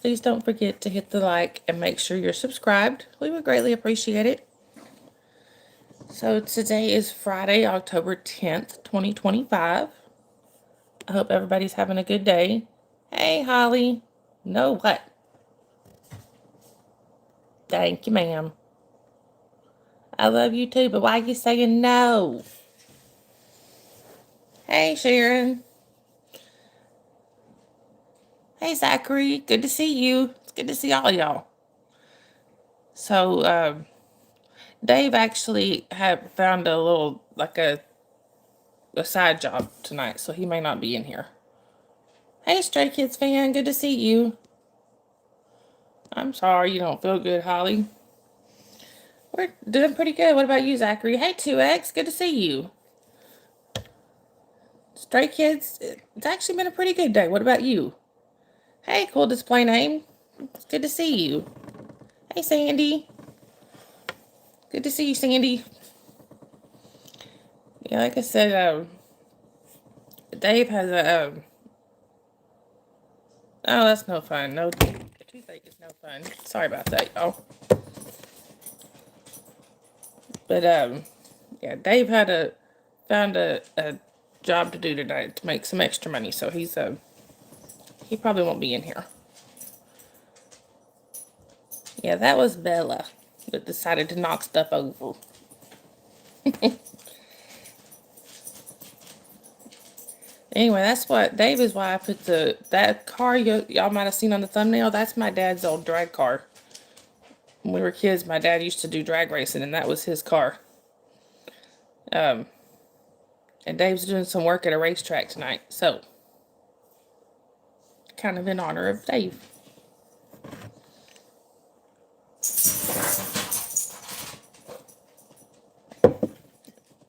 please don't forget to hit the like and make sure you're subscribed. We would greatly appreciate it. So today is Friday, October 10th, 2025. I hope everybody's having a good day. Hey, Holly. No, what? Thank you, ma'am. I love you too, but why are you saying no? Hey, Sharon. Hey, Zachary. Good to see you. It's good to see all y'all. So, Dave actually had found a little, like a side job tonight, so he may not be in here. Hey, Stray Kids fan. Good to see you. I'm sorry you don't feel good, Holly. We're doing pretty good. What about you, Zachary? Hey, 2X. Good to see you. Stray Kids, it's actually been a pretty good day. What about you? Hey, cool display name. It's good to see you. Hey, Sandy. Good to see you, Sandy. Yeah, like I said, Dave has a. Oh, that's no fun. No, toothache is no fun. Sorry about that, y'all. But yeah, Dave found a job to do tonight to make some extra money, so he probably won't be in here. Yeah, that was Bella that decided to knock stuff over. Anyway, that's what Dave is why I put that car y'all might have seen on the thumbnail. That's my dad's old drag car. When we were kids, my dad used to do drag racing, and that was his car. And Dave's doing some work at a racetrack tonight, so kind of in honor of Dave.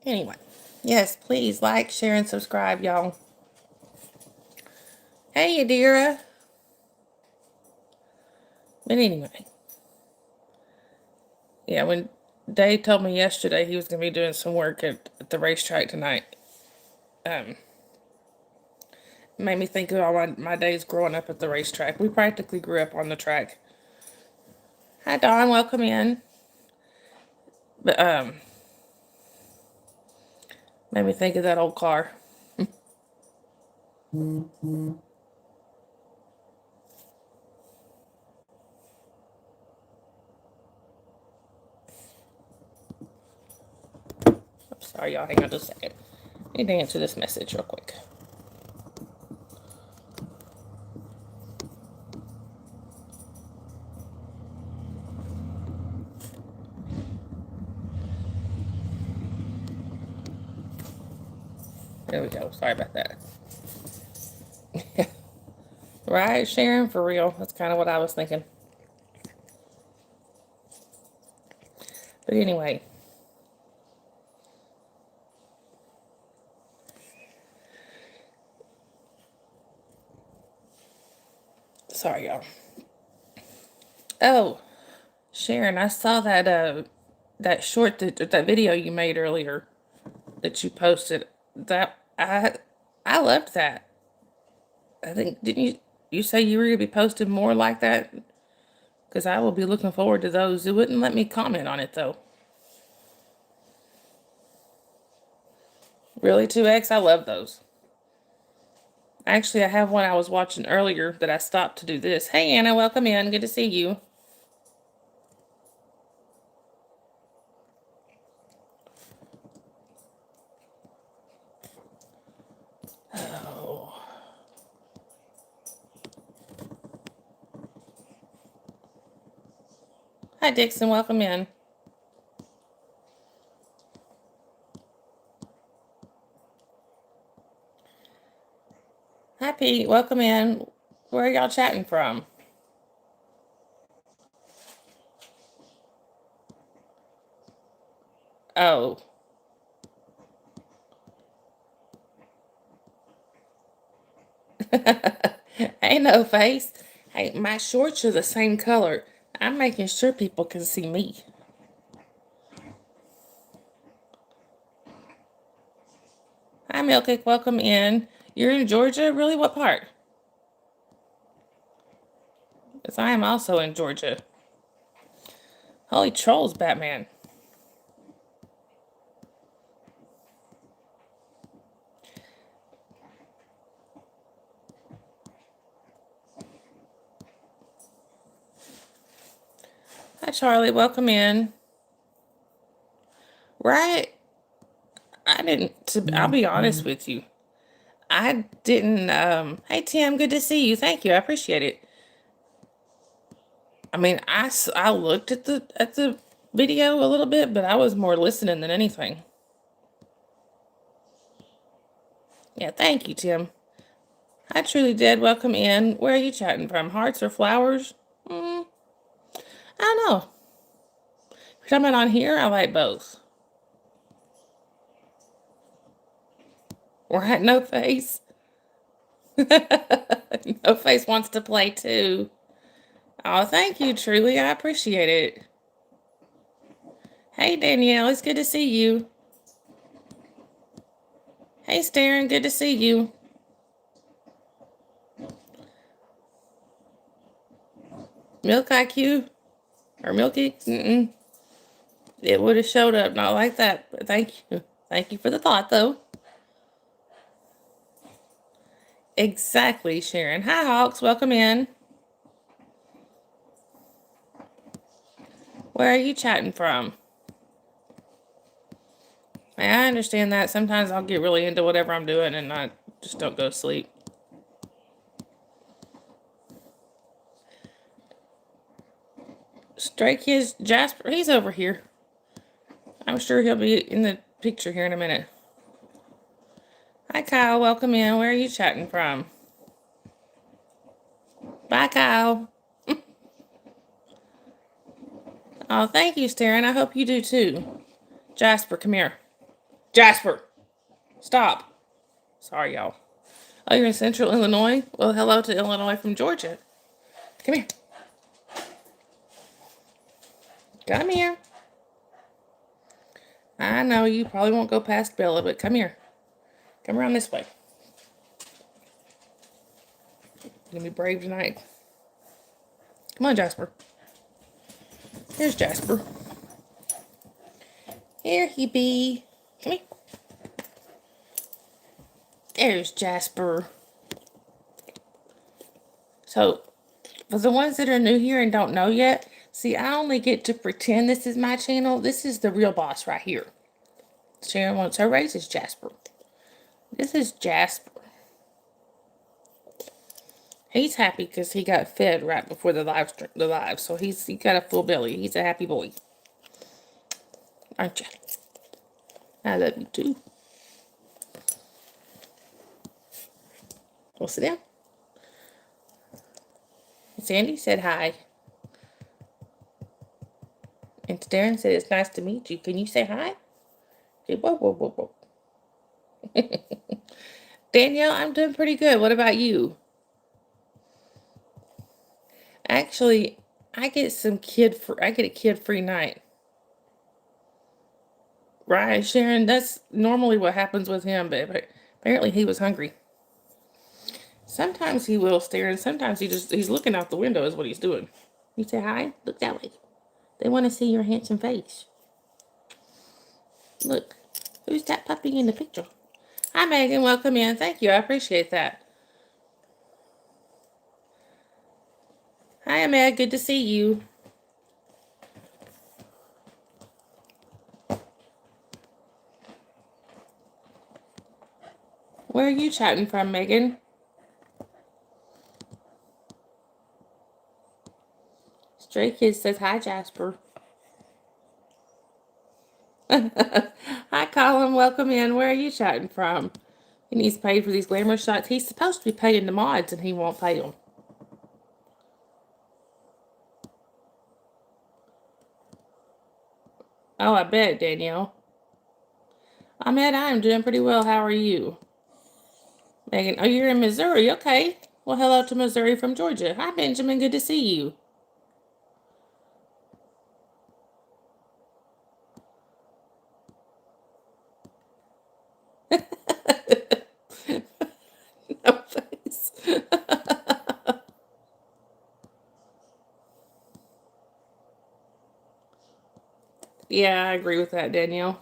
Anyway, yes, please like, share, and subscribe, y'all. Hey, Adira. But anyway, yeah, when Dave told me yesterday he was going to be doing some work at the racetrack tonight, made me think of all my days growing up at the racetrack. We practically grew up on the track. Hi, Dawn. Welcome in. But made me think of that old car. I'm sorry, y'all. Hang on just a second. I need to answer this message real quick. There we go. Sorry about that. Right, Sharon? For real. That's kind of what I was thinking. But anyway. Sorry, y'all. Oh, Sharon, I saw that short that video you made earlier that you posted. That I loved that. I think didn't you say you were gonna be posting more like that? Because I will be looking forward to those. It wouldn't let me comment on it though. Really, 2X? I love those. Actually, I have one I was watching earlier that I stopped to do this. Hey, Anna, welcome in. Good to see you. Oh. Hi, Dixon. Welcome in. Hi, Pete. Welcome in. Where are y'all chatting from? Oh. Ain't no face. Hey, my shorts are the same color. I'm making sure people can see me. Hi, Milkcake. Welcome in. You're in Georgia? Really? What part? As I am also in Georgia. Holy trolls, Batman. Hi, Charlie. Welcome in. Right? I didn't, I'll be honest with you. I didn't, hey, Tim, good to see you. Thank you. I appreciate it. I mean, I looked at the video a little bit, but I was more listening than anything. Yeah, thank you, Tim. I truly did. Welcome in. Where are you chatting from? Hearts or flowers? I don't know. If you're talking on here, I like both. Right, No Face. No Face wants to play too. Oh, thank you, truly. I appreciate it. Hey, Danielle. It's good to see you. Hey, Staryn. Good to see you. Milk IQ? Or Milky? Mm-mm. It would have showed up. Not like that. But thank you. Thank you for the thought, though. Exactly, Sharon. Hi, Hawks. Welcome in. Where are you chatting from? I understand that. Sometimes I'll get really into whatever I'm doing and I just don't go to sleep. Stray Kids, Jasper, he's over here. I'm sure he'll be in the picture here in a minute. Hi, Kyle. Welcome in. Where are you chatting from? Bye, Kyle. Oh, thank you, Staryn. I hope you do too. Jasper, come here. Jasper, stop. Sorry, y'all. Oh, you're in Central Illinois? Well, hello to Illinois from Georgia. Come here. Come here. I know you probably won't go past Bella, but come here. Come around this way. You're gonna be brave tonight. Come on, Jasper. Here's Jasper. Here he be. Come here. There's Jasper. So, for the ones that are new here and don't know yet, see, I only get to pretend this is my channel. This is the real boss right here. Sharon wants her raise is Jasper. This is Jasper. He's happy because he got fed right before the live. So he got a full belly. He's a happy boy. Aren't you? I love you too. Well, sit down. Sandy said hi. And Darren said it's nice to meet you. Can you say hi? Okay, whoa, whoa, whoa, whoa. Danielle, I'm doing pretty good. What about you? Actually, I get a kid-free night. Right, Sharon, that's normally what happens with him, but apparently he was hungry. Sometimes he will stare, and sometimes he's looking out the window is what he's doing. You say hi? Look that way. They want to see your handsome face. Look, who's that puppy in the picture? Hi, Megan. Welcome in. Thank you. I appreciate that. Hi, Meg. Good to see you. Where are you chatting from, Megan? Stray Kids says, hi, Jasper. Hi, Colin. Welcome in. Where are you chatting from? He needs paid for these glamour shots. He's supposed to be paying the mods, and he won't pay them. Oh, I bet, Danielle. Ahmed, I am doing pretty well. How are you? Megan, oh, you're in Missouri. Okay. Well, hello to Missouri from Georgia. Hi, Benjamin. Good to see you. No face. Yeah, I agree with that, Danielle.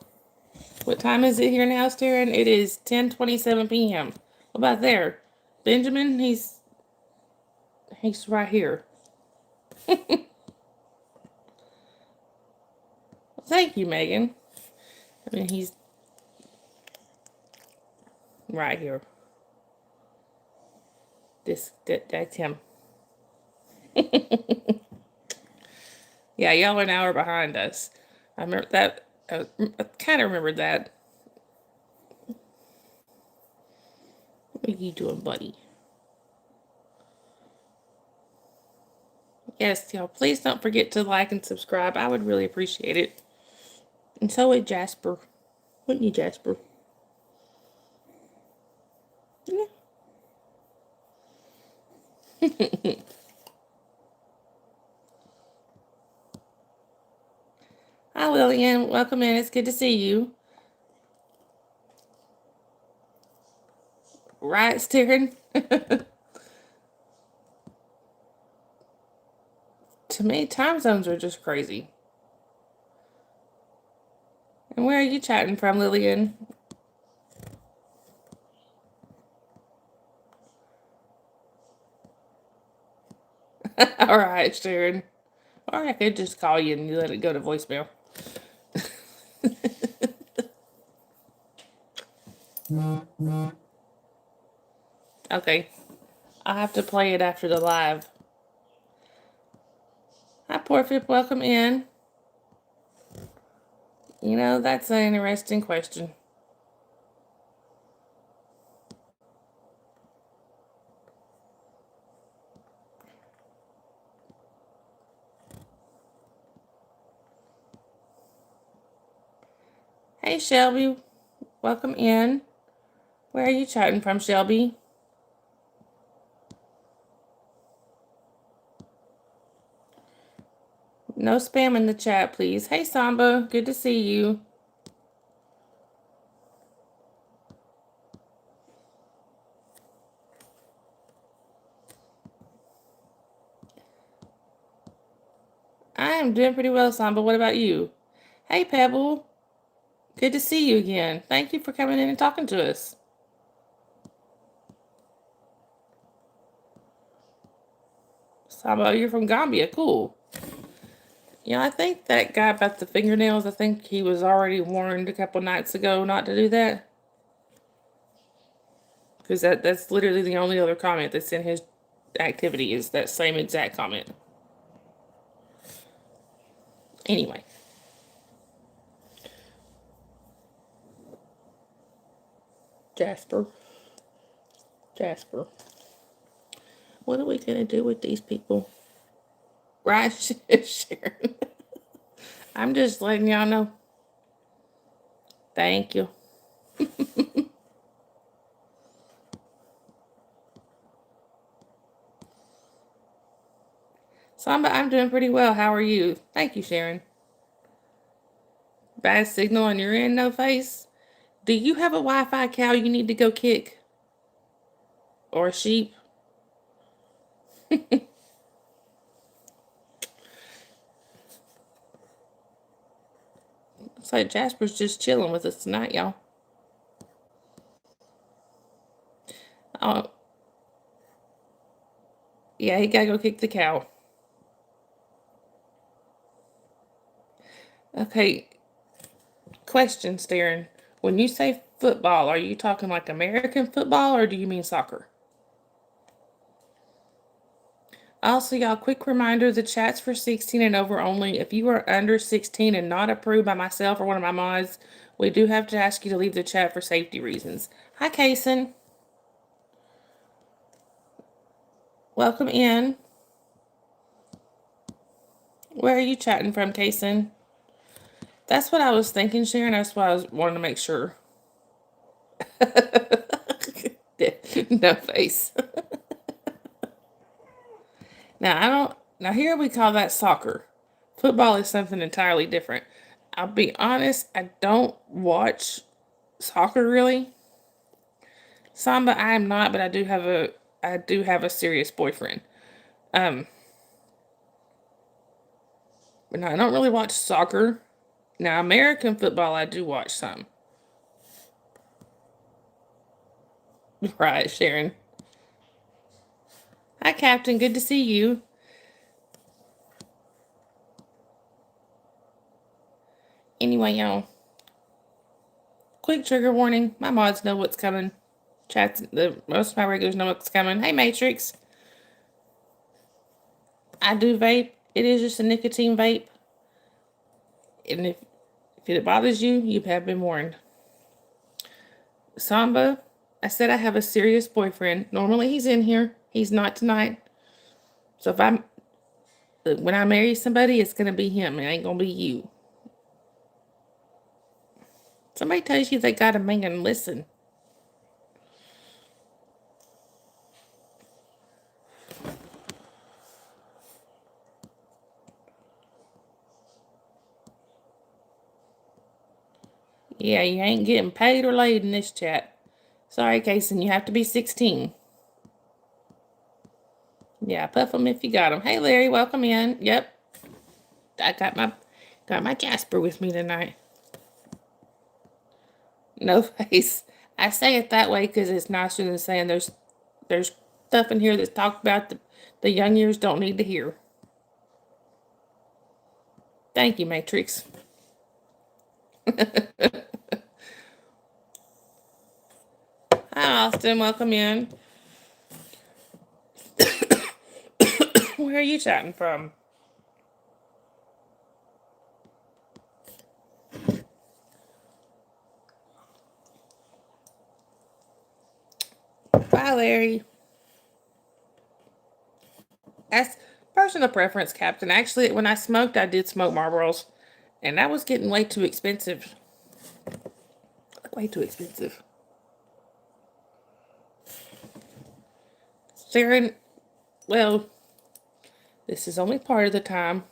What time is it here now, Darren? It is 10:27 p.m. What about there? Benjamin, he's right here. Thank you, Megan. I mean, he's right here. That's him. Yeah, y'all are an hour behind us. I remember that. I kind of remembered that. What are you doing, buddy? Yes, y'all, please don't forget to like and subscribe. I would really appreciate it. And so would Jasper. Wouldn't you, Jasper? Yeah. Hi, Lillian. Welcome in. It's good to see you. Right, Darren? To me, time zones are just crazy. And where are you chatting from, Lillian? All right, Sharon. Or I could just call you and you let it go to voicemail. Okay. I'll have to play it after the live. Hi, Porfip. Welcome in. You know, that's an interesting question. Hey, Shelby. Welcome in. Where are you chatting from, Shelby? No spam in the chat, please. Hey, Samba. Good to see you. I am doing pretty well, Samba. What about you? Hey, Pebble. Good to see you again. Thank you for coming in and talking to us. Samba, you're from Gambia. Cool. You know, I think that guy about the fingernails, I think he was already warned a couple nights ago not to do that. Because that's literally the only other comment that's in his activity is that same exact comment. Anyway. Jasper. What are we going to do with these people? Right, Sharon? I'm just letting y'all know. Thank you. Samba, I'm doing pretty well. How are you? Thank you, Sharon. Bad signal on your end, no face? Do you have a Wi-Fi cow you need to go kick? Or a sheep? Looks like Jasper's just chilling with us tonight, y'all. Oh, yeah, he gotta go kick the cow. Okay, question, Darren. When you say football, are you talking like American football or do you mean soccer? Also, y'all, quick reminder, the chat's for 16 and over only. If you are under 16 and not approved by myself or one of my mods, we do have to ask you to leave the chat for safety reasons. Hi, Kaysen. Welcome in. Where are you chatting from, Kaysen? That's what I was thinking, Sharon. That's why I was wanting to make sure. No face. Now, I don't. Now, here we call that soccer. Football is something entirely different. I'll be honest, I don't watch soccer really. Samba, I am not, but I do have a serious boyfriend. But no, I don't really watch soccer. Now, American football, I do watch some. Right, Sharon. Hi, Captain. Good to see you. Anyway, y'all. Quick trigger warning. My mods know what's coming. Most of my regulars know what's coming. Hey, Matrix. I do vape. It is just a nicotine vape. And if it bothers you, you have been warned. Samba, I said I have a serious boyfriend. Normally he's in here. He's not tonight. So when I marry somebody, it's going to be him. It ain't going to be you. Somebody tells you they got a man, listen. Yeah, you ain't getting paid or laid in this chat. Sorry, Kason, you have to be 16. Yeah, puff them if you got them. Hey, Larry, welcome in. Yep, I got my Jasper with me tonight. No face. I say it that way because it's nicer than saying there's stuff in here that's talked about the young years don't need to hear. Thank you, Matrix. Hi, Austin. Welcome in. Where are you chatting from? Bye, Larry. That's personal preference, Captain. Actually, when I smoked, I did smoke Marlboros, and that was getting way too expensive. Way too expensive. Sharon, well, this is only part of the time.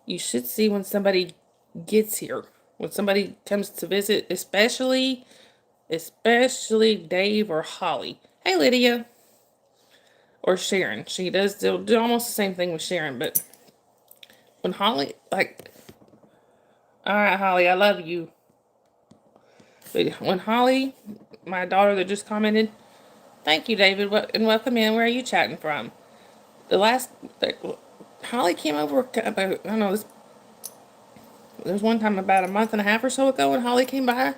You should see when somebody gets here. When somebody comes to visit, especially Dave or Holly. Hey, Lydia. Or Sharon. She does do almost the same thing with Sharon, but when Holly, like, all right, Holly, I love you. But when Holly, my daughter that just commented, thank you, David, and welcome in. Where are you chatting from? Holly came over about, I don't know, there's one time about a month and a half or so ago when Holly came by.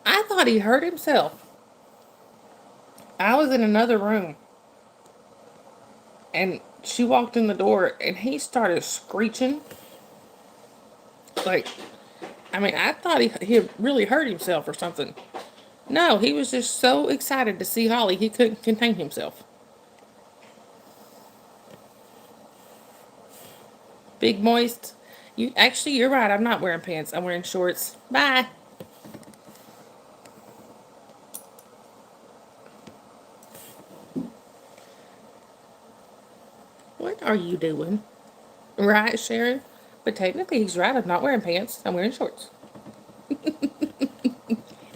I thought he hurt himself. I was in another room, and she walked in the door, and he started screeching. Like, I mean, I thought he really hurt himself or something. No, he was just so excited to see Holly, he couldn't contain himself. Big moist. You're right. I'm not wearing pants. I'm wearing shorts. Bye. What are you doing? Right, Sharon? But technically, he's right. I'm not wearing pants. I'm wearing shorts.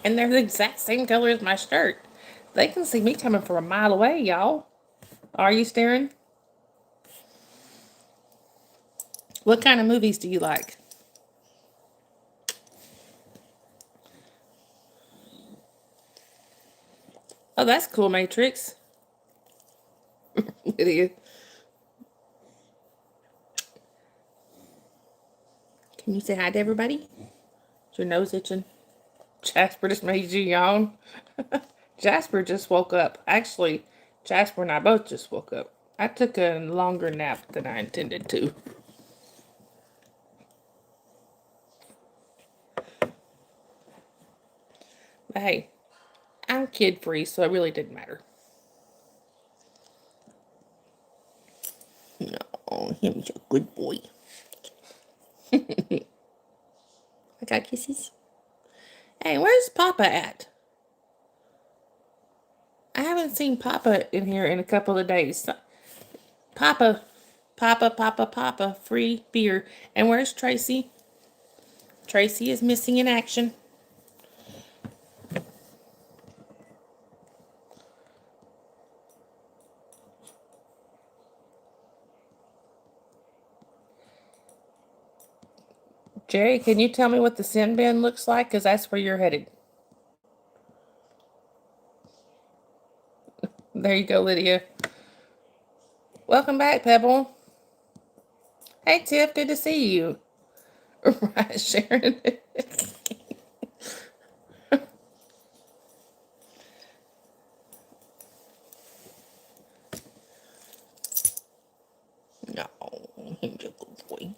And they're the exact same color as my shirt. They can see me coming from a mile away, y'all. Are you staring? What kind of movies do you like? Oh, that's cool, Matrix. Idiot. Can you say hi to everybody? Is your nose itching? Jasper just made you yawn. Jasper just woke up. Actually, Jasper and I both just woke up. I took a longer nap than I intended to. But hey, I'm kid free, so it really didn't matter. No, him's a good boy. I got kisses. Hey, where's Papa at? I haven't seen Papa in here in a couple of days. Papa, Papa, free beer. And where's Tracy? Tracy is missing in action. Jerry, can you tell me what the sin bin looks like? Because that's where you're headed. There you go, Lydia. Welcome back, Pebble. Hey, Tiff, good to see you. Right, Sharon. No, he's a good boy.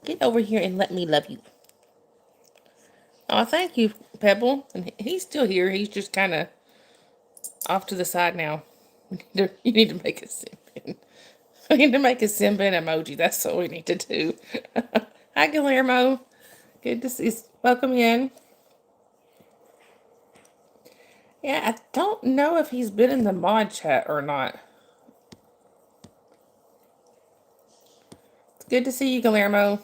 Get over here and let me love you. Oh, thank you, Pebble. And he's still here. He's just kind of off to the side now. You need to make a Simbin. We need to make a Simbin emoji. That's what we need to do. Hi, Guillermo. Good to see you. Welcome in. Yeah, I don't know if he's been in the mod chat or not. It's good to see you, Guillermo.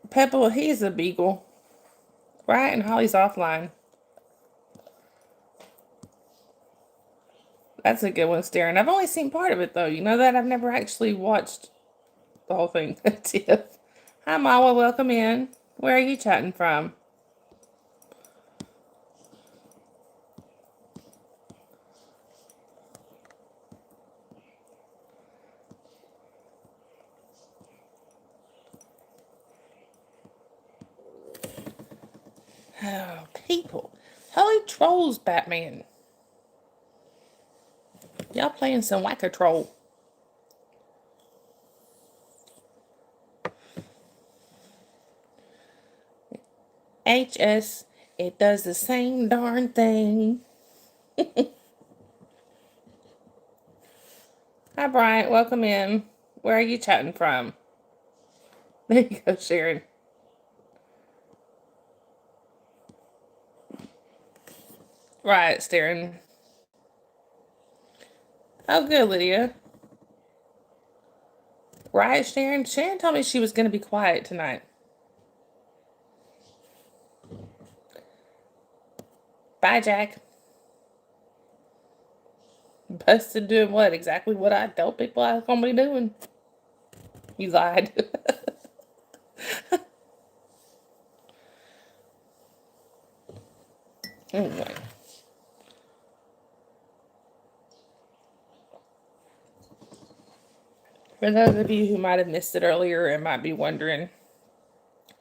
Pebble, he's a beagle. Right? And Holly's offline. That's a good one, Staring. I've only seen part of it, though. You know that? I've never actually watched the whole thing. Tiff. Hi, Mawa. Welcome in. Where are you chatting from? Oh, people. Holy trolls, Batman. Y'all playing some Whack-A-Troll. HS, it does the same darn thing. Hi, Bryant. Welcome in. Where are you chatting from? There you go, Sharon. Right, Staring. Oh, good, Lydia. Right, Sharon? Sharon told me she was going to be quiet tonight. Bye, Jack. Busted doing what? Exactly what I told people I was going to be doing. You lied. Anyway. For those of you who might have missed it earlier and might be wondering,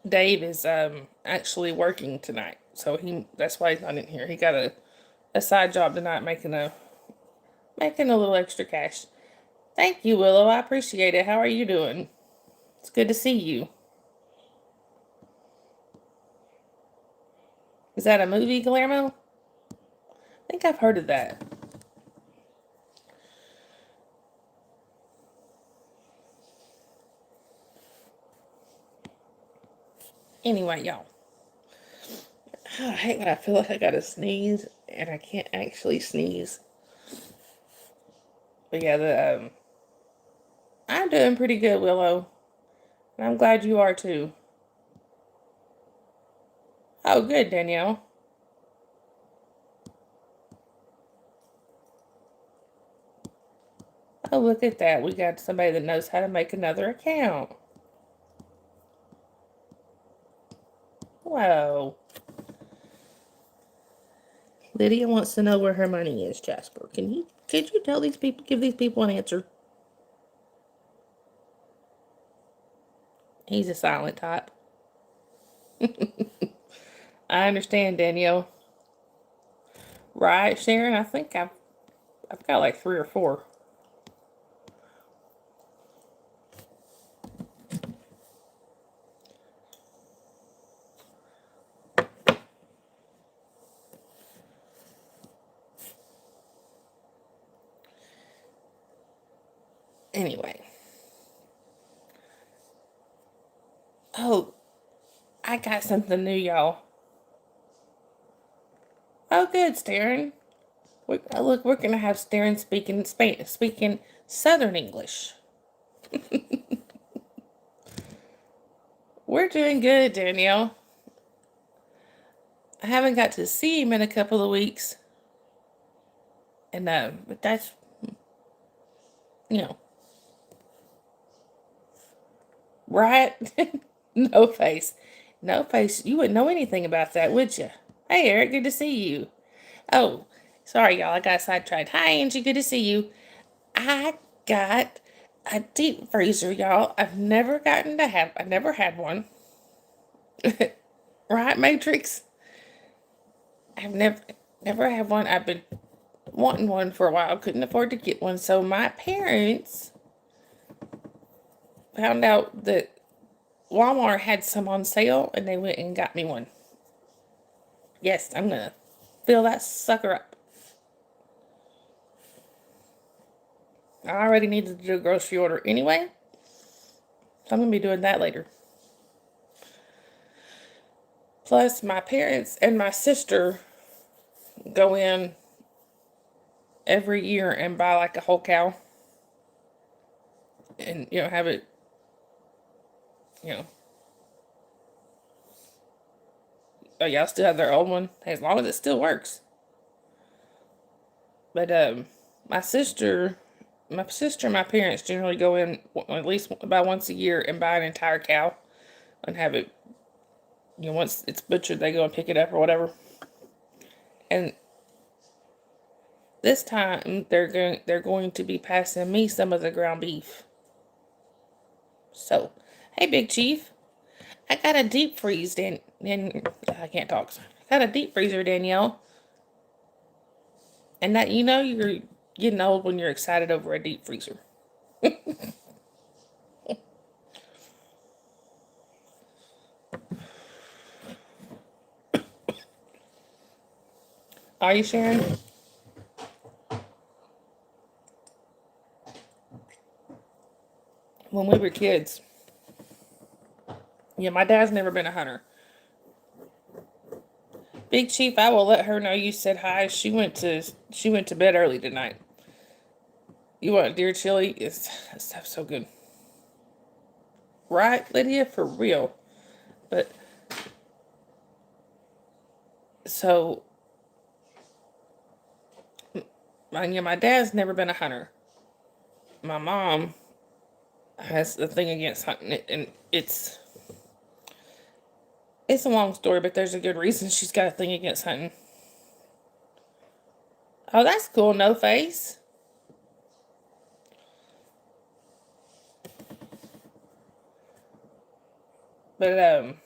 Dave is actually working tonight. So that's why he's not in here. He got a side job tonight making a little extra cash. Thank you, Willow. I appreciate it. How are you doing? It's good to see you. Is that a movie, Guillermo? I think I've heard of that. Anyway, y'all. I hate when I feel like I gotta sneeze and I can't actually sneeze. But yeah, I'm doing pretty good, Willow. And I'm glad you are too. Oh, good, Danielle. Oh, look at that. We got somebody that knows how to make another account. Whoa. Lydia wants to know where her money is, Jasper. Could you tell these people, give these people an answer? He's a silent type. I understand, Danielle. Right, Sharon? I think I've got like 3 or 4. Anyway. Oh, I got something new, y'all. Oh, good, Starin. Look, we're gonna have Starin speaking Southern English. We're doing good, Danielle. I haven't got to see him in a couple of weeks, and but you know, right? No face. No face. You wouldn't know anything about that, would you? Hey, Eric, good to see you. Oh, sorry, y'all. I got sidetracked. Hi, Angie. Good to see you. I got a deep freezer, y'all. I've never had one. Right, Matrix? I've never had one. I've been wanting one for a while. Couldn't afford to get one. So my parents found out that Walmart had some on sale and they went and got me one. Yes, I'm gonna fill that sucker up. I already needed to do a grocery order anyway, so I'm gonna be doing that later. Plus, my parents and my sister go in every year and buy like a whole cow and, have it, you know, oh, y'all still have their old one, as long as it still works. But, my sister and my parents generally go in at least about once a year and buy an entire cow and have it, once it's butchered, they go and pick it up or whatever. And this time they're going to be passing me some of the ground beef. So, hey, Big Chief, I got a deep freeze, I can't talk. I got a deep freezer, Danielle, and that you're getting old when you're excited over a deep freezer. Are you, Sharon? When we were kids, yeah, my dad's never been a hunter. Big Chief, I will let her know you said hi. She went to bed early tonight. You want deer chili? That stuff's so good. Right, Lydia? For real. But, so, my dad's never been a hunter. My mom has a thing against hunting it, and it's a long story, but there's a good reason she's got a thing against hunting. Oh, that's cool. No face. But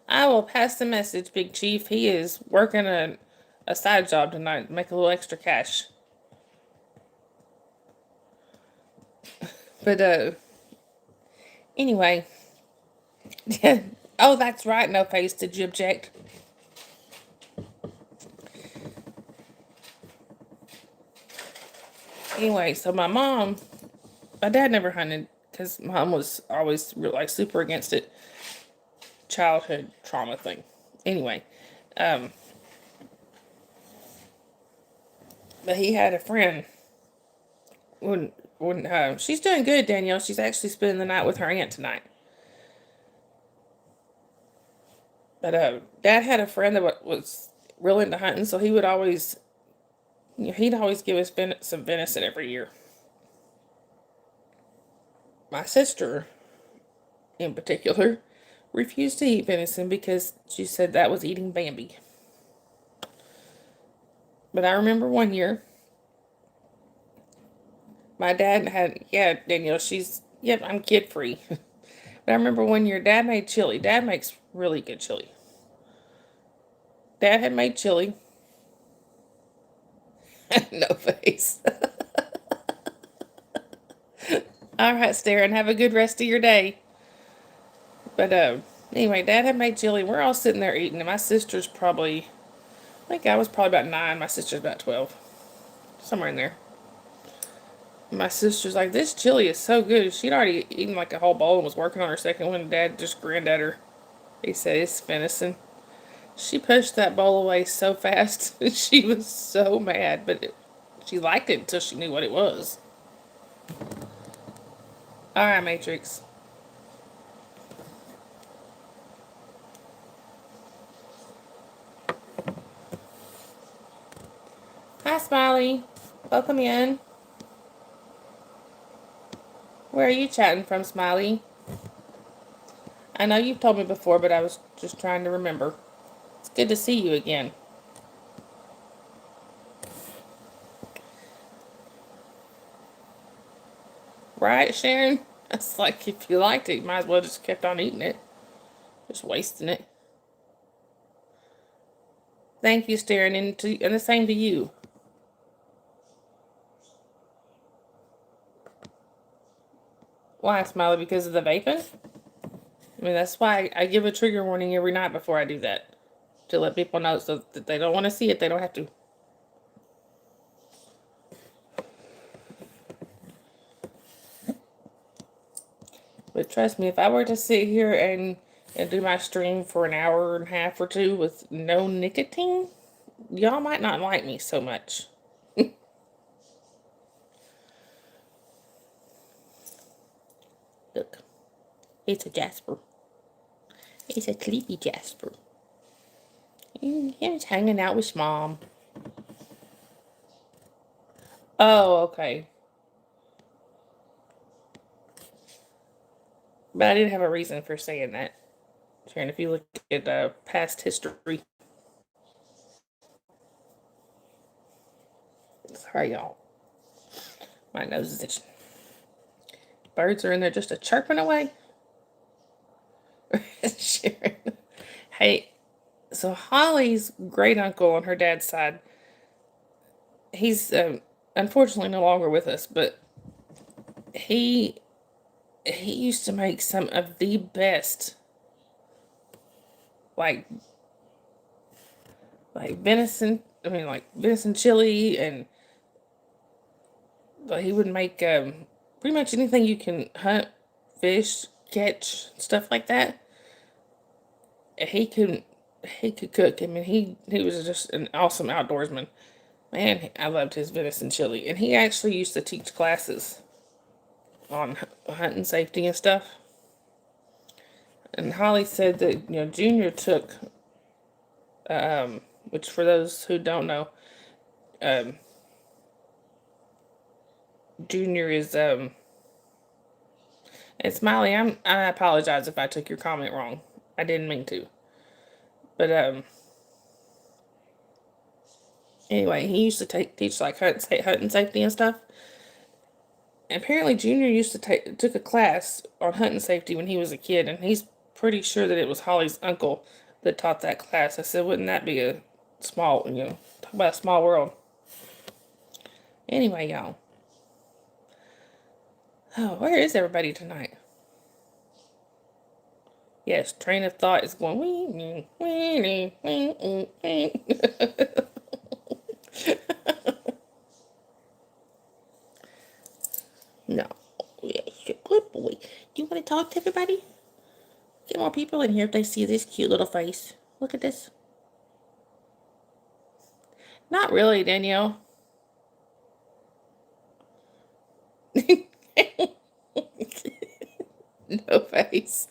I will pass the message, Big Chief. He is working a side job tonight to make a little extra cash. But anyway. Oh, that's right. No face. Did you object? Anyway, so my dad never hunted because mom was always like super against it. Childhood trauma thing. Anyway, um, but he had a friend. When she's doing good, Danielle. She's actually spending the night with her aunt tonight. But Dad had a friend that was real into hunting, so he would always, he'd always give us some venison every year. My sister, in particular, refused to eat venison because she said that was eating Bambi. But I remember one year, my dad had, yeah, Danielle, yep, I'm kid free. But I remember one year, Dad made chili. Dad makes really good chili. Dad had made chili. No face. All right, Staryn, have a good rest of your day. But anyway, Dad had made chili. We're all sitting there eating, and my sister's probably, I think I was probably about 9. My sister's about 12, somewhere in there. My sister's like, this chili is so good. She'd already eaten like a whole bowl and was working on her second one. And Dad just grinned at her. He said, it's venison. She pushed that bowl away so fast. She was so mad, but she liked it until she knew what it was. All right, Matrix. Hi, Smiley. Welcome in. Where are you chatting from, Smiley? I know you've told me before, but I was just trying to remember. It's good to see you again. Right, Sharon? It's like if you liked it, you might as well just kept on eating it. Just wasting it. Thank you, Sharon, and the same to you. Why, Smiley? Because of the vaping? I mean, that's why I give a trigger warning every night before I do that. To let people know so that they don't want to see it, they don't have to. But trust me, if I were to sit here and do my stream for an hour and a half or two with no nicotine, y'all might not like me so much. Look, it's a Jasper. It's a sleepy Jasper. He's hanging out with Mom. Oh, okay. But I didn't have a reason for saying that. Sharon, if you look at past history. Sorry, y'all. My nose is itching. Birds are in there just a chirping away. Sharon. Hey, so Holly's great uncle on her dad's side, he's unfortunately no longer with us, but he used to make some of the best, like venison. I mean, like venison chili, and but he would make pretty much anything you can hunt, fish, catch, stuff like that. He could cook. I mean, he was just an awesome outdoorsman. Man, I loved his venison chili, and he actually used to teach classes on hunting safety and stuff. And Holly said that Junior took, which for those who don't know, um, Junior is and Smiley. I apologize if I took your comment wrong. I didn't mean to. But anyway, he used to teach like hunting safety and stuff. And apparently, Junior used to took a class on hunting safety when he was a kid, and he's pretty sure that it was Holly's uncle that taught that class. I said, wouldn't that be a small, talk about a small world. Anyway, y'all. Oh, where is everybody tonight? Yes, train of thought is going. No, yes, good boy. Do you want to talk to everybody? Get more people in here if they see this cute little face. Look at this. Not really, Danielle. No face.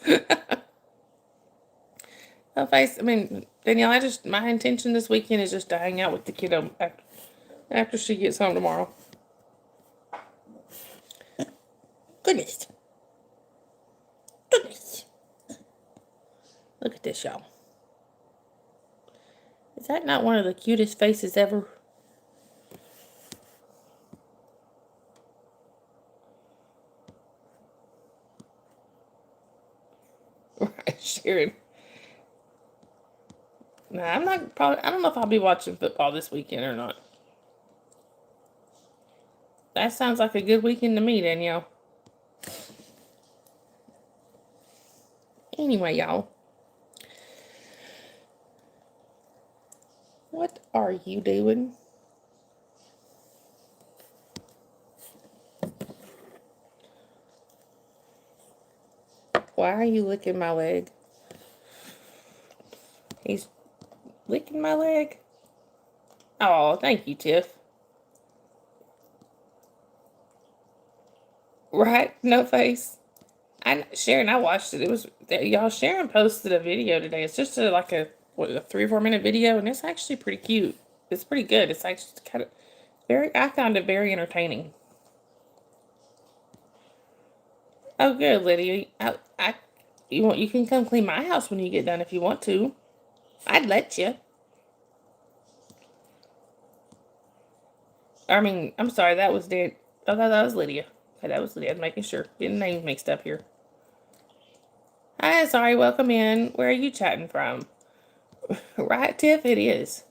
No face. I mean, Danielle, my intention this weekend is just to hang out with the kiddo after she gets home tomorrow. Goodness. Goodness. Look at this, y'all. Is that not one of the cutest faces ever? Right, Sharon. Nah, I'm not probably. I don't know if I'll be watching football this weekend or not. That sounds like a good weekend to me, Danielle. Anyway, y'all. What are you doing? Why are you licking my leg? He's licking my leg. Oh, thank you, Tiff. Right? No face. Sharon, I watched it. It was y'all. Sharon posted a video today. It's just a 3 or 4 minute video, and it's actually pretty cute. It's pretty good. It's actually kind of very. I found it very entertaining. Oh, good, Lydia. You can come clean my house when you get done if you want to. I'd let you. I mean, I'm sorry, that was Dan. Oh, that was Lydia. Okay, that was Lydia. I was making sure. Getting names mixed up here. Hi, sorry, welcome in. Where are you chatting from? Right, Tiff? It is.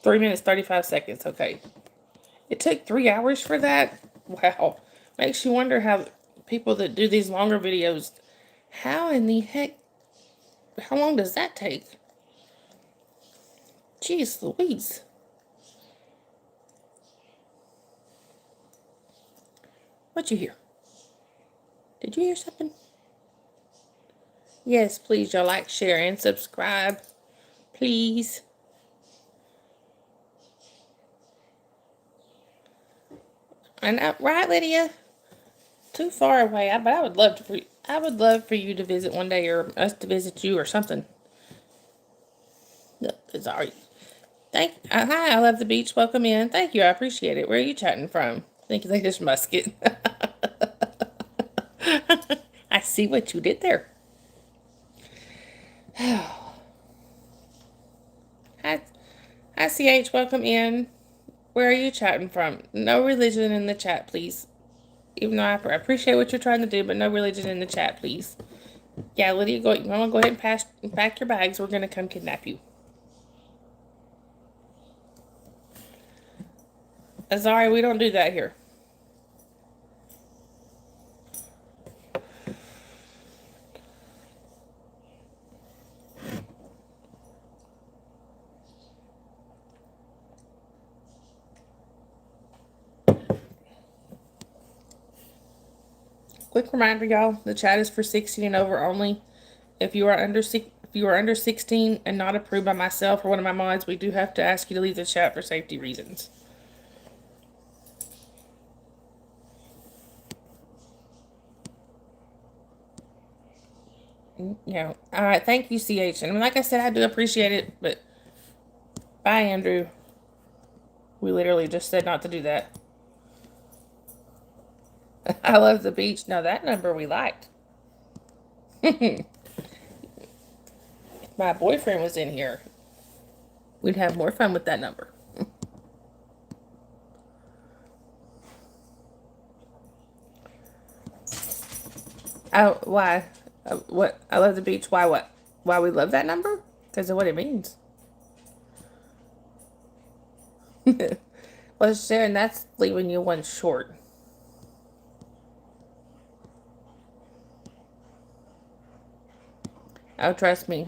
3 minutes, 35 seconds. Okay. It took 3 hours for that? Wow. Makes you wonder how people that do these longer videos, how in the heck, how long does that take? Jeez Louise. What you hear? Did you hear something? Yes, please, y'all like, share, and subscribe. Please. And right, Lydia? Too far away. But I would love to. I would love for you to visit one day, or us to visit you, or something. No, sorry. Hi, I love the beach. Welcome in. Thank you. I appreciate it. Where are you chatting from? Think they just musket. I see what you did there. Hi, CH. Welcome in. Where are you chatting from? No religion in the chat, please. Even though I appreciate what you're trying to do, but no religion in the chat, please. Yeah, Lydia, you want to go ahead and pack your bags. We're going to come kidnap you. Sorry, we don't do that here. Quick reminder, y'all, the chat is for 16 and over only. If you are under 16 and not approved by myself or one of my mods, we do have to ask you to leave the chat for safety reasons. Yeah. All right. Thank you, CH. And like I said, I do appreciate it, but bye, Andrew. We literally just said not to do that. I love the beach. Now that number we liked. If my boyfriend was in here, we'd have more fun with that number. Why? What? I love the beach. Why? What? Why we love that number? Because of what it means. Well, Sharon, that's leaving you one short. Oh, trust me.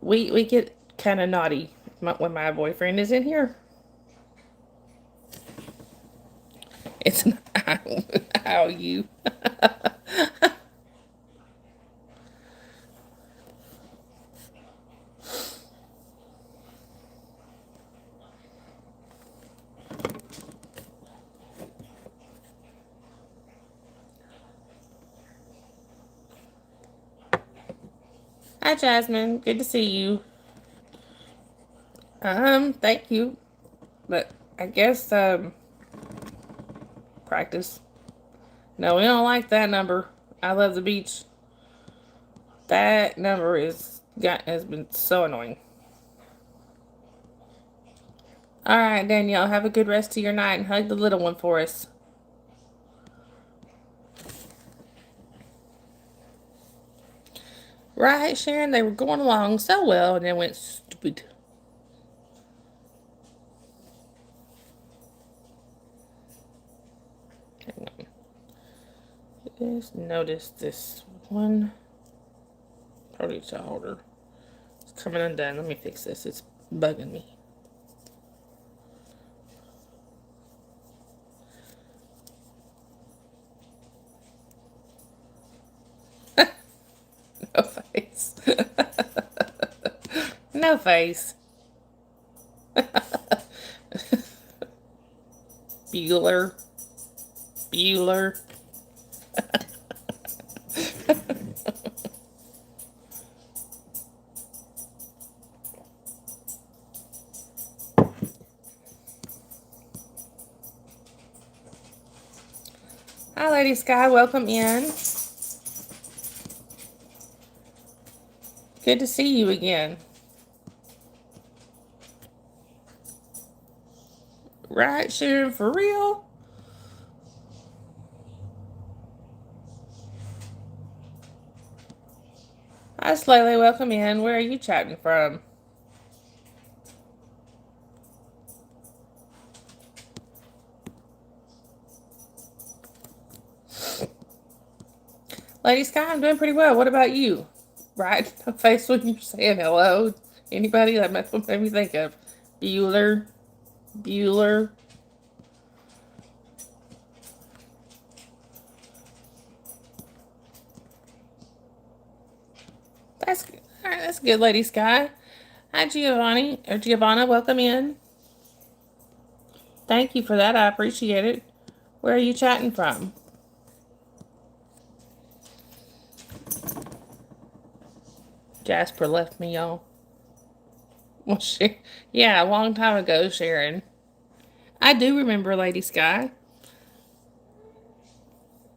We get kind of naughty when my boyfriend is in here. It's not how you. Hi, Jasmine. Good to see you. Thank you. But I guess, practice. No, we don't like that number. I love the beach. That number has been so annoying. All right, Danielle, have a good rest of your night and hug the little one for us. Right, Sharon? They were going along so well and then went stupid. Hang on. Just notice this one produce holder. It's coming undone. Let me fix this. It's bugging me. No face. No face. Bueller. Bueller. Hi, Lady Sky. Welcome in. Good to see you again. Right, Sharon, for real? Hi, Slaley. Welcome in. Where are you chatting from? Lady Sky, I'm doing pretty well. What about you? Right, no face when you're saying hello. Anybody? That's what made me think of Bueller. Bueller. That's good. All right, that's good, Lady Sky. Hi, Giovanni or Giovanna. Welcome in. Thank you for that. I appreciate it. Where are you chatting from? Jasper left me, y'all. Well, yeah, a long time ago, Sharon. I do remember Lady Sky.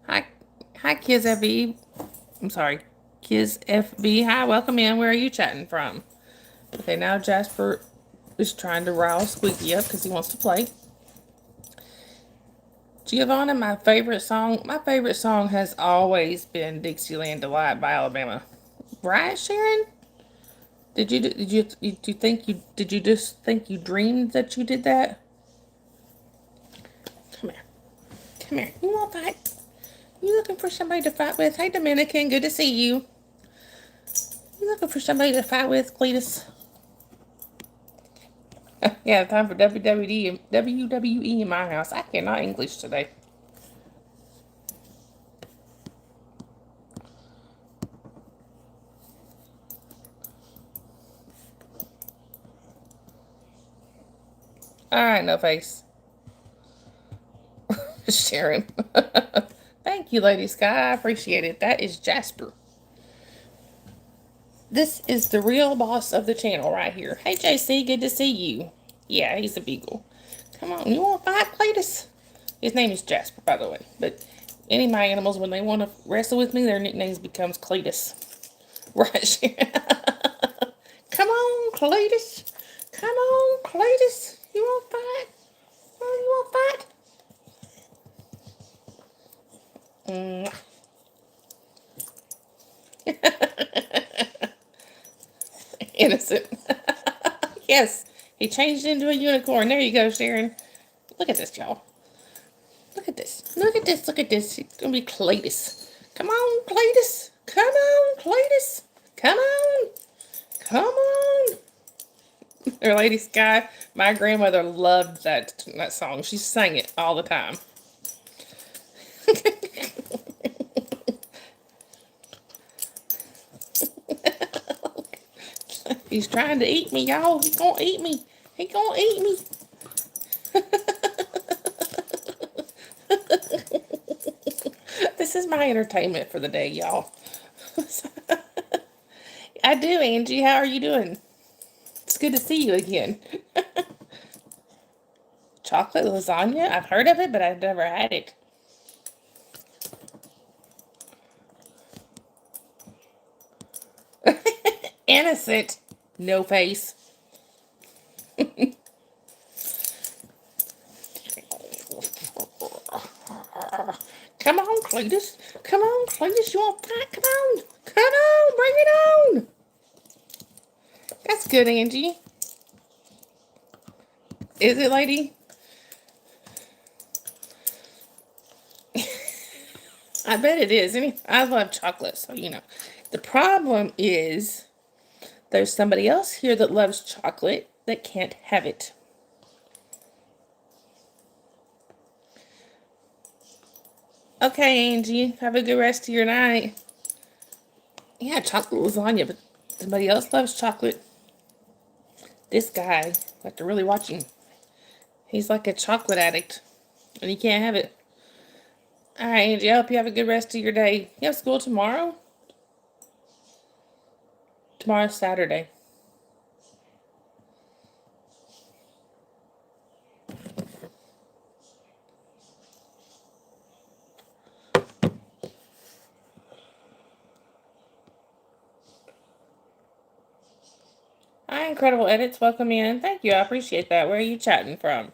Hi, hi, Kiz FB. I'm sorry, Kiz FB. Hi, welcome in. Where are you chatting from? Okay, now Jasper is trying to rile Squeaky up because he wants to play. Giovanna, my favorite song has always been Dixieland Delight by Alabama. Right, Sharon? Did you just think you dreamed that you did that? Come here. Come here. You want to fight? You looking for somebody to fight with? Hey, Dominican, good to see you. You looking for somebody to fight with, Cletus? Yeah, time for WWE in my house. I cannot English today. All right, no face. Sharon. Thank you, Lady Sky. I appreciate it. That is Jasper. This is the real boss of the channel right here. Hey, JC, good to see you. Yeah, he's a beagle. Come on, you want to fight, Cletus? His name is Jasper, by the way. But any of my animals, when they want to wrestle with me, their nicknames becomes Cletus. Right. Come on, Cletus. Come on, Cletus. You want to fight? Oh, you want to fight? Innocent. Yes, he changed into a unicorn. There you go, Sharon. Look at this, y'all. Look at this. Look at this. Look at this. It's gonna be Cletus. Come on, Cletus. Come on, Cletus. Come on. Come on. There, Lady Sky. My grandmother loved that song. She sang it all the time. He's trying to eat me, y'all. He's gonna eat me. He gonna eat me. This is my entertainment for the day, y'all. I do, Angie. How are you doing? It's good to see you again. Chocolate lasagna? I've heard of it, but I've never had it. Innocent. No face. Come on, Cletus. Come on, Cletus. You want to fight? Come on. Come on. Bring it on. That's good, Angie. Is it, lady? I bet it is. I love chocolate, so you know. The problem is there's somebody else here that loves chocolate that can't have it. Okay, Angie. Have a good rest of your night. Yeah, chocolate lasagna, but somebody else loves chocolate. This guy, I have to really watch him. He's like a chocolate addict, and he can't have it. All right, Angie, I hope you have a good rest of your day. You have school tomorrow? Tomorrow's Saturday. Incredible Edits, welcome in. Thank you, I appreciate that. Where are you chatting from?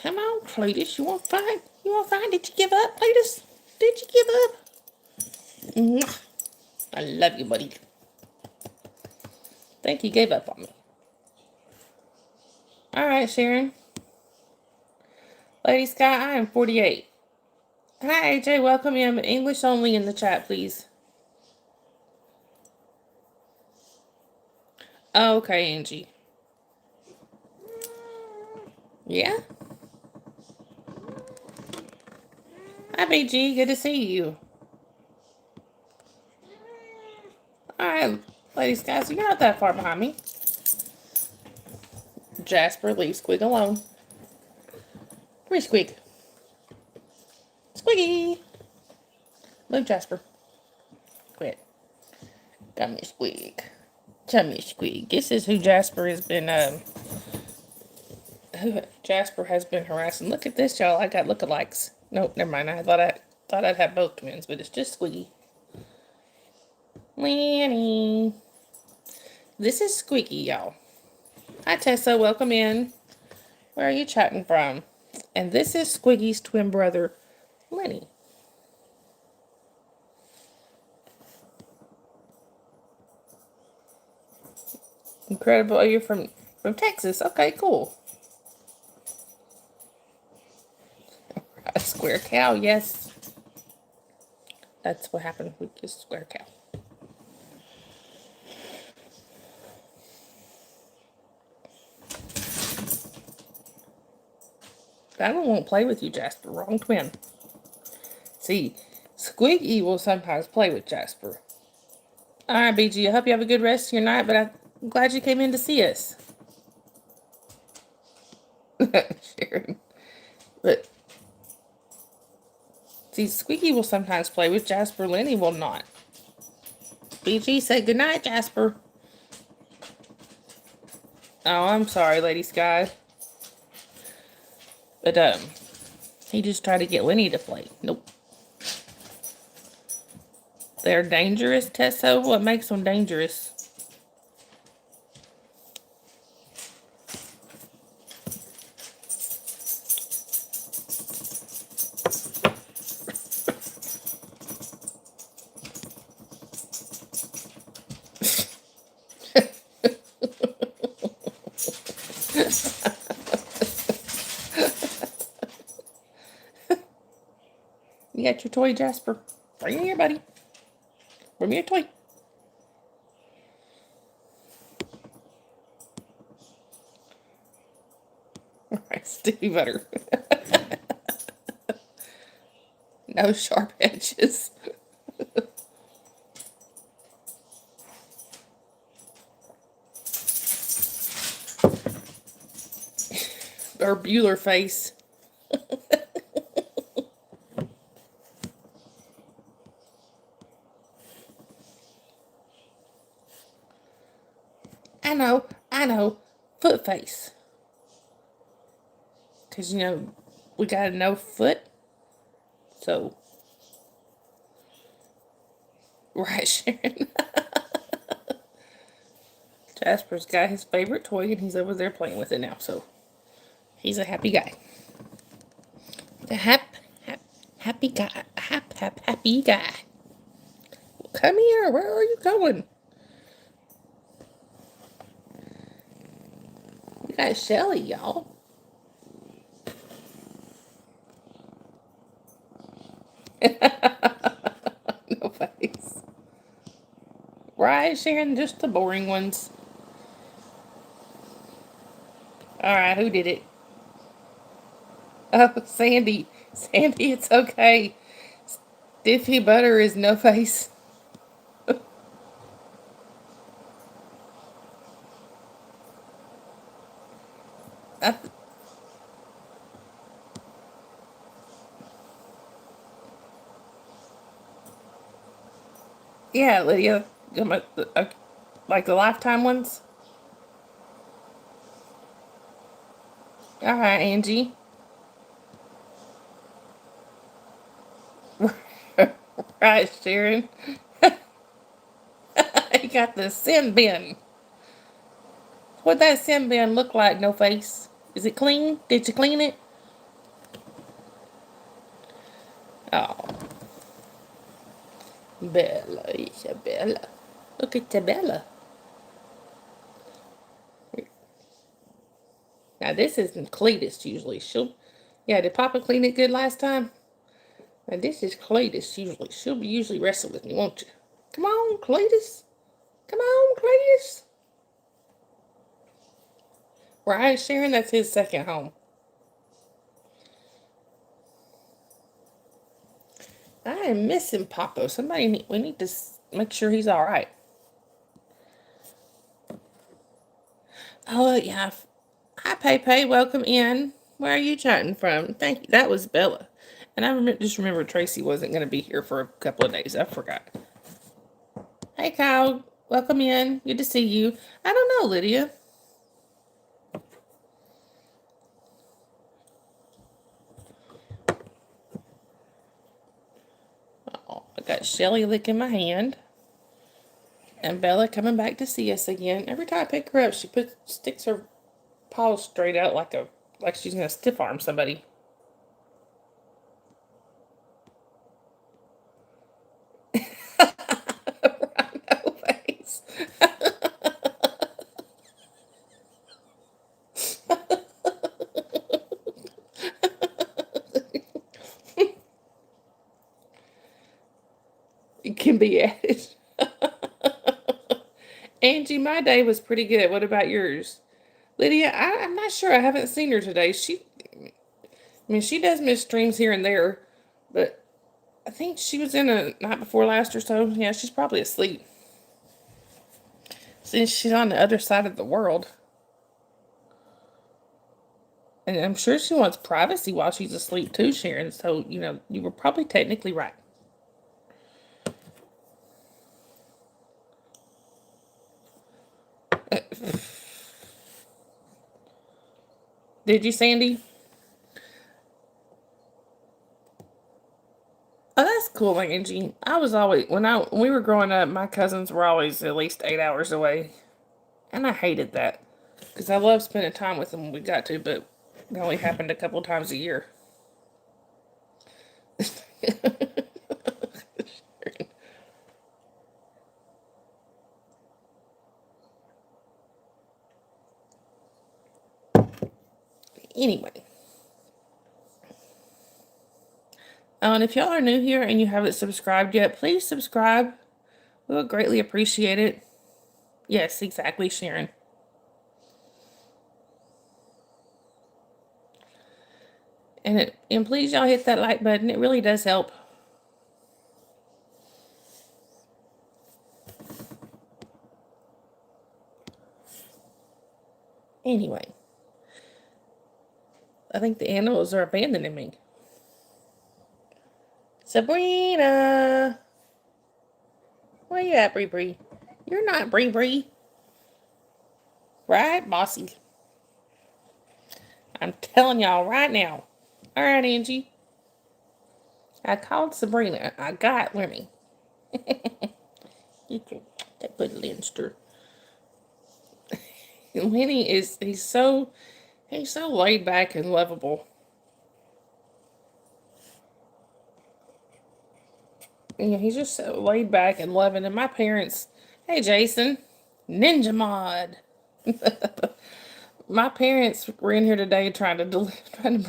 Come on, Cletus, you want to fight? You want to fight? Did you give up, Cletus? Did you give up? Mwah. I love you, buddy. Think you gave up on me. All right, Sharon. Lady Sky, I am 48. Hi, AJ, welcome in, but English only in the chat, please. Oh, okay, Angie. Yeah? Hi, BG, good to see you. Alright, Lady Sky, so you're not that far behind me. Jasper, leave Squig alone. Come here, Squig. Squiggy! Move, Jasper. Quit. Come here, Squig. Come here, Squig. This is who Jasper has been, who Jasper has been harassing. Look at this, y'all. I got lookalikes. Nope, never mind. I thought I'd have both twins, but it's just Squiggy. Lanny. This is Squeaky, y'all. Hi, Tessa. Welcome in. Where are you chatting from? And this is Squiggy's twin brother, Lenny. Incredible. Oh, you're from Texas. Okay, cool. A square cow, yes. That's what happened with this square cow. That one won't play with you, Jasper. Wrong twin. See, Squiggy will sometimes play with Jasper. Alright, BG, I hope you have a good rest of your night, but I'm glad you came in to see us. Sharon. But, see, Squeaky will sometimes play with Jasper. Lenny will not. BG, say goodnight, Jasper. Oh, I'm sorry, Lady Sky. But, he just tried to get Lenny to play. Nope. They're dangerous, Tessa? What makes them dangerous? You got your toy, Jasper? Bring it here, buddy. Bring me your toy. Alright, sticky butter. No sharp edges. Or Bueller face. I know. Foot face. Because, you know, we got a no foot. So. Right, Sharon. Jasper's got his favorite toy and he's over there playing with it now. So, he's a happy guy. The happy guy. Happy guy. Come here. Where are you going? We got Shelly, y'all. No face. Right, Sharon? Just the boring ones. Alright, who did it? Oh, Sandy. Sandy, it's okay. Stiffy Butter is no face. Yeah, Lydia. Like the Lifetime ones? Alright, Angie. Right, Sharon. He got the sin bin. What'd that sin bin look like, no face? Is it clean? Did you clean it? Oh, Bella, Isabella. Look at Bella. Now this isn't Cletus usually. Yeah, did Papa clean it good last time? Now this is Cletus usually. She'll be usually wrestling with me, won't you? Come on, Cletus. Come on, Cletus. Right, Sharon? That's his second home. I am missing Papa. We need to make sure he's all right. Oh, yeah. Hi, Pepe. Welcome in. Where are you chatting from? Thank you. That was Bella. And just remember Tracy wasn't going to be here for a couple of days. I forgot. Hey, Kyle. Welcome in. Good to see you. I don't know, Lydia. Oh, I got Shelly licking my hand. And Bella coming back to see us again. Every time I pick her up, she sticks her paws straight out like she's gonna stiff arm somebody. No face. It can be added. Angie, my day was pretty good. What about yours? Lydia, I'm not sure. I haven't seen her today. She does miss streams here and there, but I think she was in a night before last or so. Yeah, she's probably asleep. Since she's on the other side of the world. And I'm sure she wants privacy while she's asleep too, Sharon. So, you were probably technically right. Did you, Sandy? Oh, that's cool, Angie. I was always when we were growing up, my cousins were always at least 8 hours away, and I hated that because I loved spending time with them when we got to, but it only happened a couple times a year. Anyway, and if y'all are new here and you haven't subscribed yet, please subscribe. We would greatly appreciate it. Yes, exactly, Sharon. And please y'all hit that like button. It really does help. Anyway, I think the animals are abandoning me. Sabrina! Where you at, Bree Bree? You're not Bree Bree. Right, bossy? I'm telling y'all right now. Alright, Angie. I called Sabrina. I got Lemmy. You can put Leinster. Lenny he's so laid back and lovable. Yeah, he's just so laid back and loving. And my parents, hey Jason, Ninja Mod. My parents were in here today trying to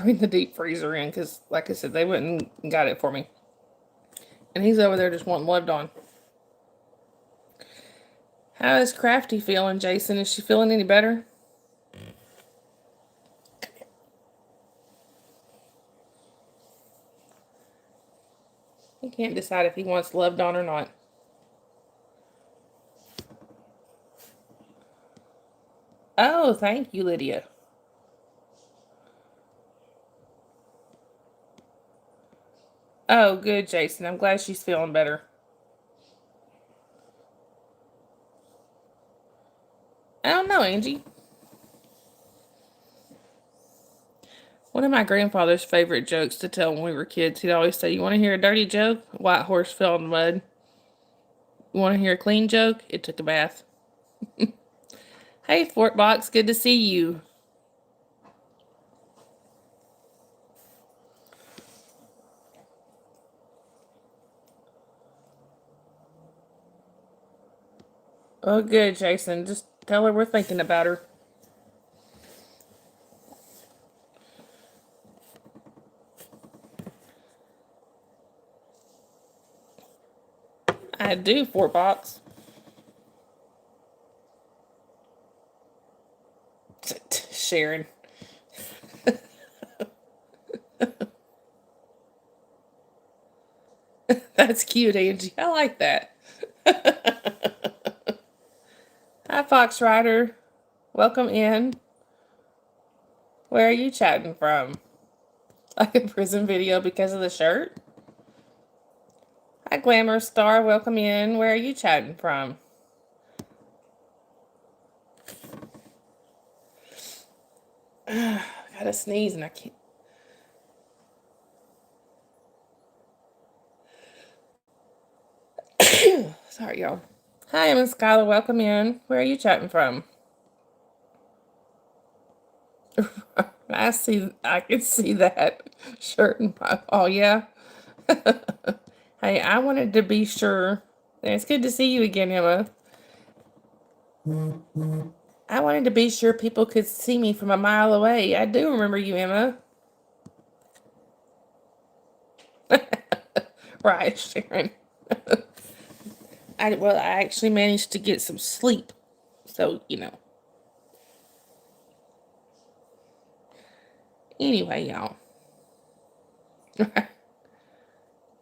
bring the deep freezer in because, like I said, they wouldn't got it for me. And he's over there just wanting loved on. How is Crafty feeling, Jason? Is she feeling any better? He can't decide if he wants loved on or not. Oh, thank you, Lydia. Oh, good, Jason. I'm glad she's feeling better. I don't know, Angie. One of my grandfather's favorite jokes to tell when we were kids, he'd always say, "You want to hear a dirty joke? White horse fell in the mud. You want to hear a clean joke? It took a bath." Hey, Fort Box, good to see you. Oh, good, Jason. Just tell her we're thinking about her. I do, Fort Box. Sharon. That's cute, Angie. I like that. Hi, Fox Rider. Welcome in. Where are you chatting from? Like a prison video because of the shirt? Hi, Glamour Star. Welcome in. Where are you chatting from? I gotta sneeze and I can't. Sorry, y'all. Hi, I'm Skylar. Welcome in. Where are you chatting from? I see. I can see that shirt in my. Oh yeah. Hey, I wanted to be sure. It's good to see you again, Emma. I wanted to be sure people could see me from a mile away. I do remember you, Emma. Right, Sharon. I actually managed to get some sleep, so you know. Anyway, y'all. All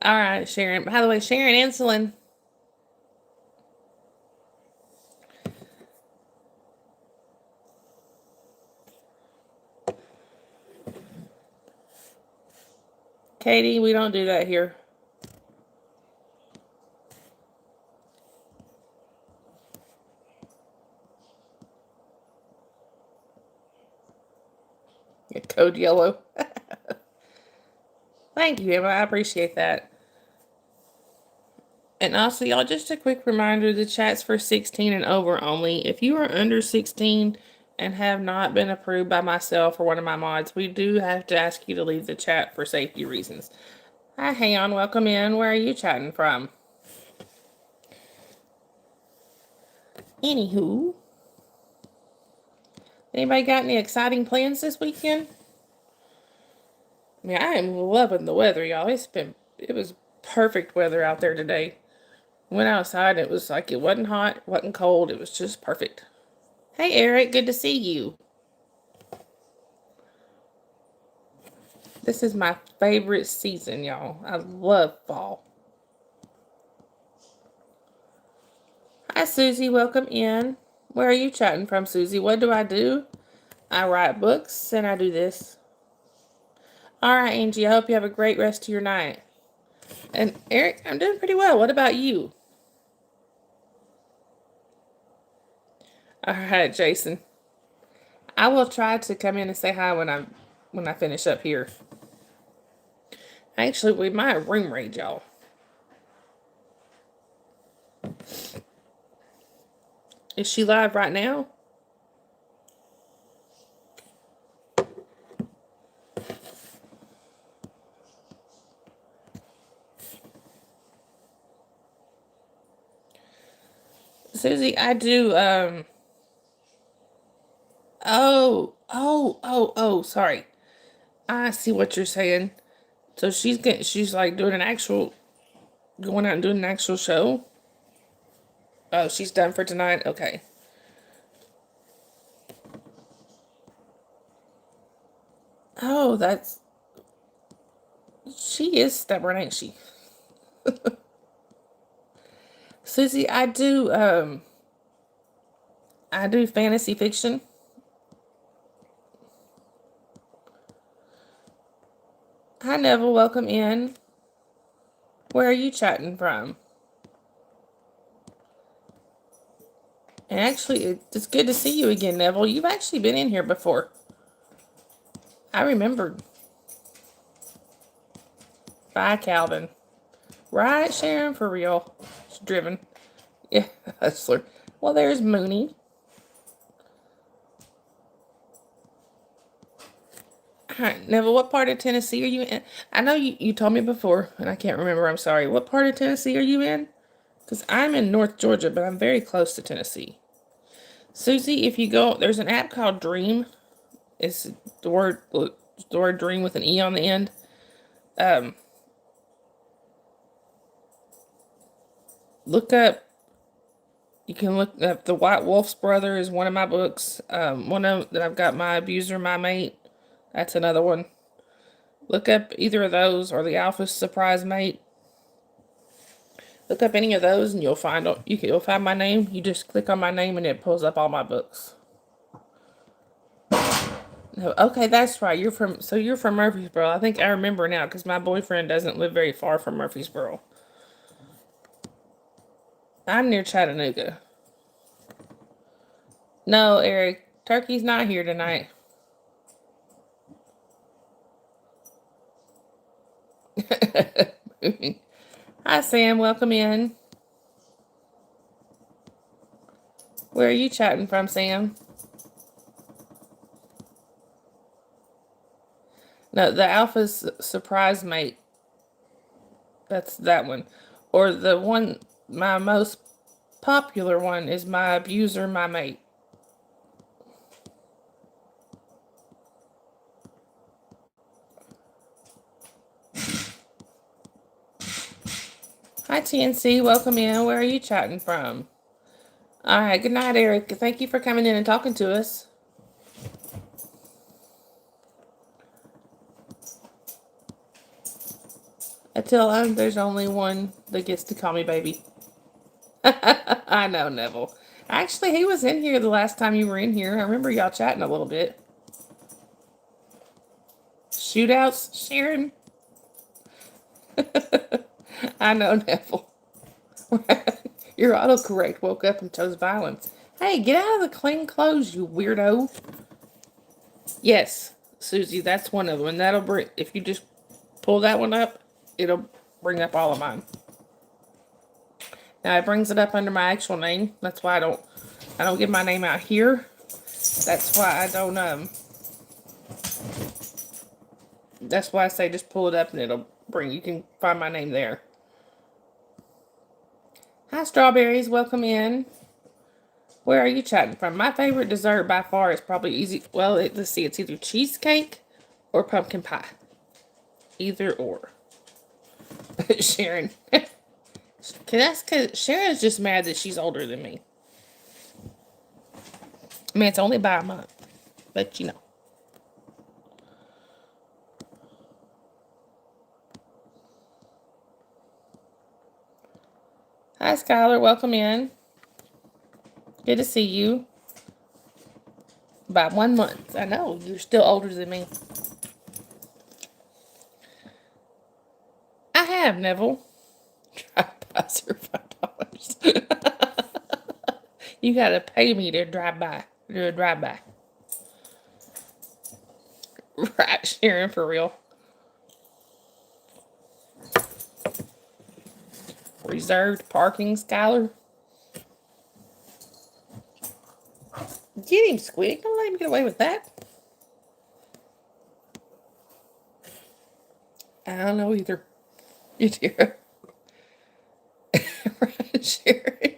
right, Sharon. By the way, Sharon Insulin. Katie, we don't do that here. Code yellow. Thank you, Emma. I appreciate that. And also, y'all, just a quick reminder, the chat's for 16 and over only. If you are under 16 and have not been approved by myself or one of my mods, we do have to ask you to leave the chat for safety reasons. Hi, Hayon. Welcome in. Where are you chatting from? Anywho. Anybody got any exciting plans this weekend? I mean, I am loving the weather, y'all. It was perfect weather out there today. Went outside, it was like it wasn't hot, wasn't cold, it was just perfect. Hey Eric, good to see you. This is my favorite season, y'all. I love fall. Hi Susie, welcome in. Where are you chatting from, Susie? What do? I write books and I do this. Alright, Angie, I hope you have a great rest of your night. And Eric, I'm doing pretty well. What about you? Alright, Jason. I will try to come in and say hi when I finish up here. Actually, we might have room raid, y'all. Is she live right now? Susie, I do, sorry. I see what you're saying. So she's like doing going out and doing an actual show? Oh, she's done for tonight? Okay. Oh, she is stubborn, ain't she? Susie, I do fantasy fiction. Hi, Neville, welcome in. Where are you chatting from? And actually, it's good to see you again, Neville. You've actually been in here before. I remembered. Bye, Calvin. Right, Sharon, for real. She's driven. Yeah, hustler. Well, there's Mooney. Hi, Neville, what part of Tennessee are you in? I know you told me before, and I can't remember. I'm sorry. What part of Tennessee are you in? Because I'm in North Georgia, but I'm very close to Tennessee. Susie, if you go, there's an app called Dream. It's the word dream with an E on the end. Um, look up. You can look up The White Wolf's Brother is one of my books. One of that I've got My Abuser, My Mate. That's another one. Look up either of those or The Alpha Surprise Mate. Look up any of those and you'll find my name. You just click on my name and it pulls up all my books. No, okay, that's right. You're from Murfreesboro. I think I remember now because my boyfriend doesn't live very far from Murfreesboro. I'm near Chattanooga. No, Eric, Turkey's not here tonight. Hi, Sam. Welcome in. Where are you chatting from, Sam? No, the Alpha's Surprise Mate. That's that one. Or the one, my most popular one is My Abuser, My Mate. Hi, TNC. Welcome in. Where are you chatting from? All right. Good night, Eric. Thank you for coming in and talking to us. I tell him there's only one that gets to call me baby. I know, Neville. Actually, he was in here the last time you were in here. I remember y'all chatting a little bit. Shootouts, Sharon? I know, Neville. Your autocorrect woke up and chose violence. Hey, get out of the clean clothes, you weirdo. Yes, Susie, that's one of them. And that'll bring, if you just pull that one up, it'll bring up all of mine. Now it brings it up under my actual name. That's why I don't give my name out here. That's why I don't that's why I say just pull it up and it'll bring, you can find my name there. Hi, Strawberries, welcome in. Where are you chatting from? My favorite dessert by far is probably easy. Well, let's see, it's either cheesecake or pumpkin pie. Either or. Sharon. That's because Sharon's just mad that she's older than me. I mean, it's only by a month, but you know. Hi, Skylar. Welcome in. Good to see you. By 1 month. I know, you're still older than me. I have, Neville. Drive-bys are $5. You gotta pay me to drive by. Do a drive-by. Right, Sharon, for real. Reserved parking, Skylar. Get him, Squeak. Don't let him get away with that. I don't know either. You do. Right, Sharon.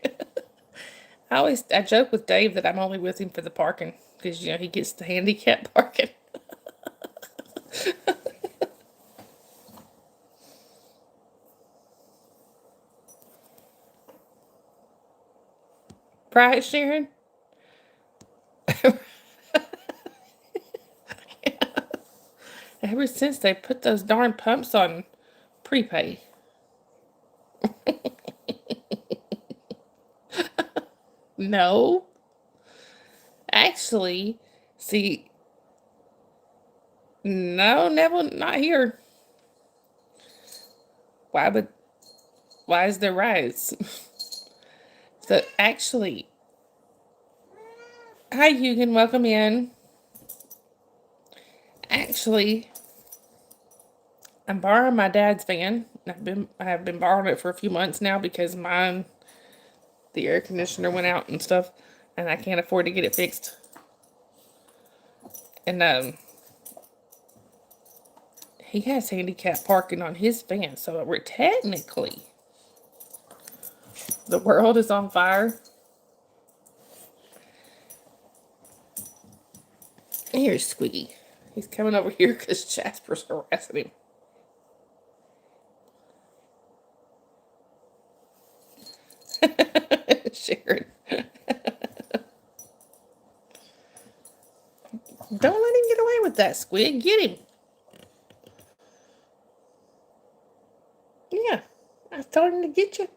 I joke with Dave that I'm only with him for the parking because he gets the handicap parking. Right, Sharon? Ever since they put those darn pumps on prepay. No. Actually, see, no, Neville, not here. Why would, why is there rise? So, actually, hi, Hugan, welcome in. Actually, I'm borrowing my dad's van. I have been borrowing it for a few months now because mine, the air conditioner went out and stuff, and I can't afford to get it fixed. And he has handicap parking on his van, so we're technically, the world is on fire. Here's Squiggy. He's coming over here because Jasper's harassing him. Sharon. Don't let him get away with that, Squig. Get him. Yeah, I told him to get you.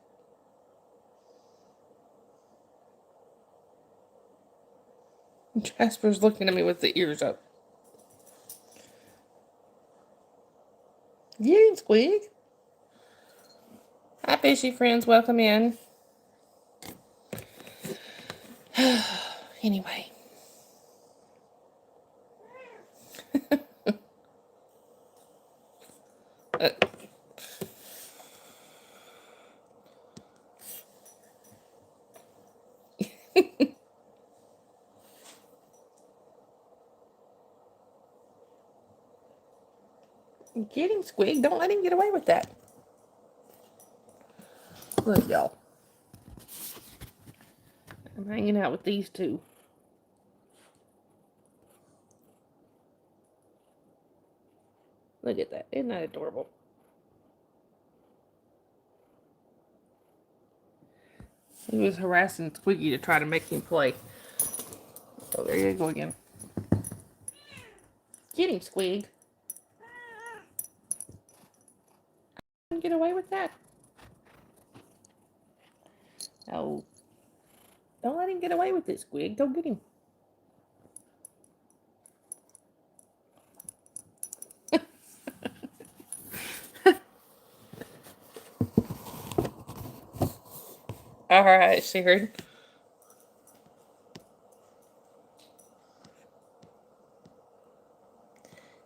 Jasper's looking at me with the ears up. Get him, Squig. Hi, fishy friends. Welcome in. Anyway. Get him, Squig. Don't let him get away with that. Look, y'all. I'm hanging out with these two. Look at that. Isn't that adorable? He was harassing Squiggy to try to make him play. Oh, there you go again. Get him, Squig. Get away with that. No. Don't let him get away with it, Squig. Go get him. All right, Sharon.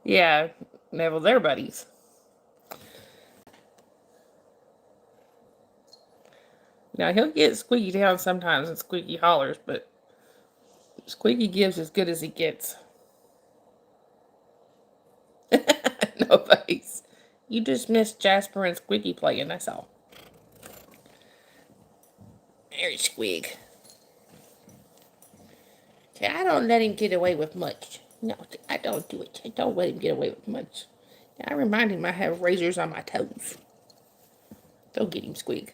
Yeah, Neville, they're buddies. Now, he'll get Squeaky down sometimes and Squeaky hollers, but Squeaky gives as good as he gets. No face. You just missed Jasper and Squeaky playing, that's all. There's Squig. See, I don't let him get away with much. No, I don't do it. I don't let him get away with much. I remind him I have razors on my toes. Go get him, Squig.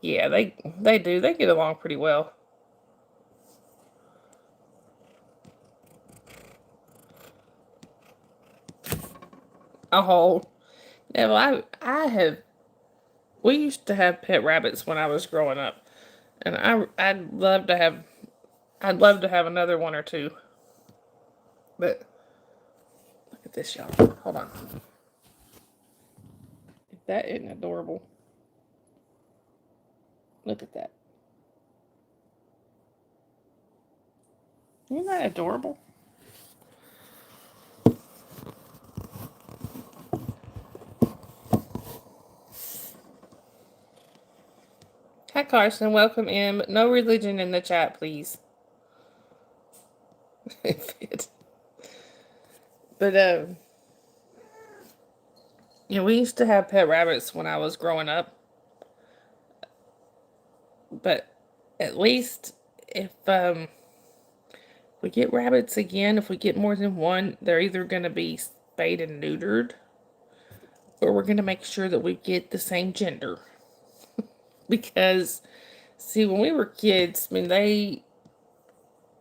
Yeah, they do. They get along pretty well. Oh, Neville, we used to have pet rabbits when I was growing up, and I'd love to have another one or two. But look at this, y'all. Hold on. If that isn't adorable. Look at that. Isn't that adorable? Hi, Carson. Welcome in. No religion in the chat, please. But, we used to have pet rabbits when I was growing up. But at least if we get rabbits again, if we get more than one, they're either going to be spayed and neutered, or we're going to make sure that we get the same gender. Because, see, when we were kids, I mean,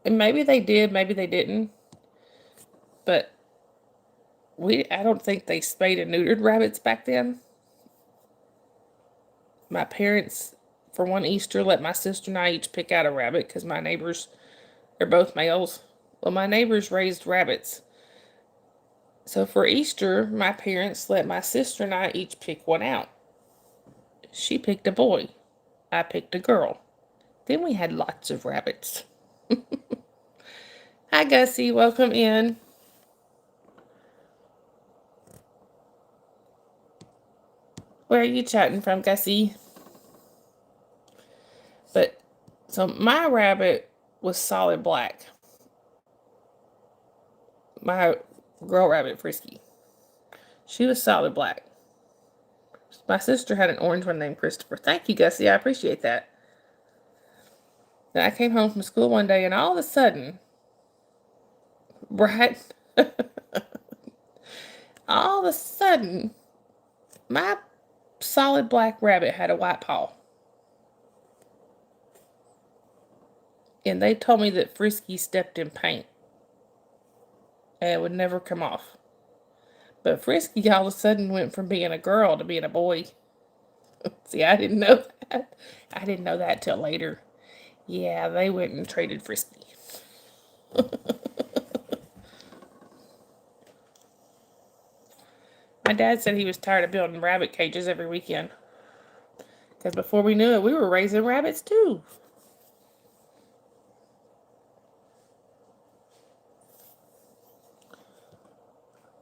maybe they did, maybe they didn't, but I don't think they spayed and neutered rabbits back then. My parents, for one Easter, let my sister and I each pick out a rabbit because my neighbors, they're both males. Well, my neighbors raised rabbits. So for Easter, my parents let my sister and I each pick one out. She picked a boy. I picked a girl. Then we had lots of rabbits. Hi, Gussie. Welcome in. Where are you chatting from, Gussie? But, so my rabbit was solid black. girl rabbit, Frisky. She was solid black. My sister had an orange one named Christopher. Thank you, Gussie. I appreciate that. Then I came home from school one day, and all of a sudden, right, all of a sudden, my solid black rabbit had a white paw. And they told me that Frisky stepped in paint. And it would never come off. But Frisky all of a sudden went from being a girl to being a boy. See, I didn't know that. I didn't know that till later. Yeah, they went and traded Frisky. My dad said he was tired of building rabbit cages every weekend. Because before we knew it, we were raising rabbits too.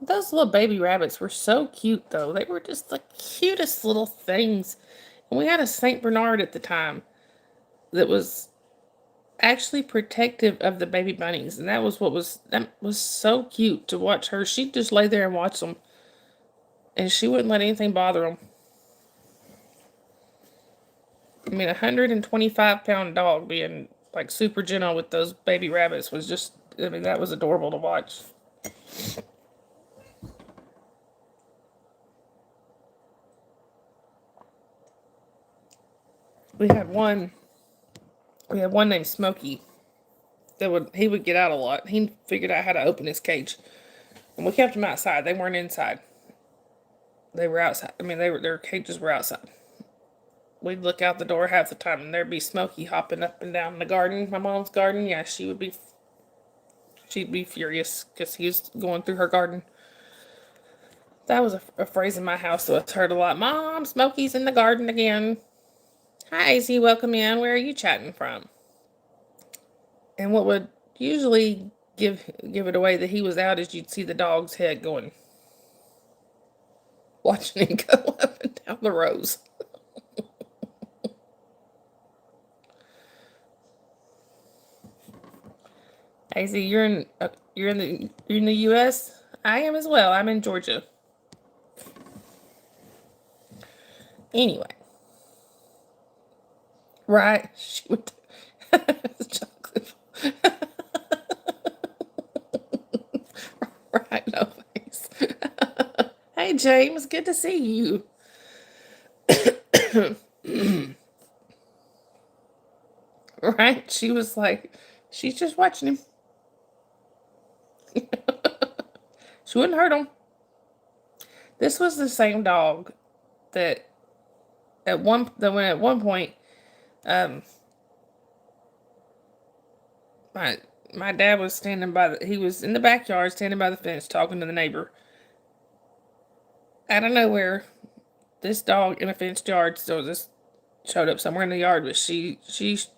Those little baby rabbits were so cute, though. They were just the cutest little things. And we had a St. Bernard at the time that was actually protective of the baby bunnies. And that was so cute to watch her. She'd just lay there and watch them. And she wouldn't let anything bother them. I mean, 125-pound dog being like super gentle with those baby rabbits was just, I mean, that was adorable to watch. We had one named Smokey that he would get out a lot. He figured out how to open his cage. And we kept him outside. They weren't inside. They were outside. I mean, their cages were outside. We'd look out the door half the time, and there'd be Smokey hopping up and down the garden, my mom's garden. Yeah, she'd be furious because he was going through her garden. That was a phrase in my house that was heard a lot. Mom, Smokey's in the garden again. Hi, AZ, welcome in. Where are you chatting from? And what would usually give it away that he was out is you'd see the dog's head going, watching him go up and down the rows. AZ, you're in the U.S. I am as well. I'm in Georgia. Anyway, right? She would chocolate. Right, no face. Hey James, good to see you. Right? She was like, she's just watching him. She wouldn't hurt him. This was the same dog that at one point, my dad was standing he was in the backyard standing by the fence talking to the neighbor. Out of nowhere, this dog in a fenced yard, so this showed up somewhere in the yard, but she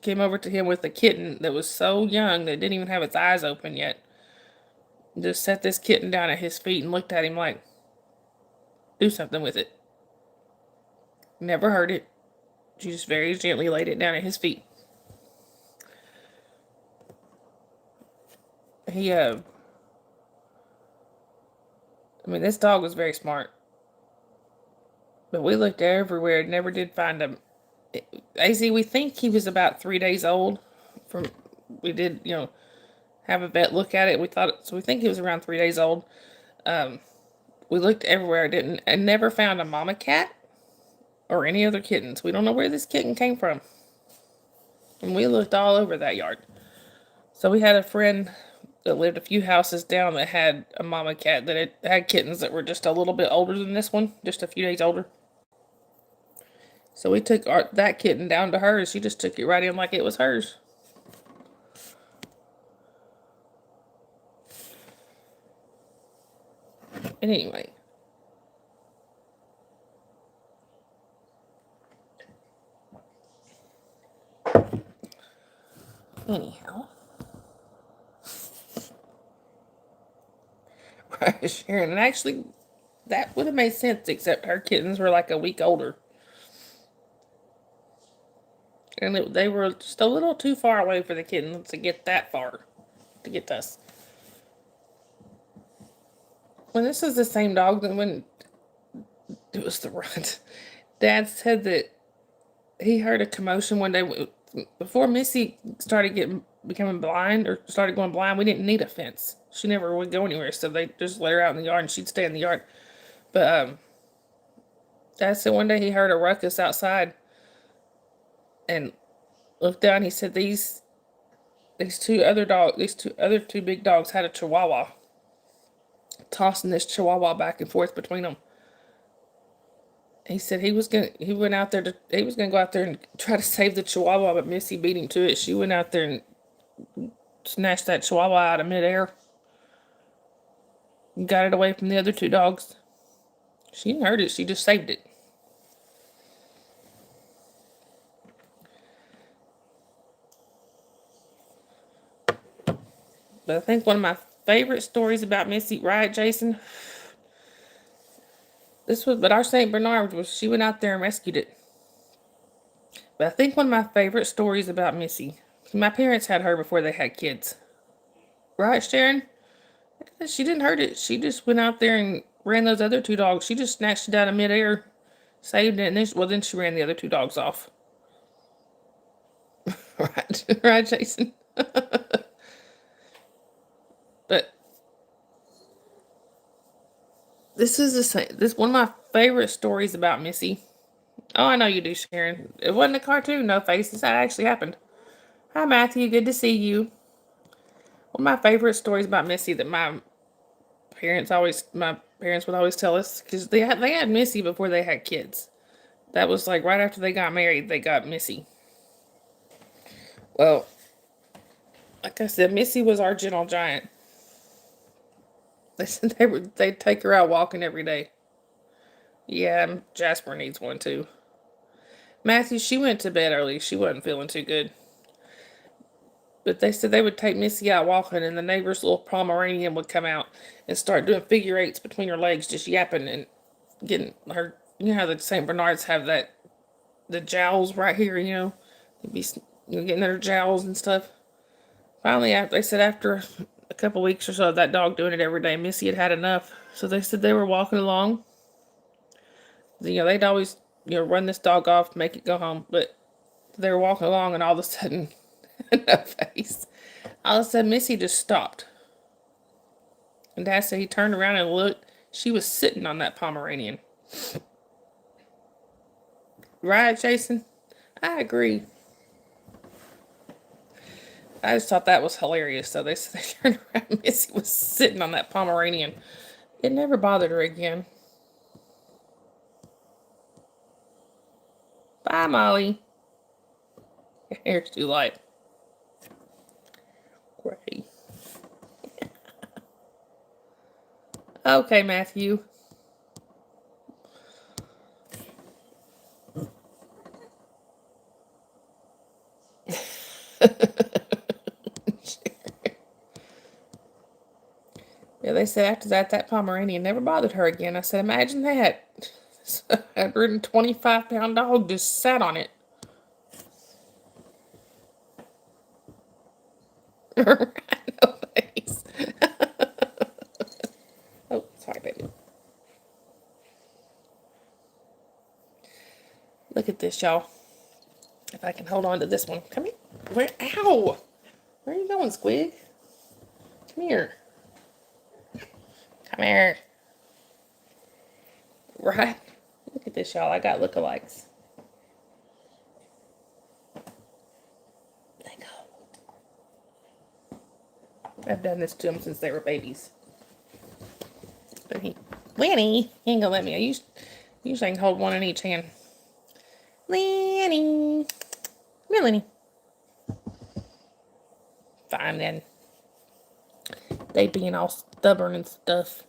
came over to him with a kitten that was so young that it didn't even have its eyes open yet. Just set this kitten down at his feet and looked at him like, do something with it. Never hurt it. She just very gently laid it down at his feet. I mean, this dog was very smart. But we looked everywhere, never did find him. AZ, we think he was about 3 days old. We did, have a vet look at it. We think he was around 3 days old. We looked everywhere, and never found a mama cat or any other kittens. We don't know where this kitten came from. And we looked all over that yard. So we had a friend that lived a few houses down that had a mama cat that had kittens that were just a little bit older than this one, just a few days older. So we took that kitten down to hers. She just took it right in like it was hers. And anyway. Anyhow. Right, Sharon. And actually, that would have made sense, except her kittens were like a week older. And they were just a little too far away for the kittens to get that far, to get to us. When this is the same dog that when it was the runt. Dad said that he heard a commotion one day before Missy started becoming blind or started going blind. We didn't need a fence. She never would go anywhere, so they just let her out in the yard and she'd stay in the yard. But Dad said one day he heard a ruckus outside and looked down. He said these two other two big dogs had a Chihuahua, tossing this Chihuahua back and forth between them. He said he was gonna go out there and try to save the Chihuahua, but Missy beat him to it. She went out there and snatched that Chihuahua out of midair and got it away from the other two dogs. She didn't hurt it, she just saved it. But I think one of my favorite stories about Missy, right, Jason? But our St. Bernard she went out there and rescued it. But I think one of my favorite stories about Missy, my parents had her before they had kids. Right, Sharon? She didn't hurt it. She just went out there and ran those other two dogs. She just snatched it out of midair, saved it, and then she ran the other two dogs off. Right, right, Jason. But this is the same. This one of my favorite stories about Missy. Oh, I know you do, Sharon. It wasn't a cartoon, no faces. That actually happened. Hi, Matthew. Good to see you. One of my favorite stories about Missy that my parents would always tell us, because they had Missy before they had kids. That was like right after they got married, they got Missy. Well, like I said, Missy was our gentle giant. They said they'd take her out walking every day. Yeah, Jasper needs one too. Matthew, she went to bed early. She wasn't feeling too good. But they said they would take Missy out walking, and the neighbor's little Pomeranian would come out and start doing figure eights between her legs, just yapping and getting her. You know how the St. Bernards have the jowls right here, they'd be getting their jowls and stuff. Finally, they said after a couple weeks or so of that dog doing it every day, Missy had had enough. So they said they were walking along. They'd always, run this dog off, make it go home. But they were walking along, and all of a sudden, no face. All of a sudden, Missy just stopped. And Dad said he turned around and looked. She was sitting on that Pomeranian. Right, Jason? I agree. I just thought that was hilarious. So they said they turned around and Missy was sitting on that Pomeranian. It never bothered her again. Bye, Molly. Your hair's too light. Great. Okay, Matthew. Yeah, they said after that Pomeranian never bothered her again. I said, imagine that. A 125-pound dog just sat on it. No face. Oh, sorry, baby. Look at this, y'all. If I can hold on to this one. Come here. Ow! Where are you going, Squig? Come here. Come here. Right? Look at this, y'all. I got lookalikes. They go. I've done this to them since they were babies. But Lenny, he ain't gonna let me. Usually I can hold one in each hand. Lenny. Come here, Lenny. Fine then. They being all stubborn and stuff.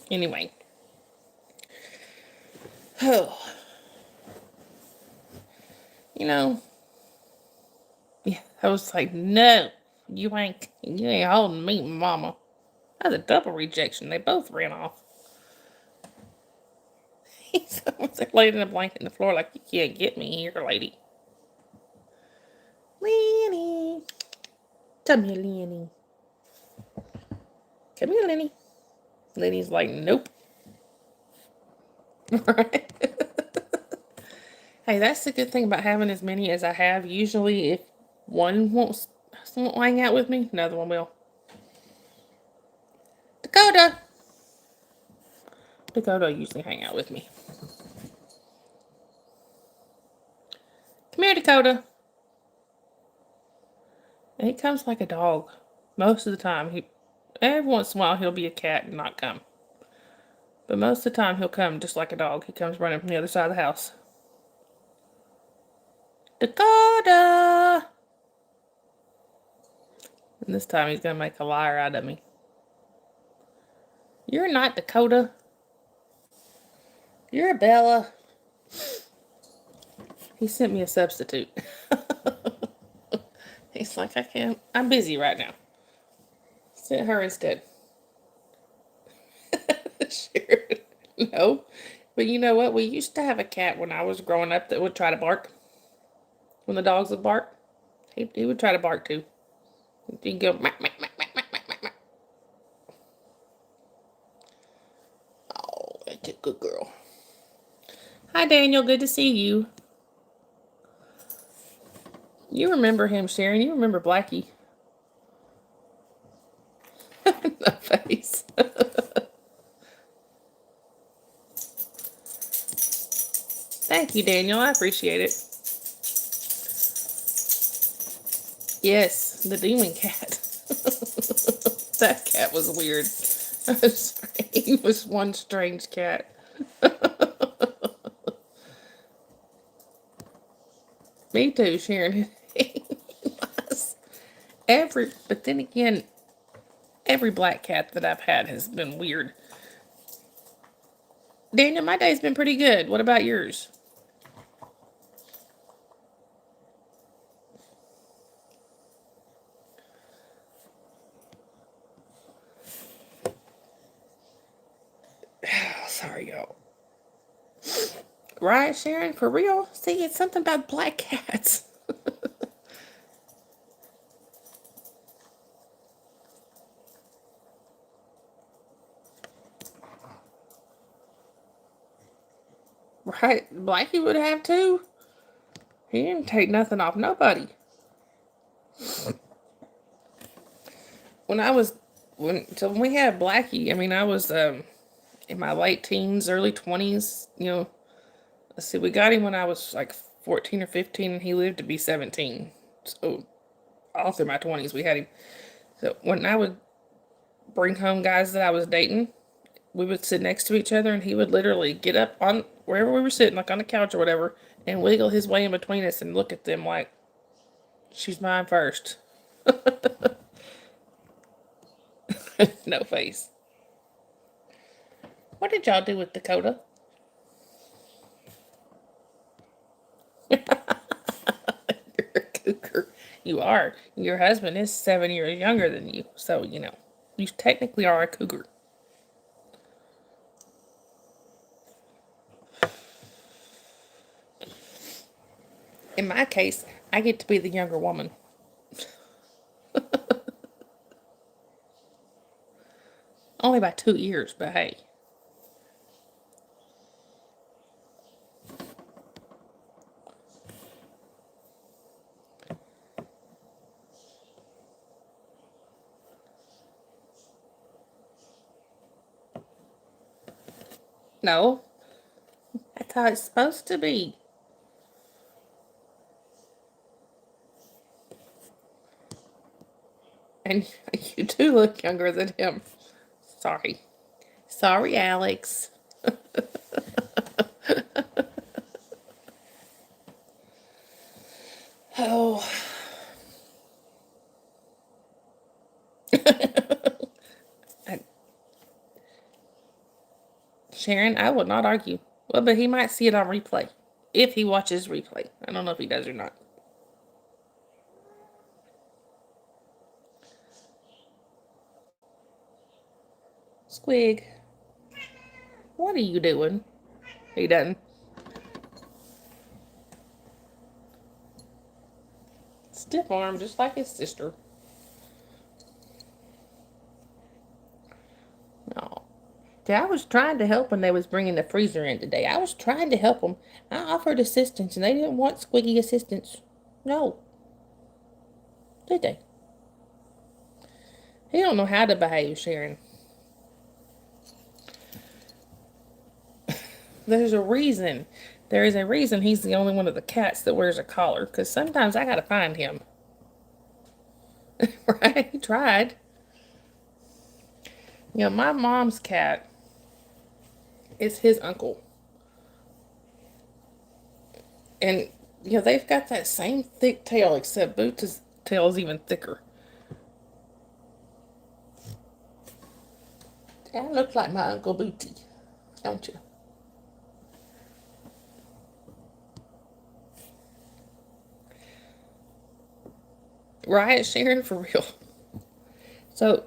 Anyway. Oh. Yeah, I was like, no, you ain't holding me, Mama. That was a double rejection. They both ran off. He's laying in a blanket on the floor like, you can't get me here, lady. Lenny. Come here, Lenny. Come here, Lenny. Lenny's like, nope. Right. Hey, that's the good thing about having as many as I have. Usually, if one won't hang out with me, another one will. Dakota! Dakota usually hang out with me. Come here, Dakota. And he comes like a dog. Most of the time, every once in a while he'll be a cat and not come. But most of the time he'll come just like a dog. He comes running from the other side of the house. Dakota! And this time he's going to make a liar out of me. You're not Dakota. You're Bella. He sent me a substitute. He's like, I'm busy right now. Sent her instead. Sure. No. But you know what? We used to have a cat when I was growing up that would try to bark. When the dogs would bark, he would try to bark too. He'd go, mack, mack, mack, mack, mack, mack, mack. Oh, that's a good girl. Hi, Daniel. Good to see you. You remember him, Sharon. You remember Blackie. No face. Thank you, Daniel. I appreciate it. Yes, the demon cat. That cat was weird. He was one strange cat. Me too, Sharon. But then again, every black cat that I've had has been weird. Daniel, my day's been pretty good. What about yours? Sorry, y'all. Right, Sharon? For real? See, it's something about black cats. Right? Blackie would have too. He didn't take nothing off nobody. When we had Blackie, I mean, I was in my late teens, early 20s, let's see, we got him when I was like 14 or 15, and he lived to be 17. So all through my 20s, we had him. So when I would bring home guys that I was dating, we would sit next to each other, and he would literally get up on wherever we were sitting, like on the couch or whatever, and wiggle his way in between us and look at them like, she's mine first. No face. What did y'all do with Dakota? You're a cougar. You are. Your husband is 7 years younger than you, so you technically are a cougar. In my case, I get to be the younger woman. Only by 2 years, but hey. No, that's how it's supposed to be. And you do look younger than him. Sorry. Sorry, Alex. Oh. Sharon, I will not argue. Well, but he might see it on replay. If he watches replay. I don't know if he does or not. Squig. What are you doing? He doesn't. Stiff arm, just like his sister. See, I was trying to help when they was bringing the freezer in today. I was trying to help them. I offered assistance, and they didn't want squiggy assistance. No, did they? He don't know how to behave, Sharon. There's a reason. There is a reason he's the only one of the cats that wears a collar, because sometimes I gotta find him. Right? He tried. You know, my mom's cat is his uncle. And, you know, they've got that same thick tail, except Boots' tail is even thicker. That looks like my Uncle Booty, don't you? Right, Sharon? For real. So,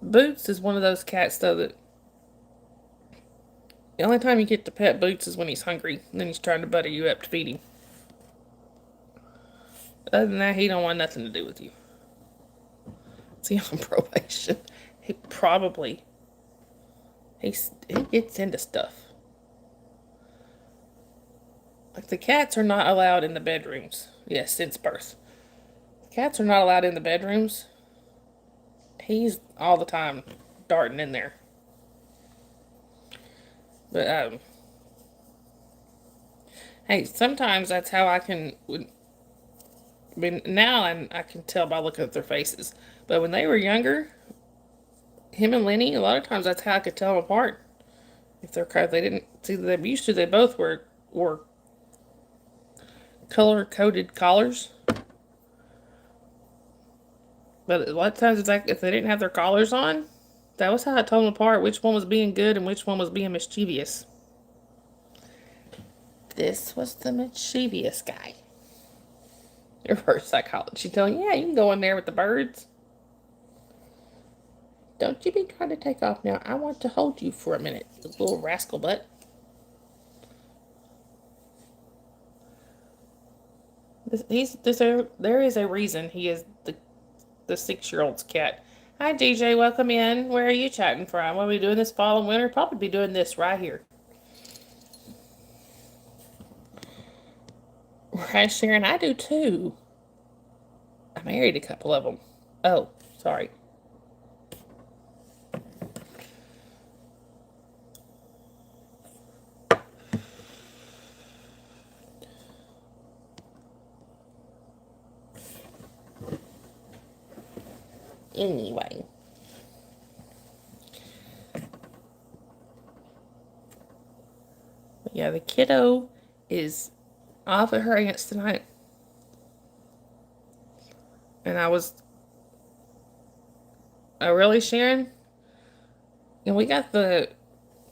Boots is one of those cats, though, that the only time you get to pet Boots is when he's hungry, and then he's trying to butter you up to feed him. Other than that, he don't want nothing to do with you. Is he on probation? He probably. He gets into stuff. Like, the cats are not allowed in the bedrooms. Yes, since birth. Cats are not allowed in the bedrooms. He's all the time darting in there. But, hey, sometimes that's how I can. Now I can tell by looking at their faces. But when they were younger, him and Lenny, a lot of times that's how I could tell them apart. If they didn't see they used to, they both were color coded collars. But a lot of times, if they didn't have their collars on, that was how I told them apart which one was being good and which one was being mischievous. This was the mischievous guy. Reverse psychology telling you, yeah, you can go in there with the birds. Don't you be trying to take off now. I want to hold you for a minute, you little rascal butt. There is a reason he is the 6-year-old's cat. Hi, DJ. Welcome in. Where are you chatting from? What are we doing this fall and winter? Probably be doing this right here. Right, Sharon? I do too. I married a couple of them. Oh, sorry. Anyway. Yeah, the kiddo is off at her aunt's tonight. And I was... Oh, really, Sharon? And we got the...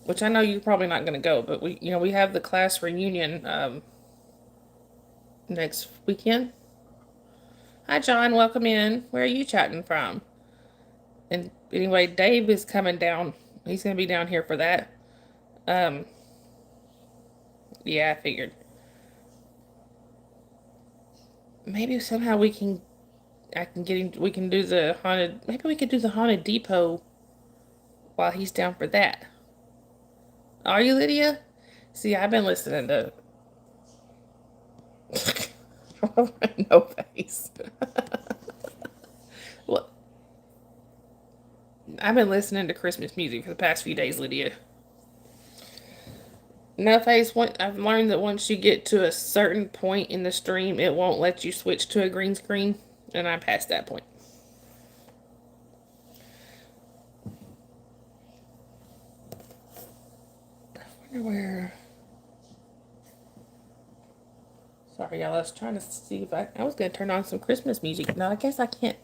Which I know you're probably not going to go, but we have the class reunion next weekend. Hi, John. Welcome in. Where are you chatting from? And anyway, Dave is coming down. He's going to be down here for that. Yeah, I figured. Maybe somehow we can do the haunted, maybe we could do the haunted depot while he's down for that. Are you, Lydia? See, I've been listening to... No face. Well, I've been listening to Christmas music for the past few days, Lydia. No face, I've learned that once you get to a certain point in the stream, it won't let you switch to a green screen, and I'm past that point. I wonder where... Sorry, y'all. I was trying to see if I was going to turn on some Christmas music. No, I guess I can't.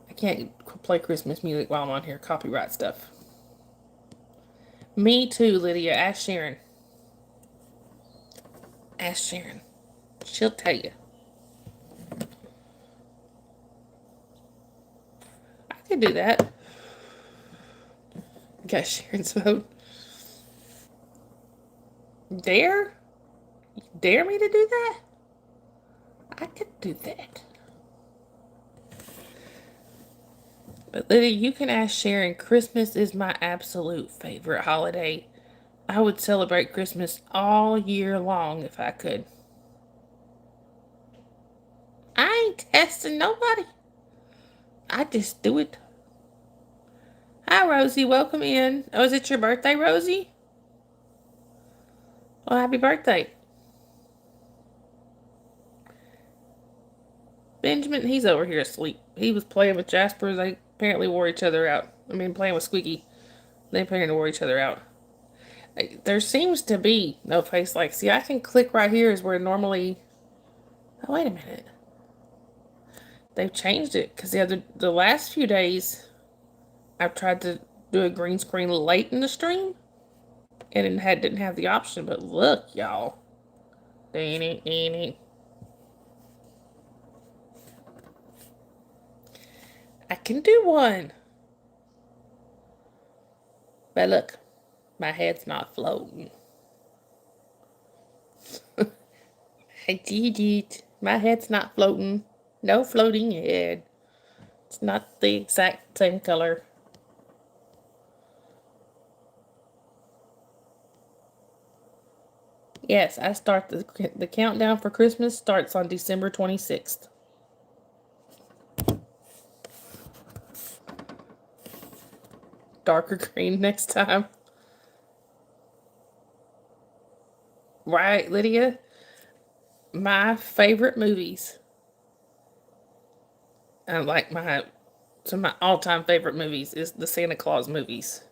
I can't play Christmas music while I'm on here. Copyright stuff. Me too, Lydia. Ask Sharon. Ask Sharon. She'll tell you. I could do that. Got Sharon's vote. Dare? Dare me to do that? I could do that. But Lydia, you can ask Sharon. Christmas is my absolute favorite holiday. I would celebrate Christmas all year long if I could. I ain't testing nobody. I just do it. Hi, Rosie. Welcome in. Oh, is it your birthday, Rosie? Well, happy birthday. Benjamin, he's over here asleep. He was playing with Jasper. They apparently wore each other out. I mean, playing with Squeaky. They apparently wore each other out. There seems to be no face like. See, I can click right here is where normally. Oh, wait a minute. They've changed it because the last few days I've tried to do a green screen late in the stream and it didn't have the option. But look, y'all. Dang it, dang it. I can do one. But look, my head's not floating. I did it. My head's not floating. No floating head. It's not the exact same color. Yes, I start the countdown for Christmas starts on December 26th. Darker green next time. Right, Lydia? My favorite movies. Like some of my all-time favorite movies is the Santa Claus movies.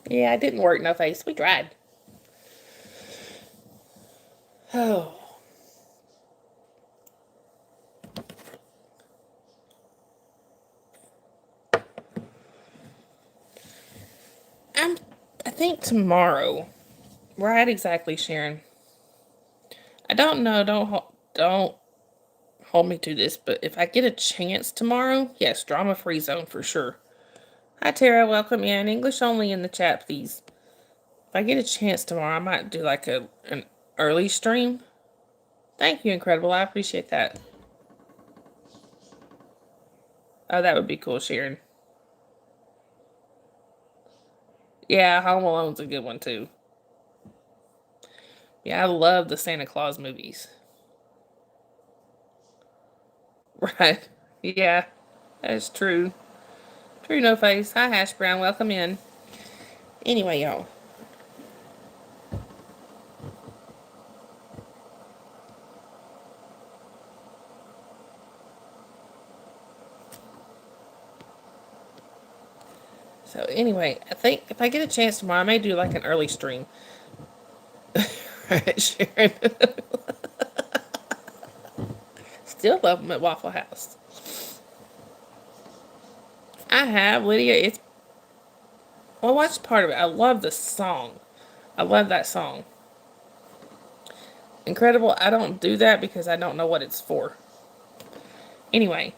Yeah, it didn't work, no face. We tried. Oh. I think tomorrow. Right, exactly, Sharon. I don't know. Don't hold me to this, but if I get a chance tomorrow, yes, drama free zone for sure. Hi, Tara. Welcome in. English only in the chat, please. If I get a chance tomorrow, I might do like an early stream. Thank you, Incredible. I appreciate that. Oh, that would be cool, Sharon. Yeah, Home Alone's a good one too. Yeah, I love the Santa Claus movies. Right. Yeah, that's true. True, no face. Hi, Hash Brown. Welcome in. Anyway, y'all. So anyway, I think if I get a chance tomorrow, I may do like an early stream. Right, Sharon. Still love them at Waffle House. I have, Lydia. Well, what's part of it? I love the song. I love that song. Incredible. I don't do that because I don't know what it's for. Anyway.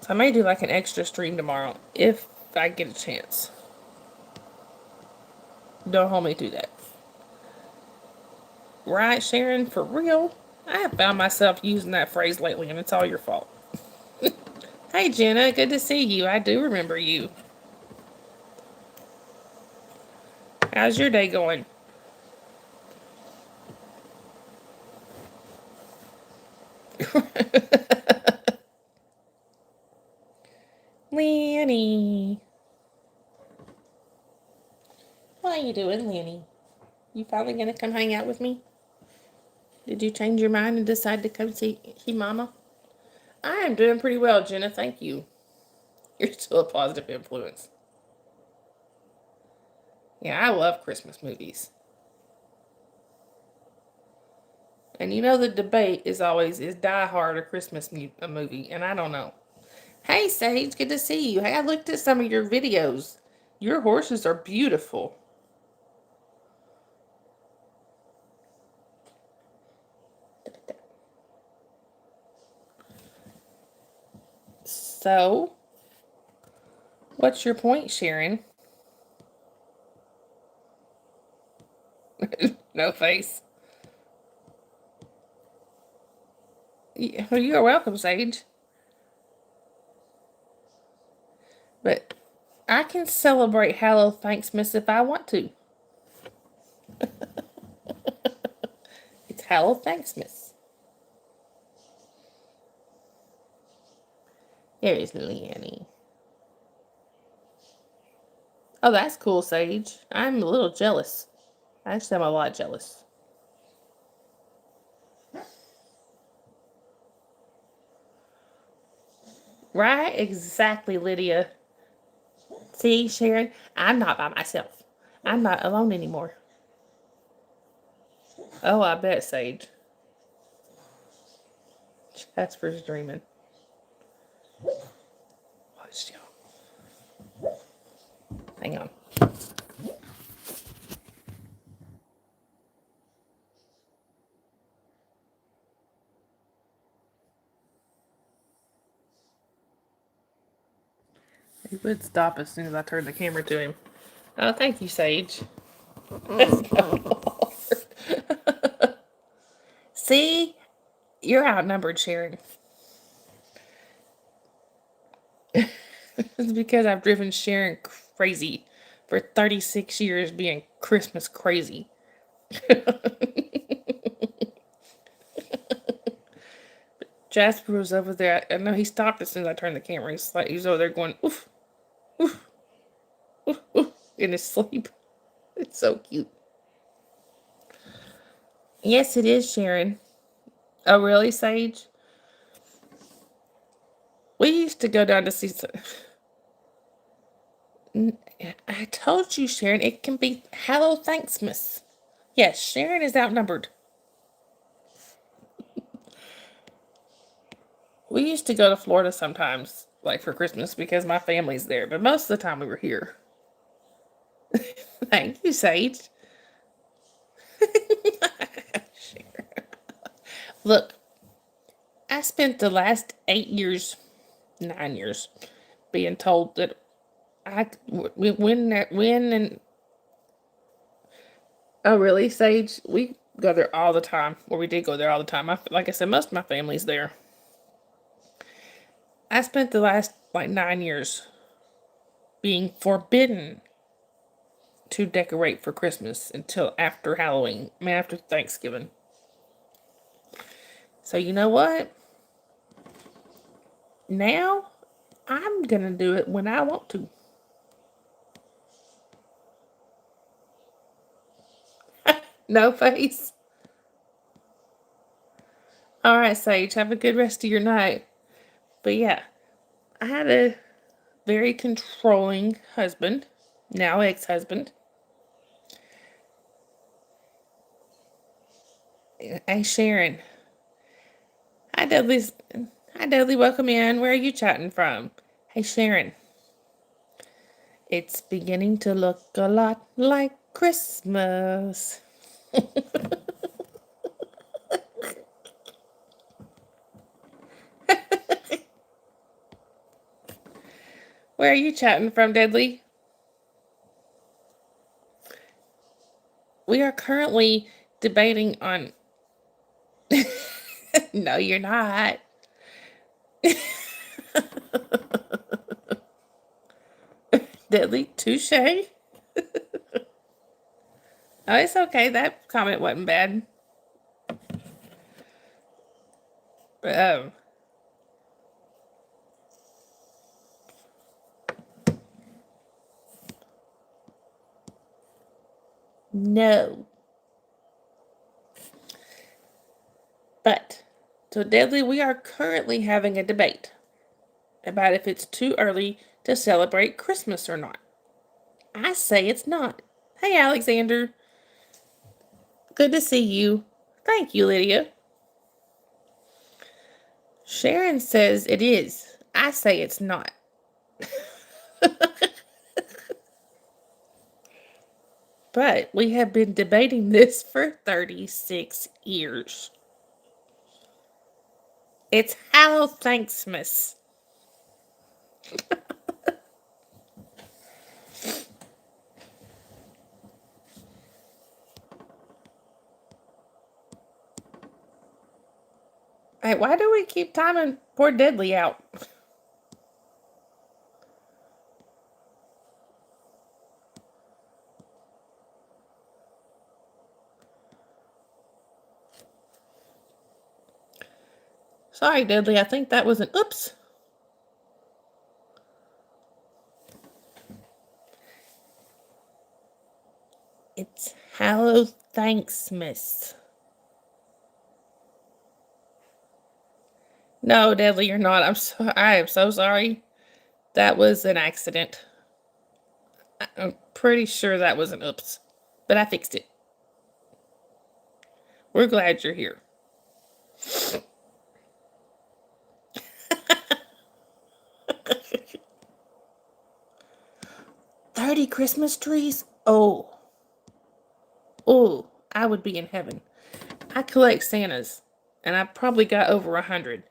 So I may do like an extra stream tomorrow if I get a chance. Don't hold me to that. Right, Sharon? For real? I have found myself using that phrase lately, and it's all your fault. Hey, Jenna. Good to see you. I do remember you. How's your day going? Lanny. What are you doing, Lanny? You finally gonna come hang out with me? Did you change your mind and decide to come see Mama? I am doing pretty well, Jenna. Thank you. You're still a positive influence. Yeah, I love Christmas movies. And you know the debate is always, is Die Hard a movie? And I don't know. Hey, Sage, good to see you. Hey, I looked at some of your videos. Your horses are beautiful. So, what's your point, Sharon? No face. You're welcome, Sage. But I can celebrate Hello Thanksmas if I want to. It's Hello Thanksmas. There is Leanne. Oh, that's cool, Sage. I'm a little jealous. Actually, I'm a lot jealous. Right? Exactly, Lydia. See, Sharon, I'm not by myself. I'm not alone anymore. Oh, I bet, Sage. Jasper's dreaming. Watch y'all. Hang on. He would stop as soon as I turned the camera to him. Oh, thank you, Sage. See? You're outnumbered, Sharon. It's because I've driven Sharon crazy for 36 years being Christmas crazy. Jasper was over there. I know he stopped as soon as I turned the camera. He's over there going, oof, oof, oof, oof, in his sleep. It's so cute. Yes, it is, Sharon. Oh, really, Sage? We used to go down to see. I told you, Sharon, it can be Hello Thanksmas. Yes, Sharon is outnumbered. We used to go to Florida sometimes, like for Christmas, because my family's there, but most of the time we were here. Thank you, Sage. Look, I spent the last 8 years, 9 years, being told that when and oh really, Sage? We go there all the time. Well, we did go there all the time. Like I said, most of my family's there. I spent the last like 9 years being forbidden to decorate for Christmas until after Halloween. I mean, after Thanksgiving. So you know what? Now I'm gonna do it when I want to. No face. All right, Sage. Have a good rest of your night. But yeah, I had a very controlling husband, now ex-husband. Hey, Sharon. Hi, Dudley's. Hi, Dudley. Welcome in. Where are you chatting from? Hey, Sharon. It's beginning to look a lot like Christmas. Where are you chatting from, Dudley? We are currently debating on. No, you're not. Dudley, touche. Oh, it's okay. That comment wasn't bad. Um, no. But, so Dudley, we are currently having a debate about if it's too early to celebrate Christmas or not. I say it's not. Hey, Alexander. Good to see you. Thank you, Lydia. Sharon says it is. I say it's not. But we have been debating this for 36 years. It's Hello Thanksmas. Hey, why do we keep timing poor Deadly out? Sorry, Deadly. I think that was an oops. It's Hallow Thanksmas. No, Deadly, you're not. I am so sorry. That was an accident. I'm pretty sure that was an oops. But I fixed it. We're glad you're here. 30 Christmas trees? Oh. Oh, I would be in heaven. I collect Santas, and I probably got over 100.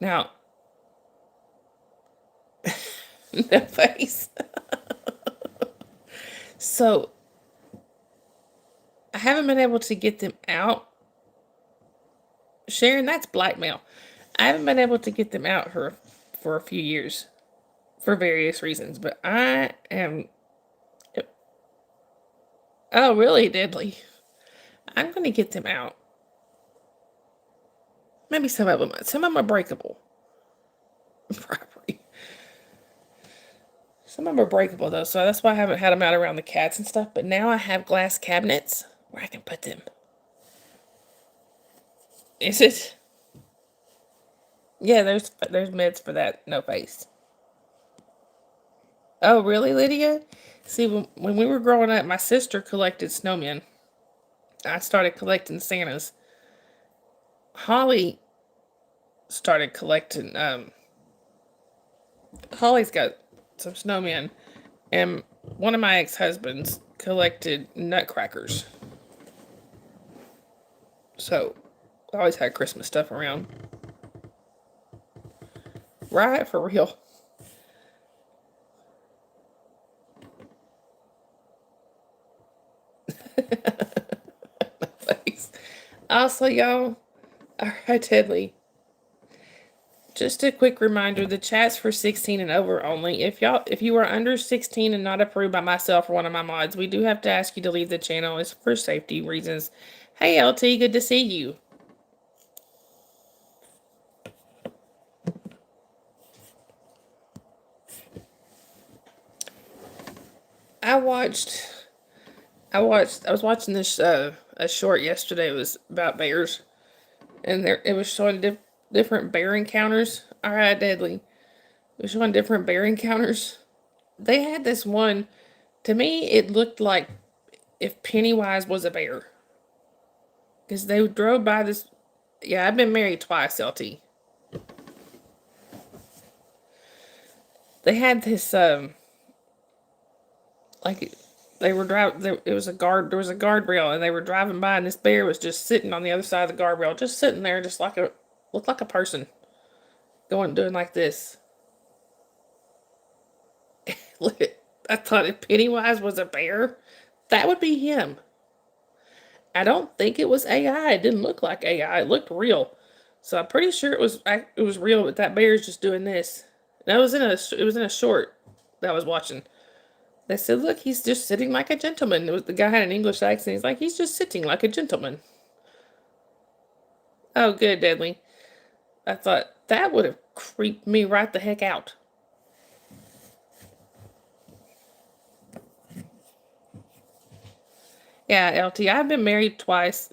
Now, no face. So, I haven't been able to get them out. Sharon, that's blackmail. I haven't been able to get them out for a few years for various reasons, but I am. Oh, really, Deadly? I'm going to get them out. Maybe some of them. Some of them are breakable. Probably. Some of them are breakable, though, so that's why I haven't had them out around the cats and stuff. But now I have glass cabinets where I can put them. Is it? Yeah, there's meds for that. No face. Oh, really, Lydia? See, when we were growing up, my sister collected snowmen. I started collecting Santas. Holly started collecting. Holly's got some snowmen, and one of my ex-husbands collected nutcrackers. So, I always had Christmas stuff around. Right, for real. Thanks. Also, y'all, alright, Tedley. Just a quick reminder, the chat's for 16 and over only. If you are under 16 and not approved by myself or one of my mods, we do have to ask you to leave the channel. It's for safety reasons. Hey LT, good to see you. I was watching this a short yesterday. It was about bears, and it was showing different bear encounters. All right, Deadly. It was showing different bear encounters. They had this one. To me, it looked like if Pennywise was a bear, because they drove by this. Yeah, I've been married twice, LT. They had this like they were driving. It was a guard. There was a guardrail, and they were driving by, and this bear was just sitting on the other side of the guardrail, just sitting there, just like looked like a person doing like this. I thought if Pennywise was a bear, that would be him. I don't think it was AI. It didn't look like AI. It looked real. So I'm pretty sure it was real. But that bear is just doing this. That was it was in a short that I was watching. They said, "Look, he's just sitting like a gentleman." The guy had an English accent. He's like, "He's just sitting like a gentleman." Oh, good, Deadly. I thought that would have creeped me right the heck out. Yeah, LT. I've been married twice.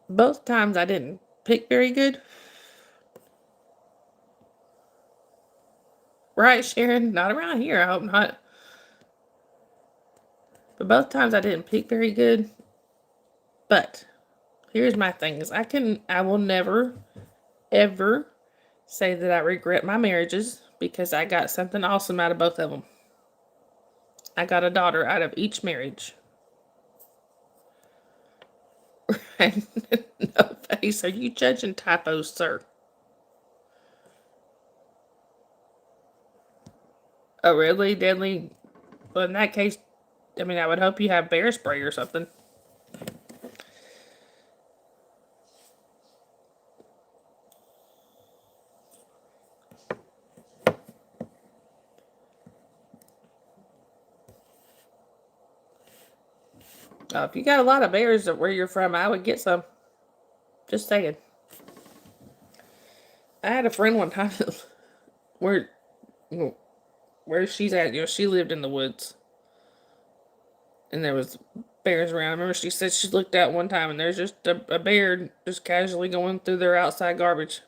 Both times I didn't pick very good. Right, Sharon? Not around here. I hope not. But both times I didn't pick very good. But here's my thing: is I will never, ever say that I regret my marriages because I got something awesome out of both of them. I got a daughter out of each marriage. No face. Are you judging typos, sir? Oh, really? Deadly? Well, in that case, I mean, I would hope you have bear spray or something. If you got a lot of bears where you're from, I would get some. Just saying. I had a friend one time where where she's at, she lived in the woods. And there was bears around. I remember she said she looked out one time and there's just a bear just casually going through their outside garbage.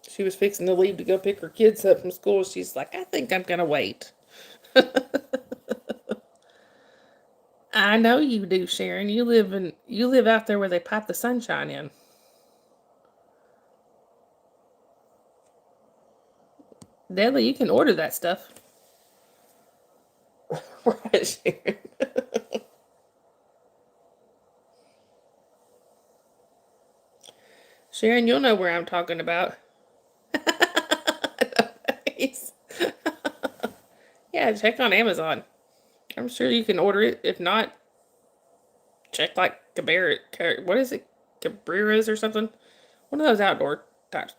She was fixing to leave to go pick her kids up from school. She's like, I think I'm gonna wait. I know you do, Sharon. You live out there where they pipe the sunshine in. Deadly, you can order that stuff. Right, Sharon. Sharon, you'll know where I'm talking about. Yeah, check on Amazon. I'm sure you can order it. If not, check like what is it? Cabrera's or something. One of those outdoor types.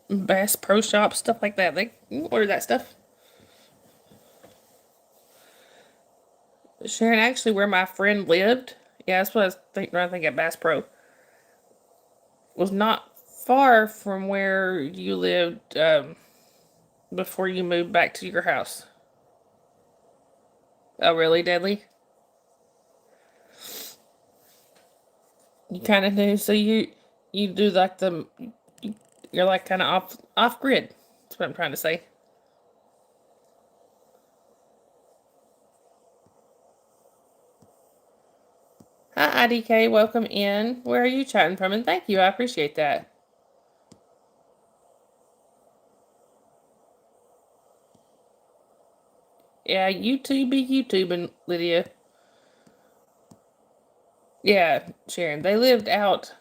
Bass Pro Shop, stuff like that. They you can order that stuff. Sharon, actually, where my friend lived, yeah, that's what I was thinking at Bass Pro, was not far from where you lived before you moved back to your house. Oh, really, Deadly? You kind of do. So you do like you're like kind of off grid. That's what I'm trying to say. Hi, IDK. Welcome in. Where are you chatting from? And thank you. I appreciate that. Yeah, YouTube be YouTubing, Lydia. Yeah, Sharon. They lived out.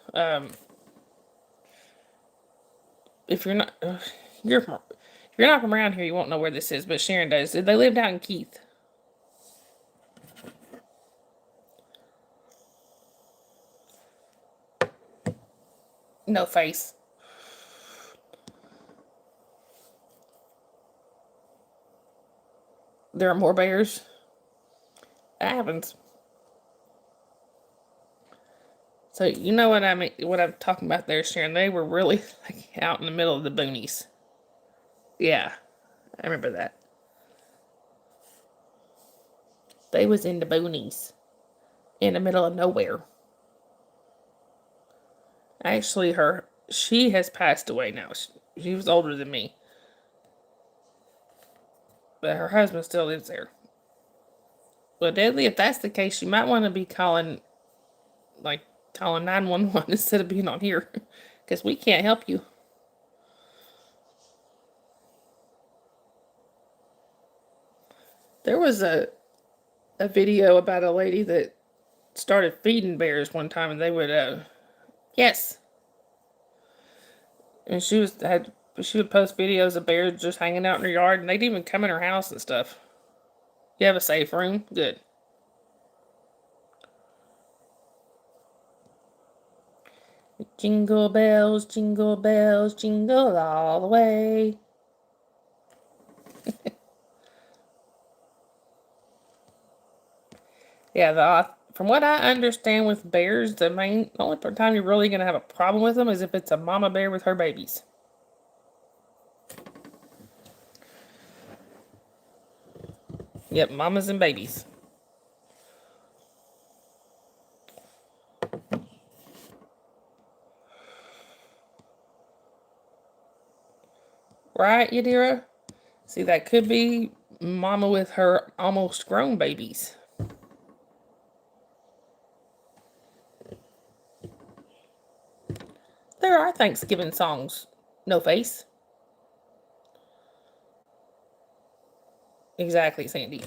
If you're not, if you're not from around here, you won't know where this is. But Sharon does. They lived out in Keith. No face. There are more bears. That happens. So you know what I mean? What I'm talking about there, Sharon? They were really like out in the middle of the boonies. Yeah, I remember that. They was in the boonies, in the middle of nowhere. Actually, she has passed away now. She was older than me, but her husband still lives there. Well, Deadly, if that's the case, you might want to be like calling 911 instead of being on here, because we can't help you. There was a video about a lady that started feeding bears one time, and they would yes, and she would post videos of bears just hanging out in her yard, and they'd even come in her house and stuff. You have a safe room? Good. Jingle bells, jingle all the way. Yeah, from what I understand with bears, the only time you're really gonna have a problem with them is if it's a mama bear with her babies. Yep, mamas and babies. Right, Yadira? See, that could be mama with her almost grown babies. There are Thanksgiving songs. No face. Exactly, Sandy.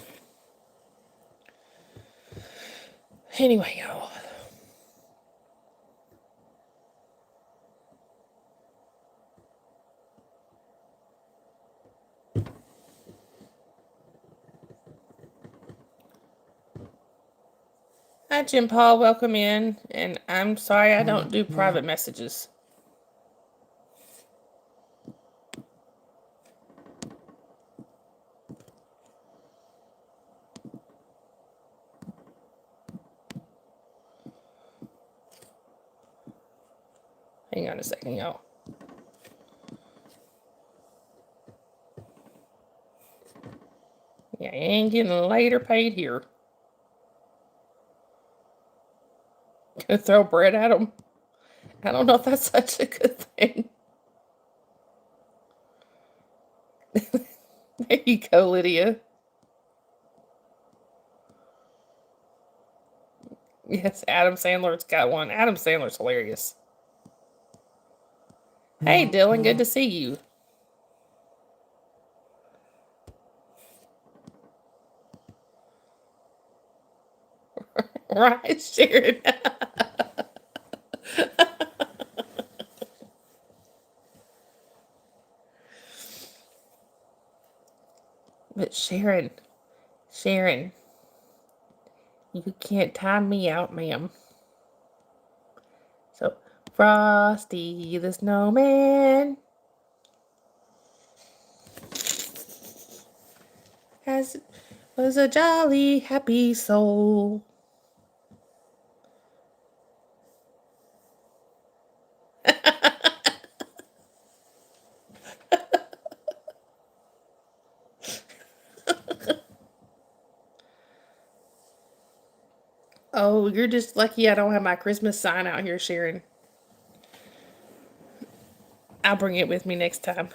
Anyway, y'all. Hi, Jim Paul. Welcome in. And I'm sorry I don't do private messages. Hang on a second, y'all. Yeah, you ain't getting later paid here. Gonna throw bread at them. I don't know if that's such a good thing. There you go, Lydia. Yes, Adam Sandler's got one. Adam Sandler's hilarious. Hey, Dylan, good to see you. Right, Sharon? But Sharon, you can't time me out, ma'am. So, Frosty the Snowman was a jolly, happy soul. Oh, you're just lucky I don't have my Christmas sign out here, Sharon. I'll bring it with me next time.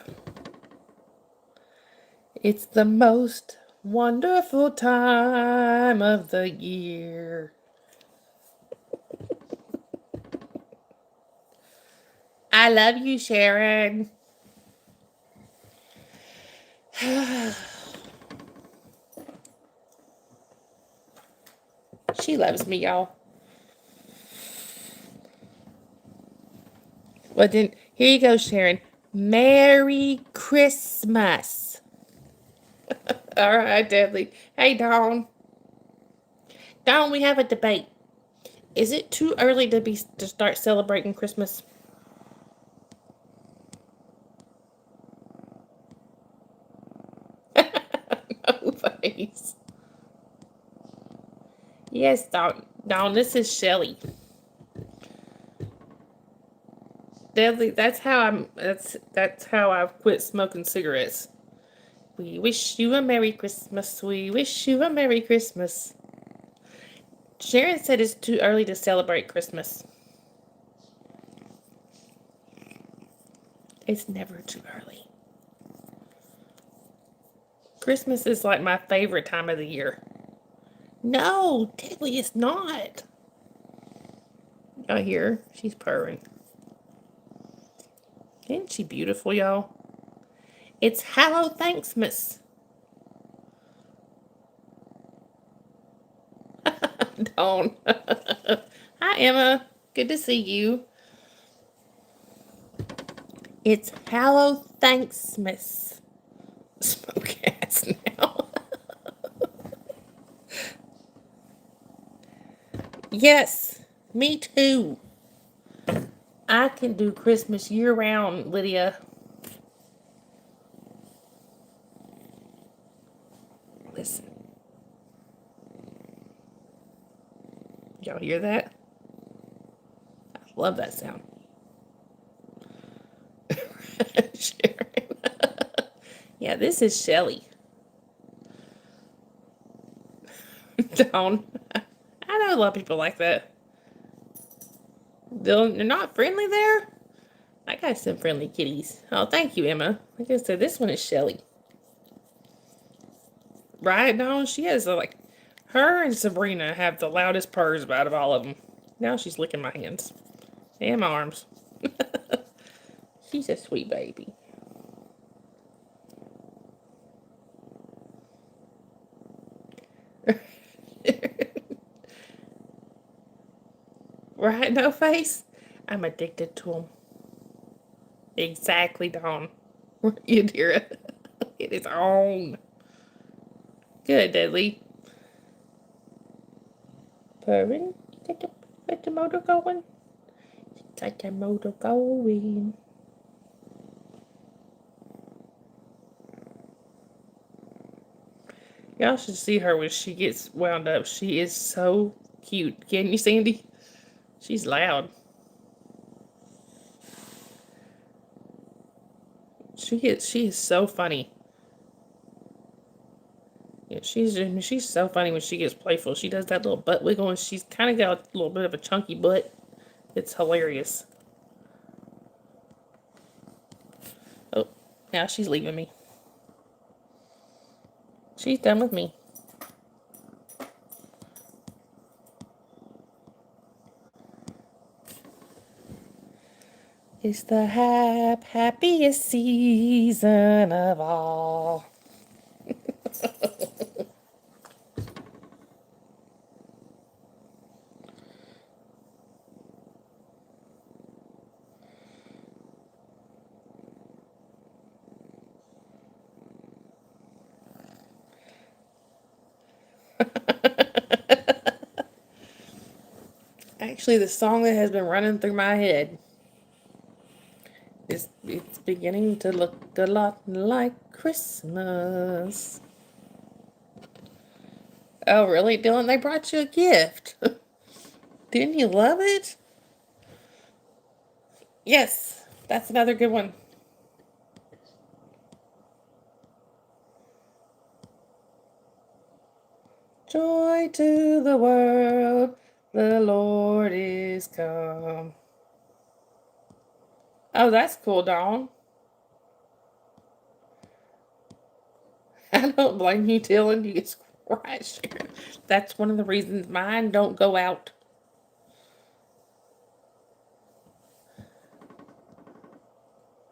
It's the most wonderful time of the year. I love you, Sharon. She loves me, y'all. Well, then, here you go, Sharon. Merry Christmas. All right, Deadly. Hey, Dawn. Dawn, we have a debate. Is it too early to start celebrating Christmas? No face. Yes, Dawn. Dawn, this is Shelly. Deadly. That's how I've quit smoking cigarettes. We wish you a Merry Christmas. We wish you a Merry Christmas. Sharon said it's too early to celebrate Christmas. It's never too early. Christmas is like my favorite time of the year. No, Deadly, it's not. Y'all hear? She's purring. Isn't she beautiful, y'all? It's Hallow Thanksmas. Don't. Hi, Emma. Good to see you. It's Hallow Thanksmas. Smoke ass now. Yes, me too. I can do Christmas year round, Lydia. Listen. Y'all hear that? I love that sound. Sharon. Yeah, this is Shelly. Don't. I know a lot of people like that. They're not friendly there? I got some friendly kitties. Oh, thank you, Emma. Like I said, this one is Shelly. Right? No, she has her and Sabrina have the loudest purrs out of all of them. Now she's licking my hands and my arms. She's a sweet baby. Right? No face? I'm addicted to them. Exactly, Dawn. You hear it? It is on. Good, Deadly. purring. Get the motor going. Get the motor going. Y'all should see her when she gets wound up. She is so cute. Can you, Sandy? She's loud. She is so funny. Yeah, she's so funny when she gets playful. She does that little butt wiggle, and she's kind of got a little bit of a chunky butt. It's hilarious. Oh, now she's leaving me. She's done with me. It's the happiest season of all. Actually, the song that has been running through my head is it's beginning to look a lot like Christmas. Oh, really, Dylan? They brought you a gift. Didn't you love it? Yes, that's another good one. Joy to the world, the Lord is come. Oh, that's cool, Dawn. I don't blame you, Dylan. You get quiet, Sharon. That's one of the reasons mine don't go out.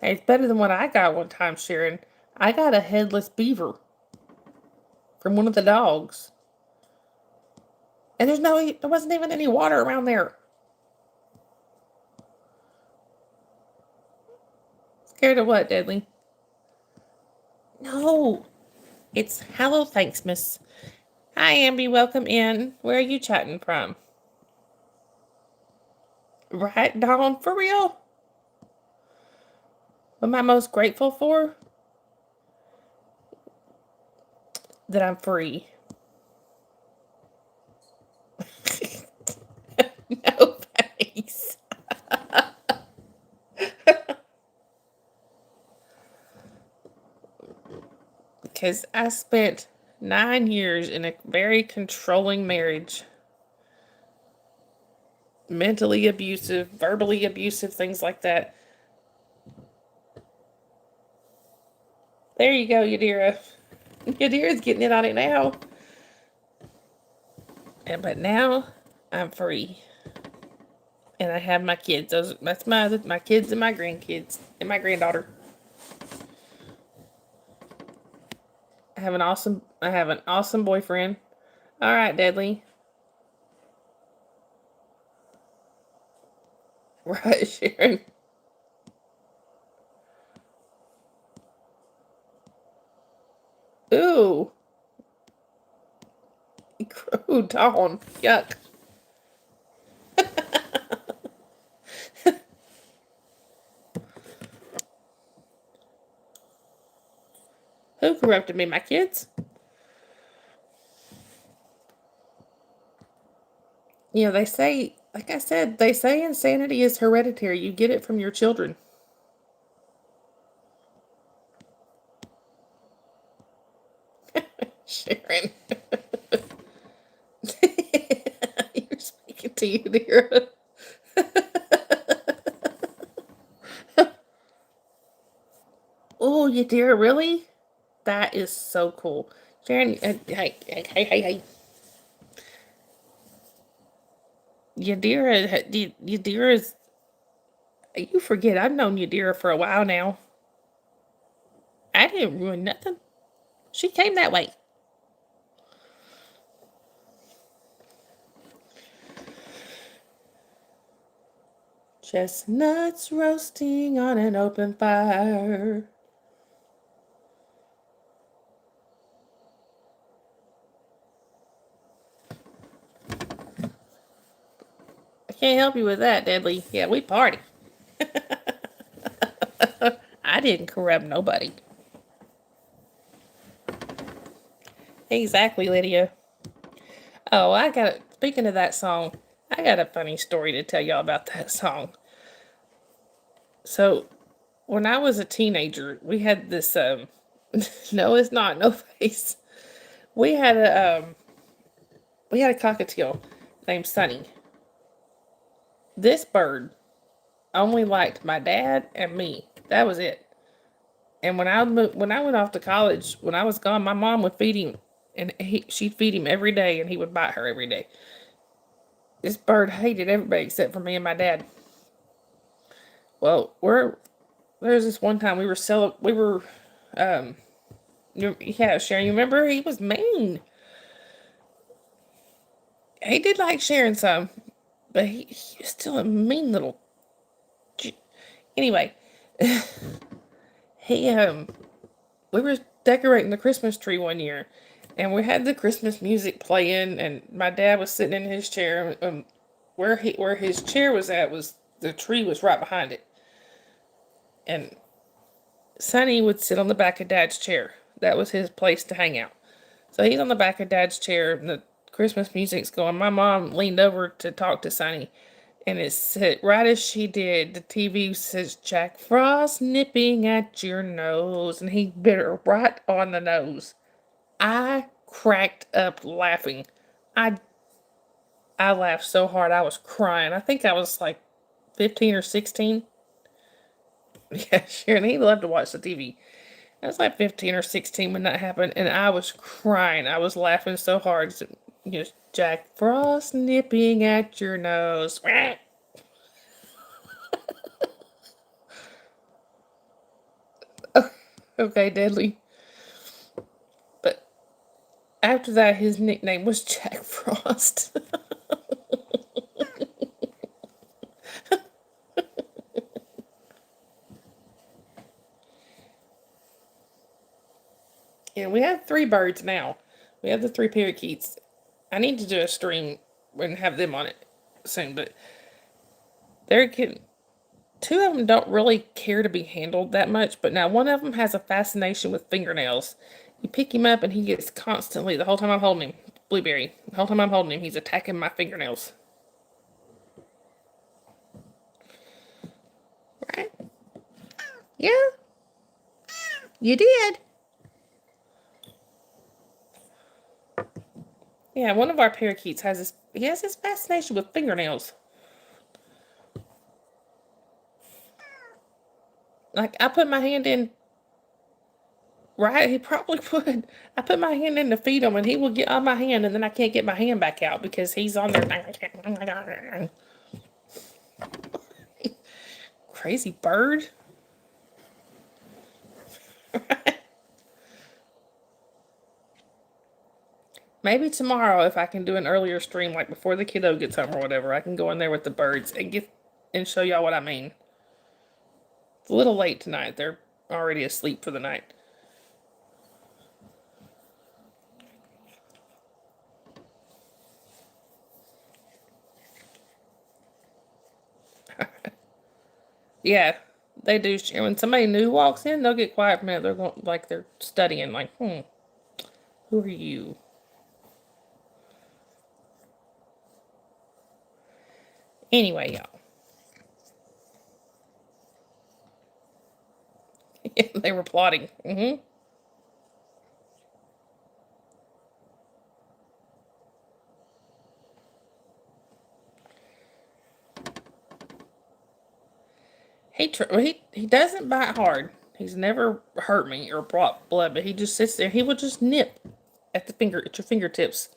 Hey, it's better than what I got one time, Sharon. I got a headless beaver from one of the dogs. And there wasn't even any water around there. Scared of what, Deadly? No. It's hello, thanks, miss. Hi, Amby, welcome in. Where are you chatting from? Right, Dawn, for real? What am I most grateful for? That I'm free. No, thanks. Because I spent 9 years in a very controlling marriage. Mentally abusive, verbally abusive, things like that. There you go, Yadira. Yadira's getting it on it now. But now I'm free. And I have my kids. That's my kids and my grandkids and my granddaughter. I have an awesome boyfriend. All right, Deadly. Right, Sharon. Ooh. Ooh, Dawn. Yuck. Who corrupted me? My kids? You know, they say, like I said, they say insanity is hereditary. You get it from your children. Sharon. You're speaking to you, dear. Oh, you dear, really? That is so cool. Sharon, hey. Yadira is. You forget, I've known Yadira for a while now. I didn't ruin nothing. She came that way. Chestnuts roasting on an open fire. Can't help you with that, Deadly. Yeah, we party. I didn't corrupt nobody. Exactly, Lydia. Oh, speaking of that song, I got a funny story to tell y'all about that song. So, when I was a teenager, we had this, no, it's not, no face. We had a cockatiel named Sunny. This bird only liked my dad and me. That was it. And when I went off to college, when I was gone, my mom would feed him, and she'd feed him every day, and he would bite her every day. This bird hated everybody except for me and my dad. Well, there's this one time um, yeah, Sharon, you remember he was mean. He did like Sharon some, but he was still a mean little. Anyway, he we were decorating the Christmas tree one year, and we had the Christmas music playing, and my dad was sitting in his chair. Where his chair was at was the tree was right behind it, and Sonny would sit on the back of Dad's chair. That was his place to hang out. So he's on the back of Dad's chair, and the Christmas music's going. My mom leaned over to talk to Sonny, and it said, right as she did, the TV says, Jack Frost nipping at your nose. And he bit her right on the nose. I cracked up laughing. I I laughed so hard I was crying. I think I was like 15 or 16. Yeah, sure. And he loved to watch the TV. I was like 15 or 16 when that happened, and I was crying. I was laughing so hard. Just Jack Frost nipping at your nose. Okay, Deadly. But after that, his nickname was Jack Frost. And we have 3 birds now. We have the 3 parakeets. I need to do a stream and have them on it soon, but they're getting. 2 of them don't really care to be handled that much, but now one of them has a fascination with fingernails. You pick him up and he gets constantly, the whole time I'm holding him, Blueberry, the whole time I'm holding him, he's attacking my fingernails. Right? Yeah, you did. Yeah, one of our parakeets he has this fascination with fingernails. Like, I put my hand in, right? He probably would. I put my hand in to feed him and he will get on my hand and then I can't get my hand back out because he's on there. Crazy bird. Maybe tomorrow, if I can do an earlier stream, like before the kiddo gets home or whatever, I can go in there with the birds and show y'all what I mean. It's a little late tonight. They're already asleep for the night. Yeah, they do. When somebody new walks in, they'll get quiet for a minute. They're going like they're studying. Like, who are you? Anyway, y'all. They were plotting. He doesn't bite hard. He's never hurt me or brought blood, but he just sits there. He will just nip at your fingertips,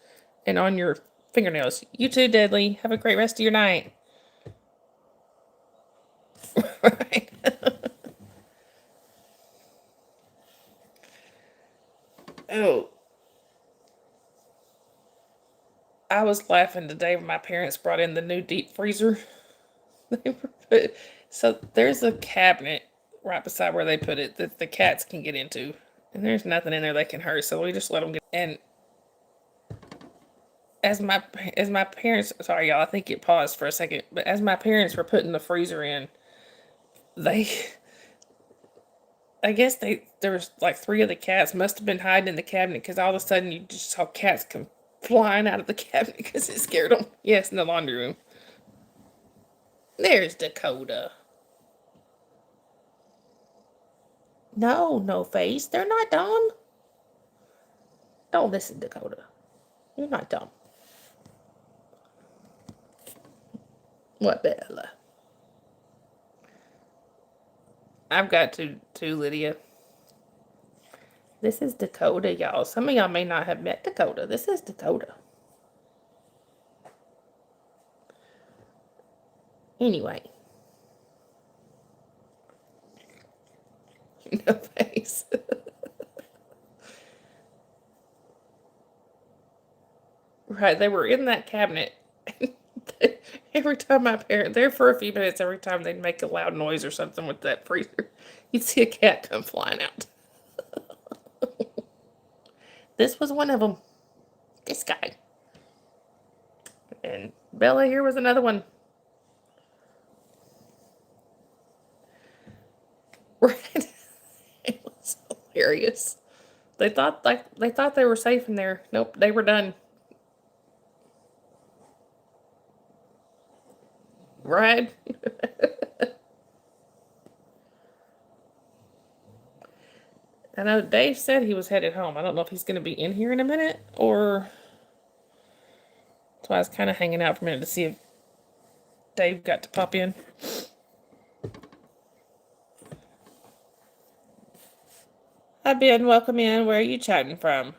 and on your fingernails. You too, Deadly. Have a great rest of your night. Right? Oh, I was laughing today when my parents brought in the new deep freezer. So there's a cabinet right beside where they put it that the cats can get into, and there's nothing in there that can hurt. So we just let them get. And as my parents, sorry y'all, I think it paused for a second, but as my parents were putting the freezer in, they, I guess there was like three of the cats must have been hiding in the cabinet because all of a sudden you just saw cats come flying out of the cabinet because it scared them. Yes, in the laundry room. There's Dakota. No, no face. They're not dumb. Don't listen, Dakota. You're not dumb. What, Bella? I've got to Lydia. This is Dakota, y'all. Some of y'all may not have met Dakota. This is Dakota. Anyway. No face. Right, they were in that cabinet. Every time my parents, there for a few minutes, every time they'd make a loud noise or something with that freezer, you'd see a cat come flying out. This was one of them. This guy. And Bella here was another one. Right. It was hilarious. They thought they were safe in there. Nope, they were done. Right? I know Dave said he was headed home. I don't know if he's going to be in here in a minute or. So I was kind of hanging out for a minute to see if Dave got to pop in. Hi, Ben. Welcome in. Where are you chatting from?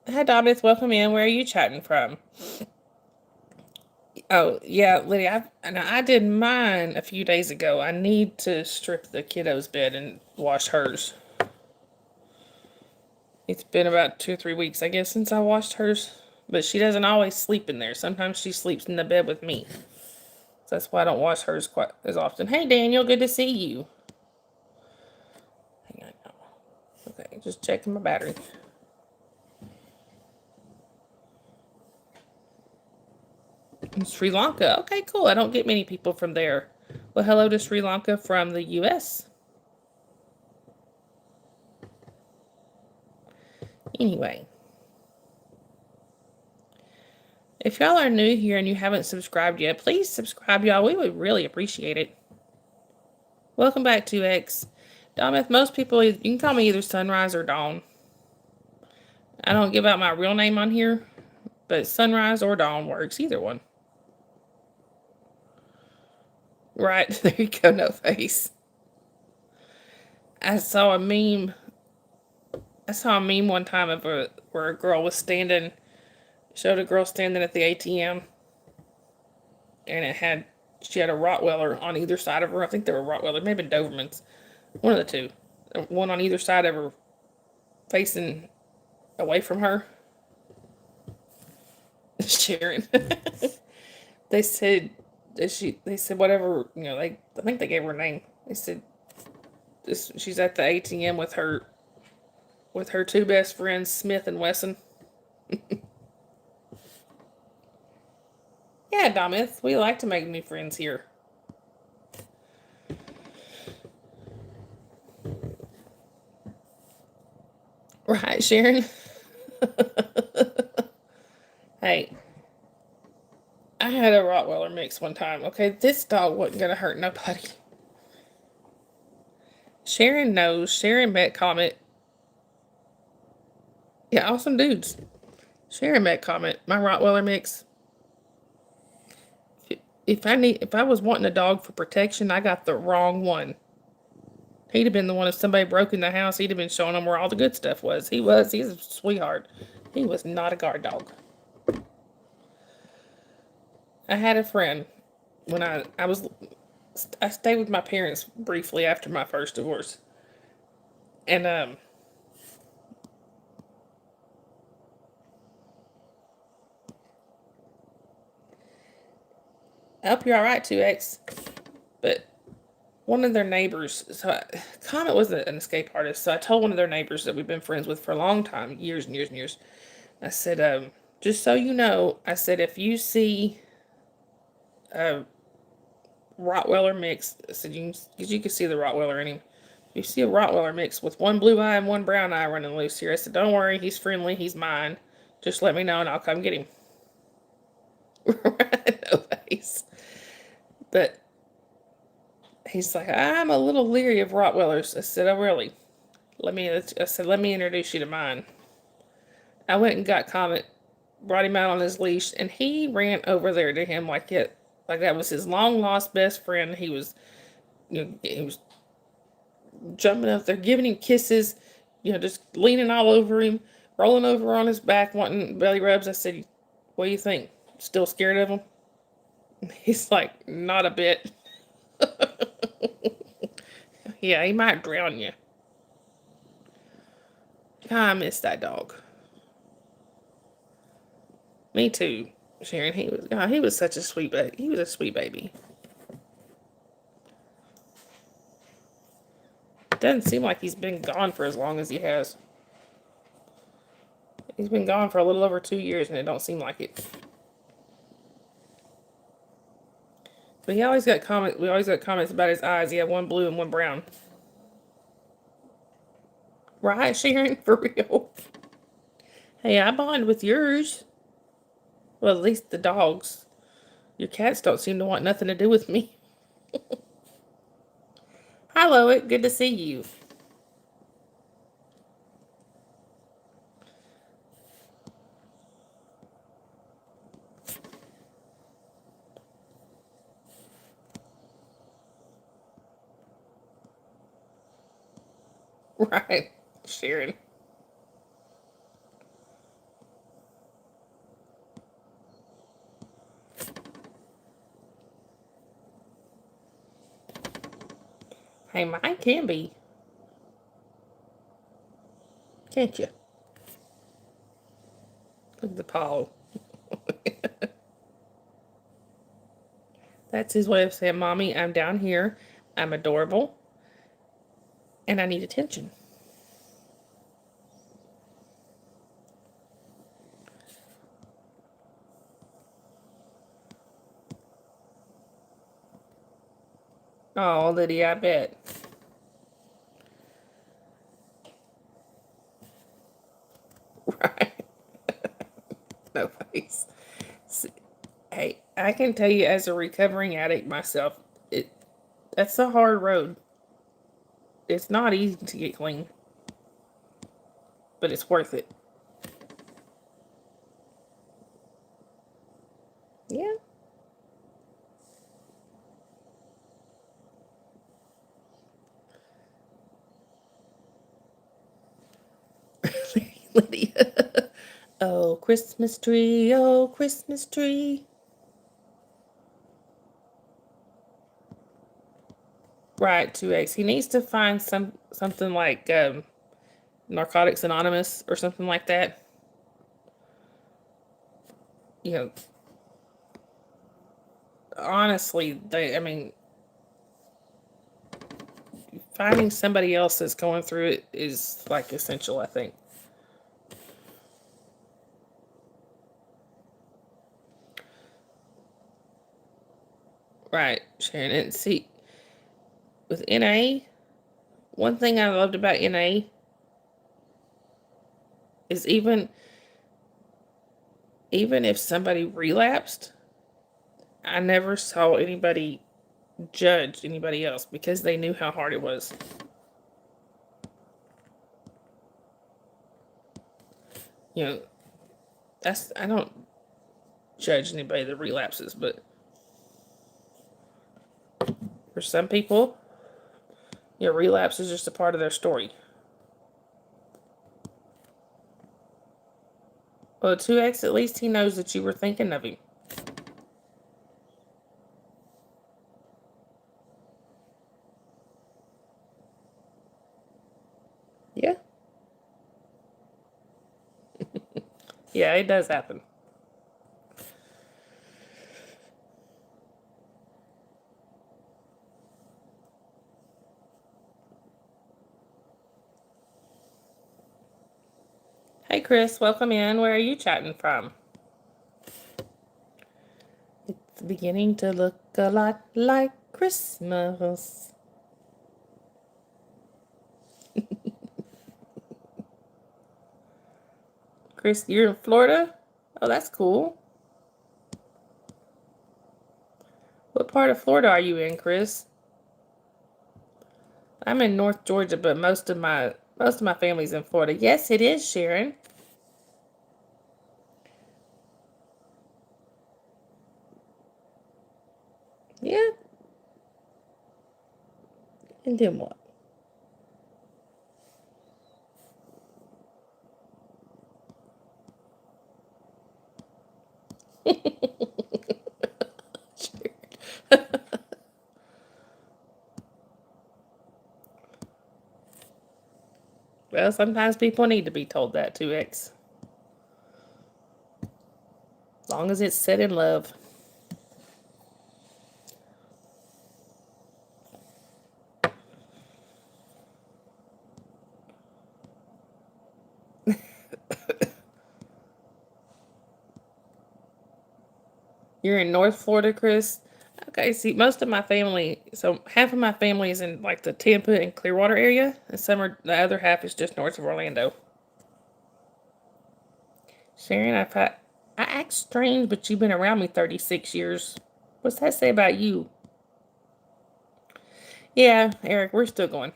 Hi, Dobbins. Welcome in. Where are you chatting from? Oh, yeah, Lydia. I did mine a few days ago. I need to strip the kiddo's bed and wash hers. It's been about 2 or 3 weeks, I guess, since I washed hers. But she doesn't always sleep in there. Sometimes she sleeps in the bed with me. So that's why I don't wash hers quite as often. Hey, Daniel. Good to see you. Hang on now. Okay, just checking my battery. In Sri Lanka. Okay, cool. I don't get many people from there. Well, hello to Sri Lanka from the U.S. Anyway. If y'all are new here and you haven't subscribed yet, please subscribe, y'all. We would really appreciate it. Welcome back to X. Dometh, most people, you can call me either Sunrise or Dawn. I don't give out my real name on here, but Sunrise or Dawn works. Either one. Right, there you go, no face. I saw a meme one time of where a girl was standing, showed a girl standing at the ATM, and she had a Rottweiler on either side of her. I think they were Rottweiler, maybe Dobermans. One of the two. One on either side of her, facing away from her. Sharon. They said whatever, I think they gave her a name. They said she's at the ATM with her two best friends, Smith and Wesson. Yeah, Domith, we like to make new friends here. Right, Sharon? Hey, I had a Rottweiler mix one time. Okay, this dog wasn't going to hurt nobody. Sharon knows. Sharon met Comet. Yeah, awesome dudes. Sharon met Comet. My Rottweiler mix. If I was wanting a dog for protection, I got the wrong one. He'd have been the one if somebody broke in the house. He'd have been showing them where all the good stuff was. He's a sweetheart. He was not a guard dog. I had a friend when I stayed with my parents briefly after my first divorce, and I hope you're all right, 2X. But one of their neighbors, Comet was an escape artist, so I told one of their neighbors that we've been friends with for a long time, years and years and years. I said, just so you know, I said, if you see a Rottweiler mix, I said, because you can see the Rottweiler in him. If you see a Rottweiler mix with one blue eye and one brown eye running loose here, I said, don't worry, he's friendly, he's mine. Just let me know and I'll come get him. No face. But he's like, I'm a little leery of Rottweilers. I said, oh, really? I said, let me introduce you to mine. I went and got Comet, brought him out on his leash, and he ran over there to him like that was his long lost best friend. He was, he was jumping up there, giving him kisses, just leaning all over him, rolling over on his back, wanting belly rubs. I said, what do you think? Still scared of him? He's like, not a bit. Yeah, he might drown you. I miss that dog. Me too, Sharon. He was such a sweet baby. He was a sweet baby. It doesn't seem like he's been gone for as long as he has. He's been gone for a little over 2 years, and it don't seem like it. But he always got comments. We always got comments about his eyes. He had one blue and one brown. Right, Sharon? For real. Hey, I bond with yours. Well, at least the dogs. Your cats don't seem to want nothing to do with me. Hi, Loic. Good to see you. Right, Sharon. Hey, mine can be. Can't you? Look at the paw. That's his way of saying, Mommy, I'm down here. I'm adorable. And I need attention. Oh, Lydia, I bet. Right. No face. Hey, I can tell you as a recovering addict myself, that's a hard road. It's not easy to get clean, but it's worth it. Yeah. Lydia. Oh, Christmas tree, oh, Christmas tree. Right, 2X. He needs to find something like Narcotics Anonymous or something like that. You know, honestly, finding somebody else that's going through it is like essential, I think. Right, Sharon. And see, with NA, one thing I loved about NA is even if somebody relapsed, I never saw anybody judge anybody else because they knew how hard it was. You know, I don't judge anybody that relapses, but for some people, relapse is just a part of their story. Well, 2X, at least he knows that you were thinking of him. Yeah. Yeah, it does happen. Hey, Chris, welcome in. Where are you chatting from? It's beginning to look a lot like Christmas. Chris, you're in Florida? Oh, that's cool. What part of Florida are you in, Chris? I'm in North Georgia, but most of my family's in Florida. Yes, it is, Sharon. Yeah. And then what? Well, sometimes people need to be told that too, X. As long as it's said in love. You're in North Florida, Chris? Okay, see, most of my family, so half of my family is in like the Tampa and Clearwater area, and the other half is just north of Orlando. Sharon, I act strange, but you've been around me 36 years. What's that say about you? Yeah, Eric, we're still going.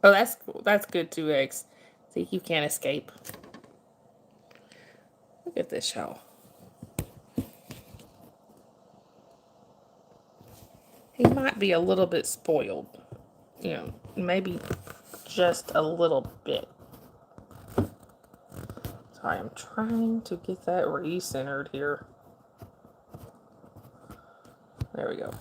Oh, that's cool. That's good too, X. See, you can't escape. Look at this show. He might be a little bit spoiled. Maybe just a little bit. Sorry, I'm trying to get that recentered here. There we go.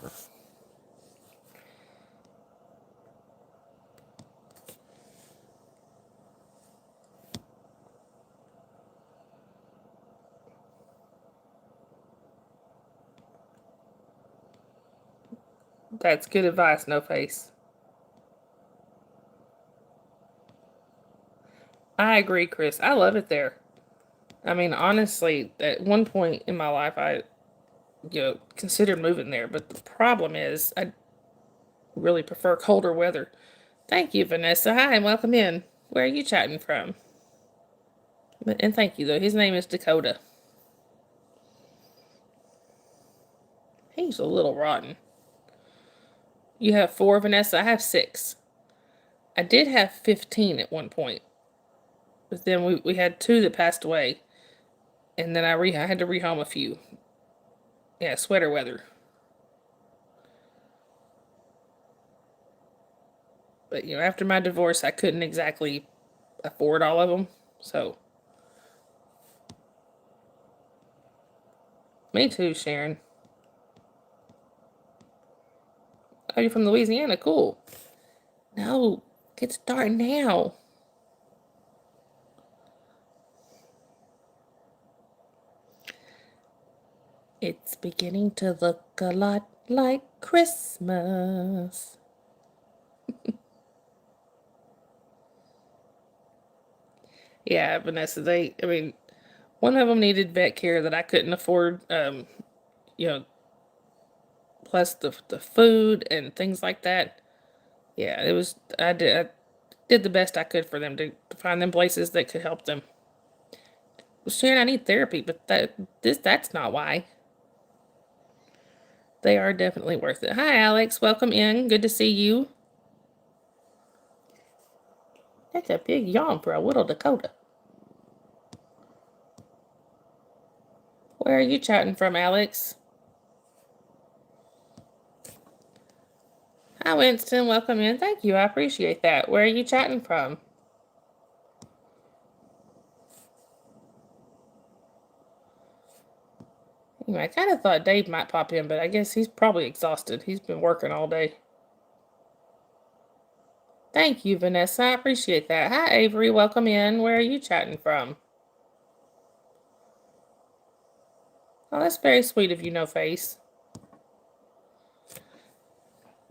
That's good advice, no face. I agree, Chris. I love it there. I mean, honestly, at one point in my life, I considered moving there, but the problem is I really prefer colder weather. Thank you, Vanessa. Hi, and welcome in. Where are you chatting from? And thank you, though. His name is Dakota. He's a little rotten. You have four, Vanessa. I have six. I did have 15 at one point, but then we had two that passed away, and then I had to rehome a few. Yeah, sweater weather. But after my divorce, I couldn't exactly afford all of them. So, me too, Sharon. Oh, you're from Louisiana? Cool. No, get started now. It's beginning to look a lot like Christmas. Yeah, Vanessa, I mean, one of them needed vet care that I couldn't afford, you know, plus the food and things like that. Yeah, I did the best I could for them to find them places that could help them. Well, Sharon, I need therapy, but that's not why. They are definitely worth it. Hi, Alex. Welcome in. Good to see you. That's a big yawn for a little Dakota. Where are you chatting from, Alex? Hi, Winston. Welcome in. Thank you. I appreciate that. Where are you chatting from? Anyway, I kind of thought Dave might pop in, but I guess he's probably exhausted. He's been working all day. Thank you, Vanessa. I appreciate that. Hi, Avery. Welcome in. Where are you chatting from? Oh, that's very sweet of you, No Face.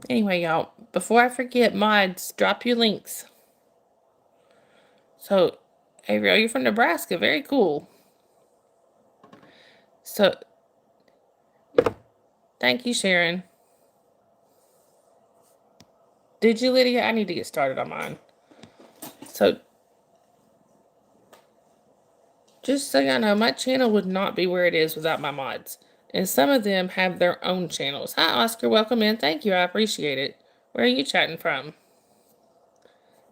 Anyway, y'all, before I forget, mods, drop your links. So, Avery, you're from Nebraska. Very cool. So, thank you, Sharon. Did you, Lydia? I need to get started on mine. So, just so y'all know, my channel would not be where it is without my mods. And some of them have their own channels. Hi, Oscar. Welcome in. Thank you. I appreciate it. Where are you chatting from?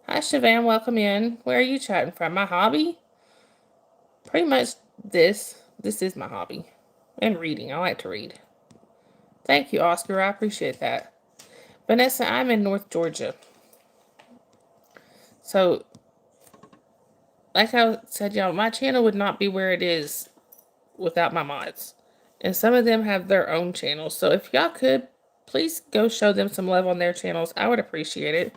Hi, Siobhan. Welcome in. Where are you chatting from? My hobby? Pretty much this. This is my hobby. And reading. I like to read. Thank you, Oscar. I appreciate that. Vanessa, I'm in North Georgia. So, like I said, y'all, my channel would not be where it is without my mods. And some of them have their own channels. So if y'all could, please go show them some love on their channels. I would appreciate it.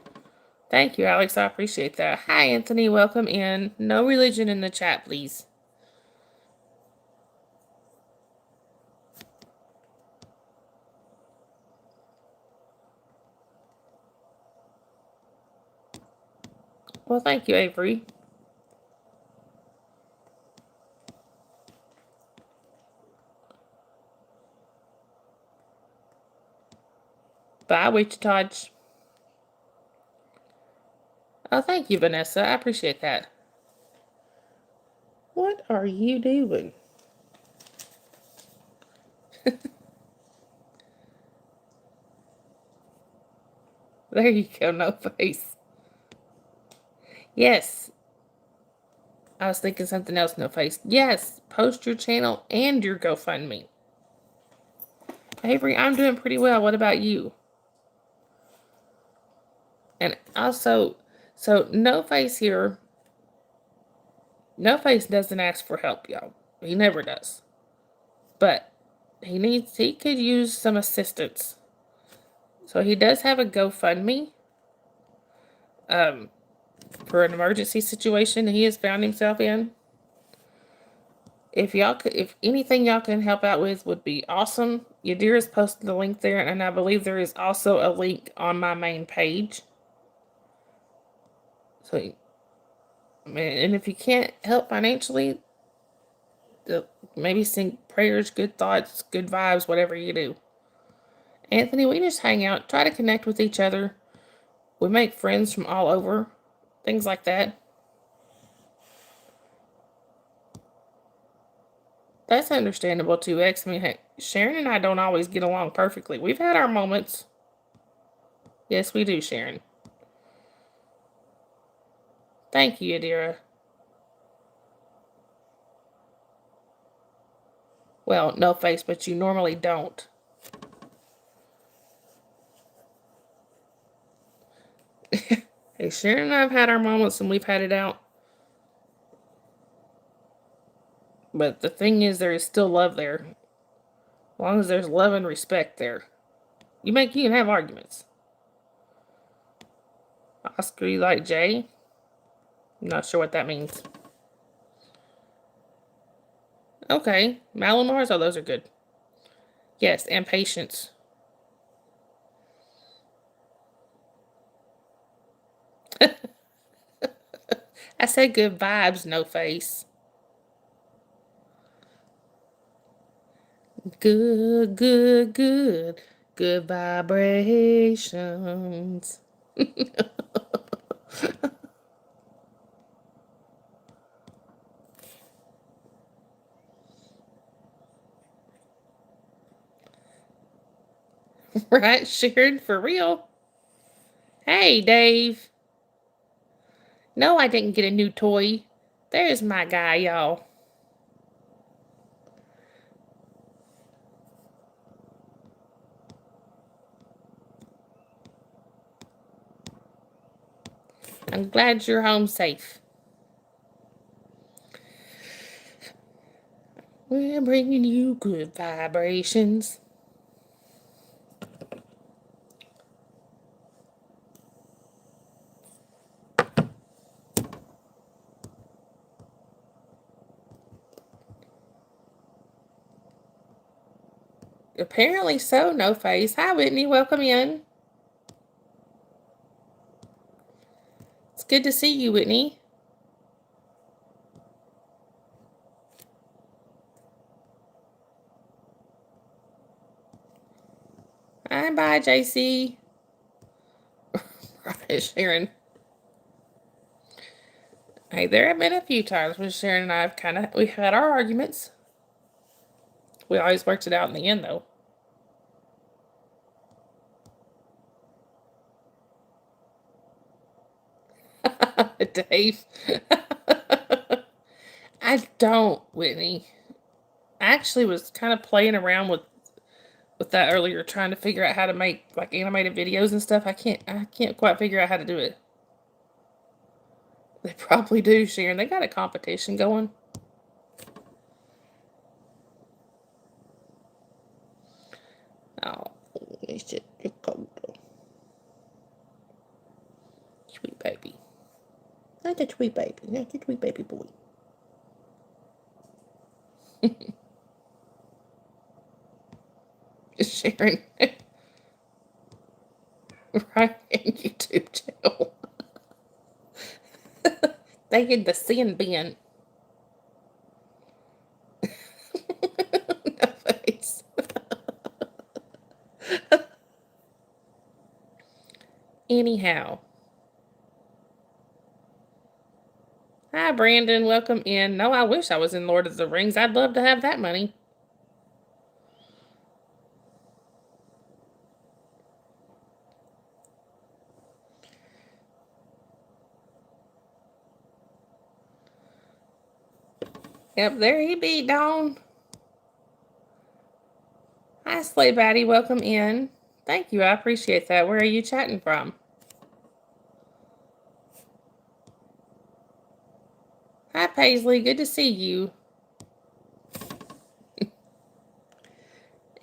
Thank you, Alex. I appreciate that. Hi, Anthony. Welcome in. No religion in the chat, please. Well, thank you, Avery. Bye, Wichita. Oh, thank you, Vanessa. I appreciate that. What are you doing? There you go, no face. Yes. I was thinking something else, no face. Yes, post your channel and your GoFundMe. Avery, I'm doing pretty well. What about you? And also, so No Face here, No Face doesn't ask for help, y'all. He never does. But he could use some assistance. So he does have a GoFundMe for an emergency situation he has found himself in. If anything y'all can help out with would be awesome. Yadira's posted the link there, and I believe there is also a link on my main page. So, and if you can't help financially, maybe sing prayers, good thoughts, good vibes, whatever you do. Anthony, we just hang out, try to connect with each other. We make friends from all over, things like that. That's understandable too, X. I mean, hey, Sharon and I don't always get along perfectly. We've had our moments. Yes, we do, Sharon. Thank you, Adira. Well, no face, but you normally don't. Hey, Sharon and I have had our moments and we've had it out. But the thing is, there is still love there. As long as there's love and respect there. You can have arguments. Oscar, you like Jay? I'm not sure what that means. Okay. Malinars? Oh, those are good. Yes, and patience. I said good vibes, no face. Good, good, good. Good vibrations. Right, Sharon? For real? Hey, Dave. No, I didn't get a new toy. There's my guy, y'all. I'm glad you're home safe. We're bringing you good vibrations. Apparently so, no face. Hi, Whitney. Welcome in. good to see you, Whitney. Hi, bye, JC. Right, Sharon. Hey, there have been a few times when Sharon and I have we had our arguments. We always worked it out in the end, though. Dave. I don't, Whitney. I actually was kind of playing around with that earlier, trying to figure out how to make like animated videos and stuff. I can't quite figure out how to do it. They probably do, Sharon. They got a competition going. Oh, you said you're cold. Sweet baby. Not a sweet baby. Not a sweet baby boy. Sharon. Right in YouTube channel. They in the sin bin. No face. Anyhow. Hi, Brandon. Welcome in. No, I wish I was in Lord of the Rings. I'd love to have that money. Yep, there he be, Dawn. Hi, Slay Batty. Welcome in. Thank you. I appreciate that. Where are you chatting from? Hi, Paisley. Good to see you.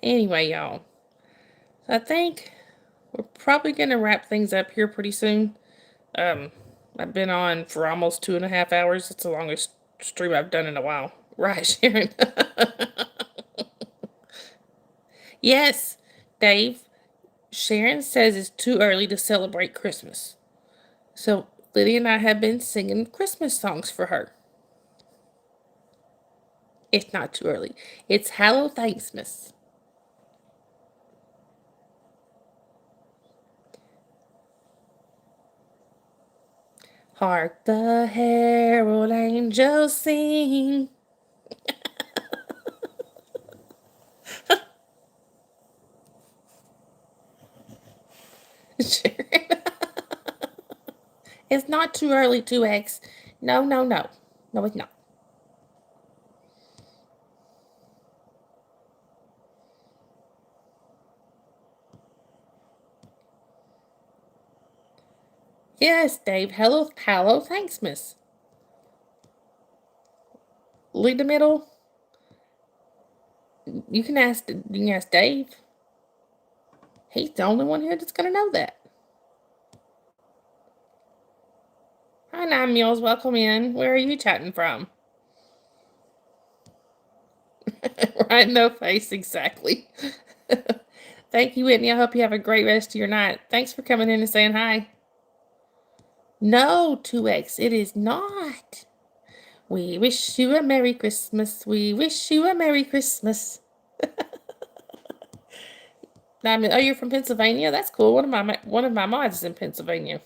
Anyway, y'all. So I think we're probably going to wrap things up here pretty soon. I've been on for almost 2.5 hours. It's the longest stream I've done in a while. Right, Sharon? Yes, Dave. Sharon says it's too early to celebrate Christmas. So Lydia and I have been singing Christmas songs for her. It's not too early. It's Hallow Thanksmas. Hark the herald angels sing. It's not too early, 2X. No, no, no. No, it's not. Yes, Dave. Hello, Thanksmas. Lead the middle. You can ask Dave. He's the only one here that's gonna know that. Hi, Nine Mules. Welcome in. Where are you chatting from? Right, no face, exactly. Thank you, Whitney. I hope you have a great rest of your night. Thanks for coming in and saying hi. No, 2X, it is not. We wish you a Merry Christmas. We wish you a Merry Christmas. Oh, you're from Pennsylvania? That's cool. One of my mods is in Pennsylvania.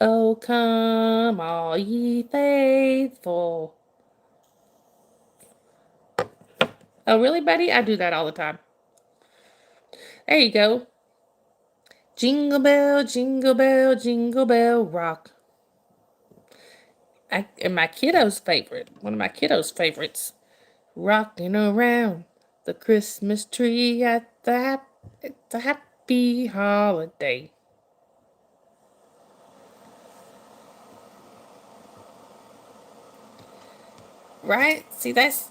Oh, come all ye faithful. Oh, really, buddy? I do that all the time. There you go. Jingle bell, jingle bell, jingle bell rock. And my kiddo's favorite, one of my kiddo's favorites, rocking around the Christmas tree at the happy holiday. Right? See, that's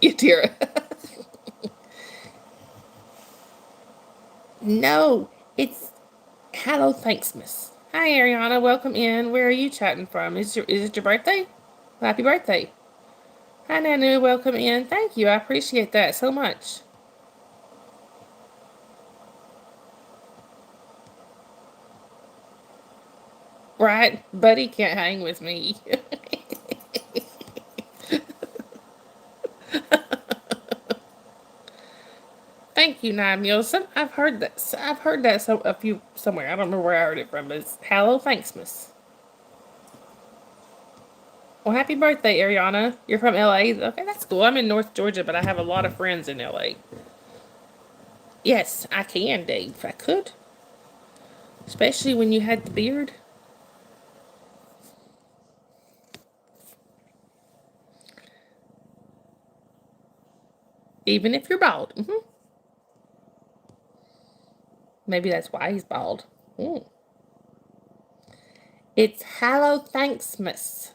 you dear. No, it's Hello Thanksmas. Hi, Ariana. Welcome in. Where are you chatting from? Is it your birthday? Happy birthday. Hi, Nanu. Welcome in. Thank you. I appreciate that so much. Right? Buddy can't hang with me. Thank you, Nine Meals. I've heard that. I've heard that a few somewhere. I don't remember where I heard it from, but it's Hello Thanksmas. Well, happy birthday, Ariana. You're from LA? Okay, that's cool. I'm in North Georgia, but I have a lot of friends in LA. Yes, I can, Dave. I could. Especially when you had the beard. Even if you're bald. Maybe that's why he's bald. Mm. It's Hello Thanksmas.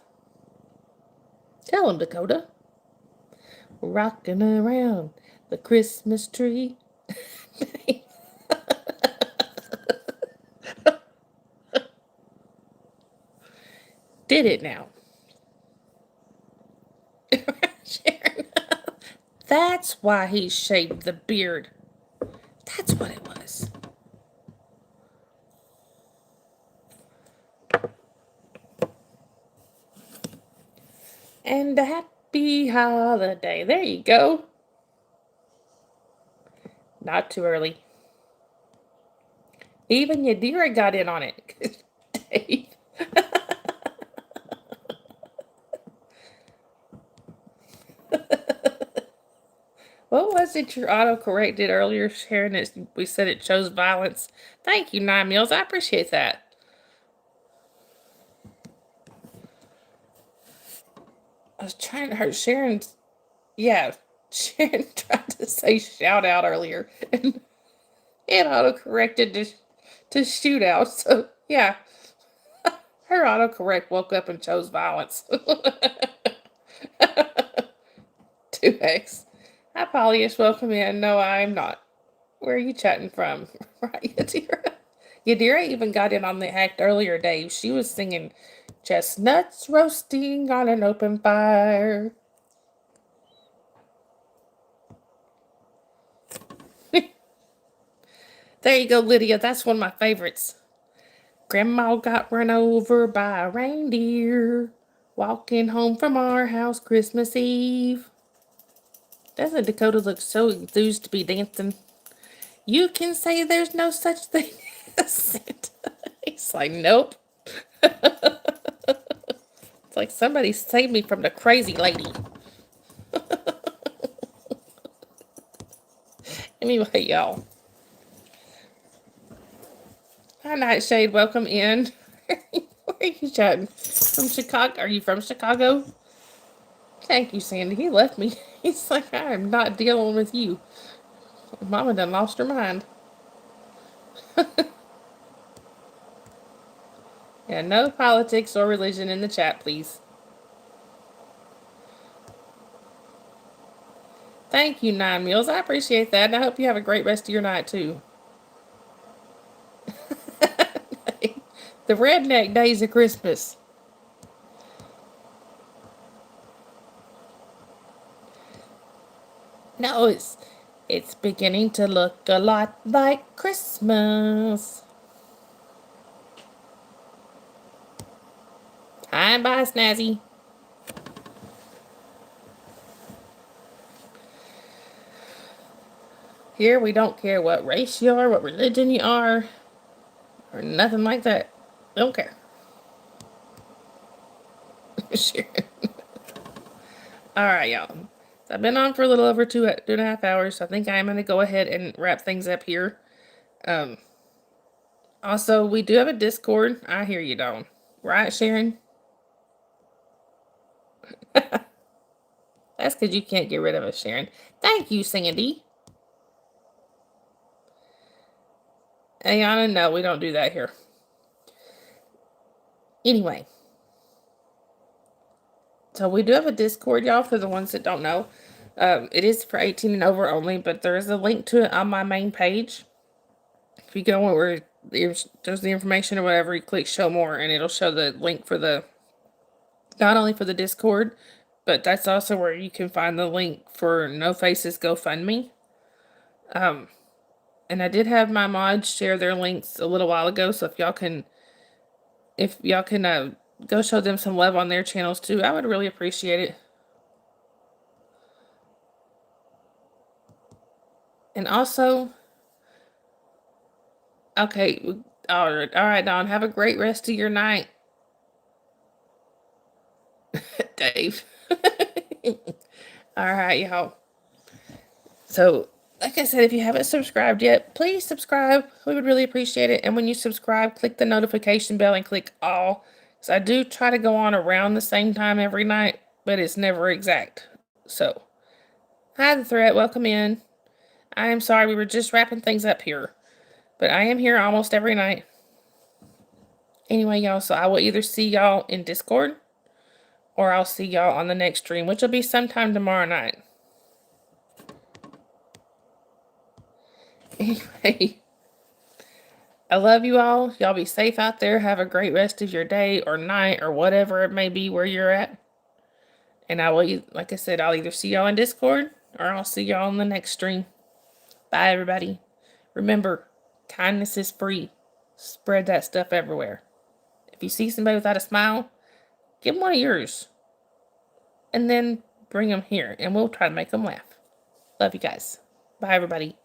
Tell him, Dakota. Rocking around the Christmas tree. Did it now. Sharon. That's why he shaved the beard. That's what it was. And a happy holiday. There you go. Not too early. Even Yadira got in on it. Dave. What was it your autocorrect did earlier, Sharon? We said it chose violence. Thank you, Nine Meals. I appreciate that. I was trying to hurt Sharon's. Yeah, Sharon tried to say shout out earlier, and it autocorrected to shootout. So, yeah, her autocorrect woke up and chose violence. 2x. Hi, Polyish. Welcome in. No, I'm not. Where are you chatting from? Right, Yadira? Yadira even got in on the act earlier, Dave. She was singing chestnuts roasting on an open fire. There you go, Lydia. That's one of my favorites. Grandma got run over by a reindeer walking home from our house Christmas Eve. Doesn't Dakota look so enthused to be dancing? You can say there's no such thing as Santa. He's like, nope. It's like somebody saved me from the crazy lady. Anyway, y'all. Hi, Nightshade. Welcome in. Where are you chatting? From Chicago? Are you from Chicago? Thank you, Sandy. He left me. He's like, I am not dealing with you. Mama done lost her mind. Yeah, no politics or religion in the chat, please. Thank you, Nine Meals. I appreciate that, and I hope you have a great rest of your night, too. The redneck days of Christmas. No, it's beginning to look a lot like Christmas. Hi, bye, Snazzy. Here, we don't care what race you are, what religion you are, or nothing like that. Don't care. Sure. All right, y'all. So I've been on for a little over 2.5 hours. So I think I'm going to go ahead and wrap things up here. Also, we do have a Discord. I hear you, Dawn. Right, Sharon? That's because you can't get rid of us, Sharon. Thank you, Sandy. Ayana, no, we don't do that here. Anyway. So we do have a Discord, y'all, for the ones that don't know. It is for 18 and over only, but there is a link to it on my main page. If you go where there's the information or whatever, you click show more, and it'll show the link for the, not only for the Discord, but that's also where you can find the link for No Faces GoFundMe. And I did have my mods share their links a little while ago, so if y'all can if y'all can go show them some love on their channels too, I would really appreciate it. And also, okay, all right, Dawn, have a great rest of your night. Dave. All right, y'all. So, like I said, if you haven't subscribed yet, please subscribe. We would really appreciate it. And when you subscribe, click the notification bell and click all. So I do try to go on around the same time every night, but it's never exact. So, hi, the threat. Welcome in. I am sorry, we were just wrapping things up here. But I am here almost every night. Anyway, y'all, so I will either see y'all in Discord or I'll see y'all on the next stream, which will be sometime tomorrow night. Anyway, I love you all. Y'all be safe out there. Have a great rest of your day or night or whatever it may be where you're at. And I will, like I said, I'll either see y'all in Discord or I'll see y'all on the next stream. Bye, everybody. Remember, kindness is free. Spread that stuff everywhere. If you see somebody without a smile, give them one of yours. And then bring them here and we'll try to make them laugh. Love you guys. Bye, everybody.